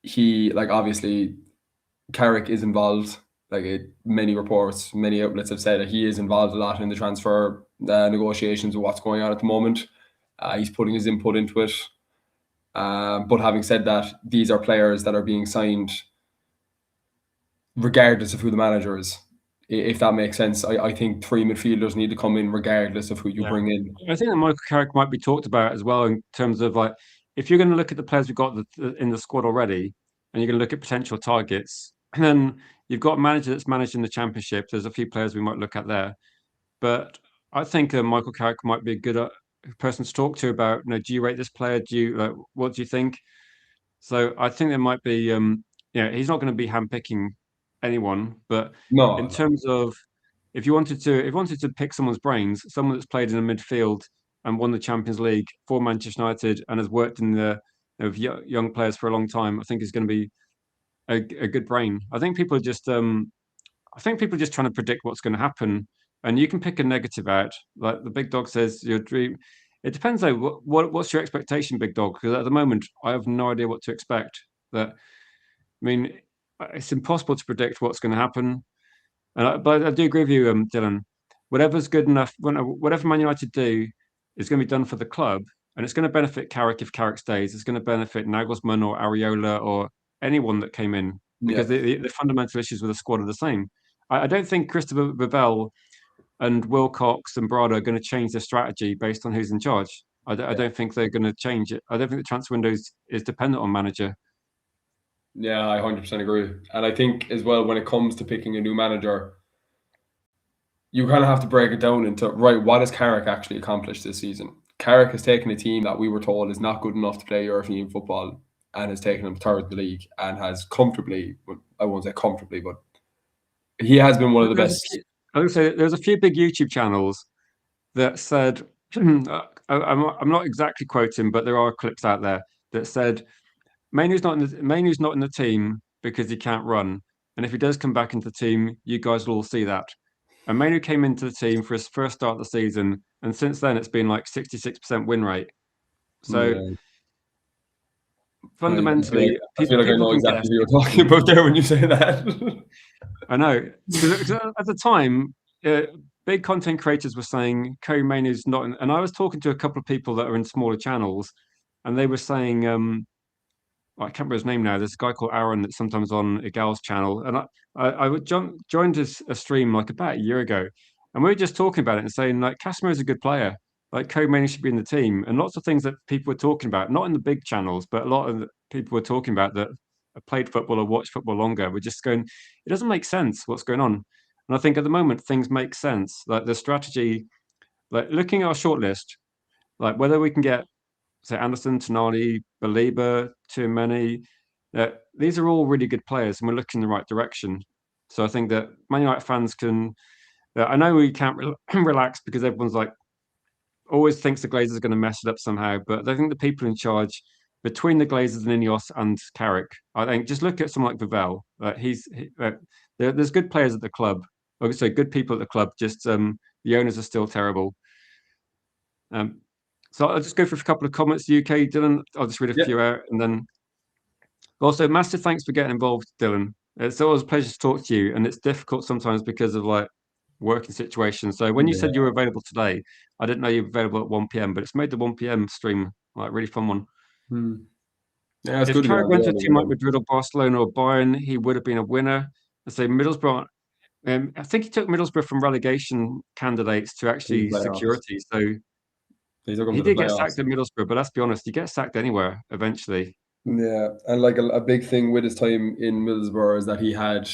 He like obviously Carrick is involved. Many reports, many outlets have said that he is involved a lot in the transfer negotiations of what's going on at the moment. He's putting his input into it. But having said that, these are players that are being signed regardless of who the manager is. If that makes sense, I think three midfielders need to come in regardless of who you bring in. I think that Michael Carrick might be talked about as well in terms of like if you're going to look at the players we've got in the squad already, and you're going to look at potential targets, and then you've got a manager that's managed in the Championship. There's a few players we might look at there, but I think Michael Carrick might be a good person to talk to about. Do you rate this player? What do you think? So I think there might be, he's not going to be handpicking anyone, but No, in no. terms of if you wanted to pick someone's brains, someone that's played in the midfield and won the Champions League for Manchester United and has worked in the young players for a long time, I think is going to be a good brain. I think people are just trying to predict what's going to happen, and you can pick a negative out. Like the big dog says, your dream. It depends though. What's your expectation, big dog? Because at the moment, I have no idea what to expect. I mean, it's impossible to predict what's going to happen. But I do agree with you, Dylan. Whatever's good enough, whatever Man United do, is going to be done for the club, and it's going to benefit Carrick if Carrick stays. It's going to benefit Nagelsmann or Areola or anyone that came in because Yeah, the fundamental issues with the squad are the same. I don't think Christopher Vivell and Wilcox and Brada are going to change their strategy based on who's in charge. I don't think they're going to change it. I don't think the transfer window is dependent on manager. yeah, I 100% agree. And I think as well when it comes to picking a new manager, you kind of have to break it down into right. What has Carrick actually accomplished this season? Carrick has taken a team that we were told is not good enough to play European football and has taken them third in the league and has comfortably, well, I won't say comfortably, but he has been one of the best. I would say there's a few big YouTube channels that said, I'm not exactly quoting, but there are clips out there that said Mainu's not in the team because he can't run, and if he does come back into the team, you guys will all see that. And Mainu came into the team for his first start of the season, and since then it's been like 66% win rate. So Yeah, fundamentally, I feel like I people know can guess. exactly who you're talking about there when you say that. I know because at the time, big content creators were saying Kobe Mainoo's not, and I was talking to a couple of people that are in smaller channels, and they were saying, I can't remember his name now. There's a guy called Aaron that's sometimes on Igal's channel, and joined a stream like about a year ago, and we were just talking about it and saying like Casemiro is a good player, like Kobe Mainoo should be in the team, and lots of things that people were talking about, not in the big channels, but a lot of people were talking about that have played football or watched football longer. We're just going, it doesn't make sense what's going on, and I think at the moment things make sense. Like the strategy, like looking at our shortlist, like whether we can get say Anderson, Tonali, Baliba, too many. These are all really good players, and we're looking in the right direction. So I think that Man United fans can. I know we can't relax because everyone's like always thinks the Glazers are going to mess it up somehow, but I think the people in charge between the Glazers and Ineos and Carrick, I think just look at someone like Vivell. There's good players at the club. Obviously, good people at the club. Just the owners are still terrible. Um, so I'll just go for a couple of comments. UK, Dylan. I'll just read a Yeah, few out, and then also massive thanks for getting involved, Dylan. It's always a pleasure to talk to you, and it's difficult sometimes because of like working situations. So when you said you yeah. were available today, I didn't know you were available at 1 p.m., but it's made the 1 p.m. stream like really fun one. Hmm. Yeah, it's If good to be Carrick on the went to a early team like one. Madrid or Barcelona or Bayern, he would have been a winner. I say Middlesbrough. I think he took Middlesbrough from relegation candidates to To the actually playoffs. security. So He took them he to the did get playoffs. sacked at Middlesbrough, but let's be honest, you get sacked anywhere eventually. Yeah, and like a big thing with his time in Middlesbrough is that he had,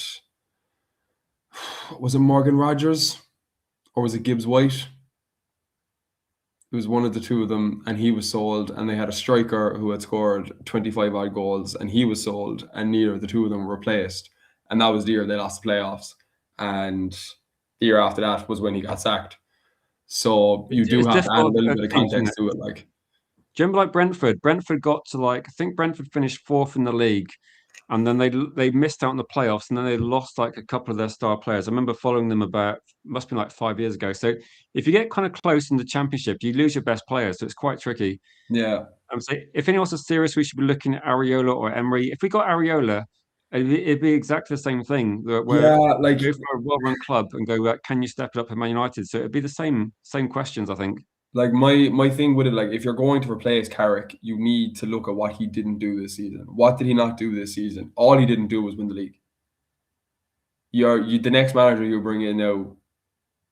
was it Morgan Rogers or was it Gibbs White? It was one of the two of them, and he was sold. And they had a striker who had scored 25 odd goals, and he was sold, and neither of the two of them were replaced. And that was the year they lost the playoffs. And the year after that was when he got sacked. So you do It's have to add a difficult little at bit of teams, isn't context it? to it. Like, Do you remember like Brentford? Brentford got to like I think Brentford finished fourth in the league, and then they missed out on the playoffs, and then they lost like a couple of their star players. I remember following them about must have been like 5 years ago. So if you get kind of close in the championship, you lose your best players, so it's quite tricky. yeah, So if anyone else is serious, we should be looking at Areola or Emery. If we got Areola, it'd be exactly the same thing where yeah, we like go for a well-run club and go, can you step it up at Man United? So it'd be the same questions, I think. my thing with it, like if you're going to replace Carrick, you need to look at what he didn't do this season. What did he not do this season? All he didn't do was win the league. The next manager you bring in now,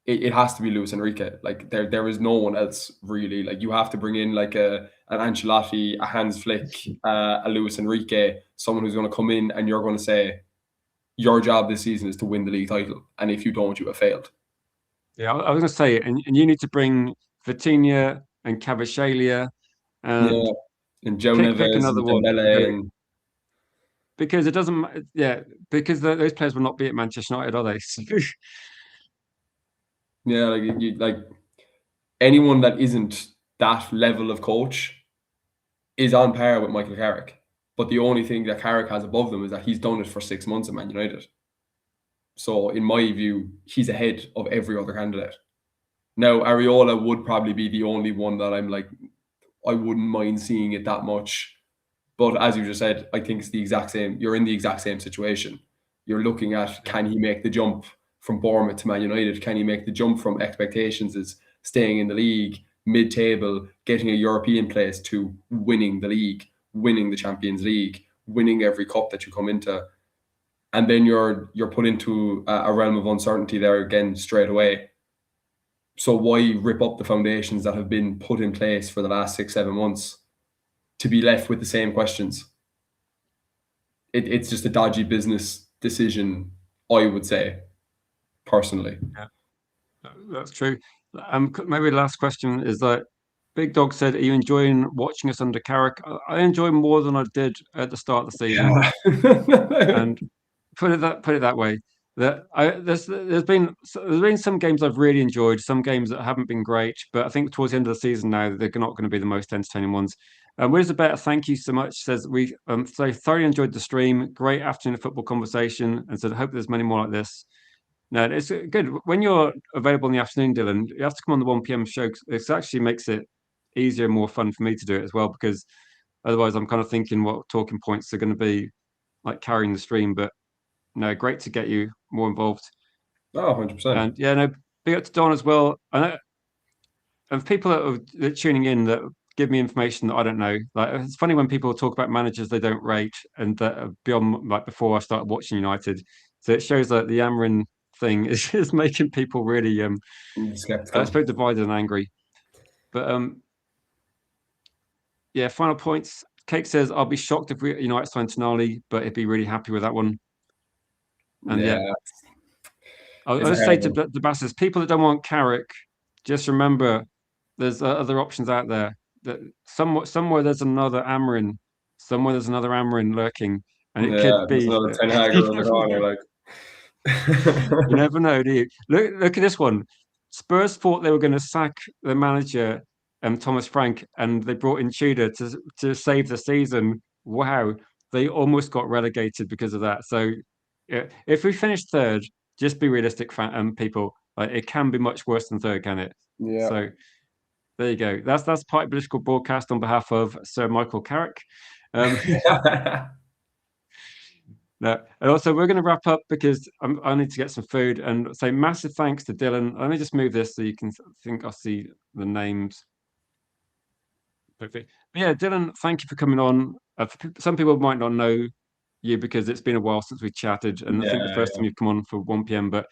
it has to be Luis Enrique. Like there is no one else really. Like you have to bring in like an Ancelotti, a Hans Flick, a Luis Enrique, someone who's going to come in and you're going to say your job this season is to win the league title, and if you don't, you have failed. Yeah, I was going to say, and you need to bring Vitinha and Cavashalia Yeah, and and Joe pick Neves another and one and go Dembele and because it doesn't. Yeah, because those players will not be at Manchester United, are they? yeah, like anyone that isn't that level of coach is on par with Michael Carrick. But the only thing that Carrick has above them is that he's done it for 6 months at Man United. So in my view, he's ahead of every other candidate. Now, Areola would probably be the only one that I'm like, I wouldn't mind seeing it that much. But as you just said, I think it's the exact same. You're in the exact same situation. You're looking at, Yeah, can he make the jump from Bournemouth to Man United? Can he make the jump from expectations as staying in the league, mid-table, getting a European place to winning the league, winning the Champions League, winning every cup that you come into? And then you're put into a realm of uncertainty there again straight away. So why rip up the foundations that have been put in place for the last 6 7 months to be left with the same questions? It's just a dodgy business decision, I would say, personally. yeah, that's true. Maybe the last question is that Big Dog said, "Are you enjoying watching us under Carrick?" I enjoy more than I did at the start of the season, Yeah. and put it that way. There's been some games I've really enjoyed, some games that haven't been great, but I think towards the end of the season now they're not going to be the most entertaining ones. Where's the better? Thank you so much. Says we so thoroughly enjoyed the stream. Great afternoon of football conversation, and said hope there's many more like this. No, it's good when you're available in the afternoon, Dylan. You have to come on the 1 p.m. show. 'Cause it actually makes it easier and more fun for me to do it as well because otherwise I'm kind of thinking what talking points are going to be like carrying the stream. But no, great to get you more involved. Oh, 100%. And yeah, no, big up to Don as well. And people that are tuning in that give me information that I don't know. Like it's funny when people talk about managers they don't rate and that are beyond like before I started watching United. So it shows that the Amrin thing is just making people really I Skeptical. suppose divided and angry. But yeah, final points. Cake says I'll be shocked if we United sign Tonali, but he'd be really happy with that one. And yeah, Yeah, I'll it's a just say hard to one. the bastards, people that don't want Carrick, just remember there's other options out there. That somewhere there's another Amarin, somewhere there's another Amarin lurking, and it could Yeah, there's be. another Ten Hag You around the never corner. know. Like, You never know, do you? Look at this one. Spurs thought they were going to sack the manager, Thomas Frank, and they brought in Tudor to save the season. Wow, they almost got relegated because of that. So, yeah, if we finish third, just be realistic, people. Like it can be much worse than third, can it? yeah. So there you go. That's Party Political Broadcast on behalf of Sir Michael Carrick. Um, No, and also we're going to wrap up because I need to get some food and say massive thanks to Dylan. Let me just move this so you can think I see the names. Perfect. But yeah, Dylan, thank you for coming on. Some people might not know you because it's been a while since we chatted, and I think the Yeah, first time you've come on for 1 p.m. But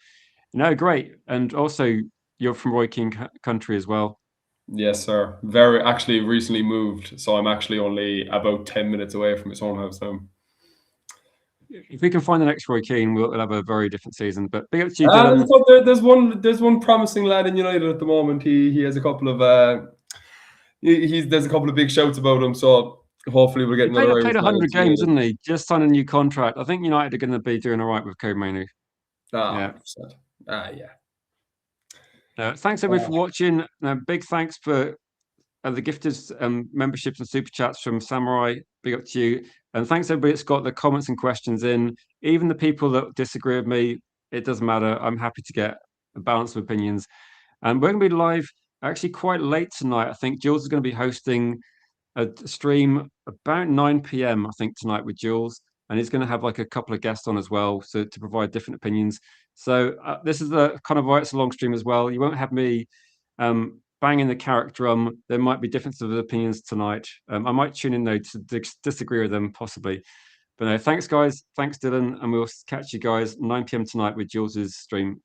no, great, and also you're from Roy King country as well. yes, sir. Very actually recently moved, so I'm actually only about 10 minutes away from his own house now. If we can find the next Roy Keane, we'll have a very different season. But big up to you, Dylan. There's one promising lad in United at the moment. He has a couple of he's there's a couple of big shouts about him. So hopefully we'll get He played another played Irish lad 100 into games, United. didn't he? Just signed a new contract. I think United are going to be doing all right with Code Manu. Ah, Yeah. 100%. Ah, yeah. Thanks everybody for Ah, watching. Big thanks for the gifted memberships and super chats from Samurai. Big up to you. And thanks everybody that's got the comments and questions in. Even the people that disagree with me, it doesn't matter. I'm happy to get a balance of opinions. And we're going to be live actually quite late tonight. I think Jules is going to be hosting a stream about 9 p.m. I think tonight with Jules, and he's going to have like a couple of guests on as well, so to provide different opinions. So this is the kind of why it's a long stream as well. You won't have me banging the Carrick drum. There might be differences of opinions tonight. I might tune in though to disagree with them possibly. But no, thanks guys, thanks Dylan, and we'll catch you guys 9 p.m. tonight with Jules's stream.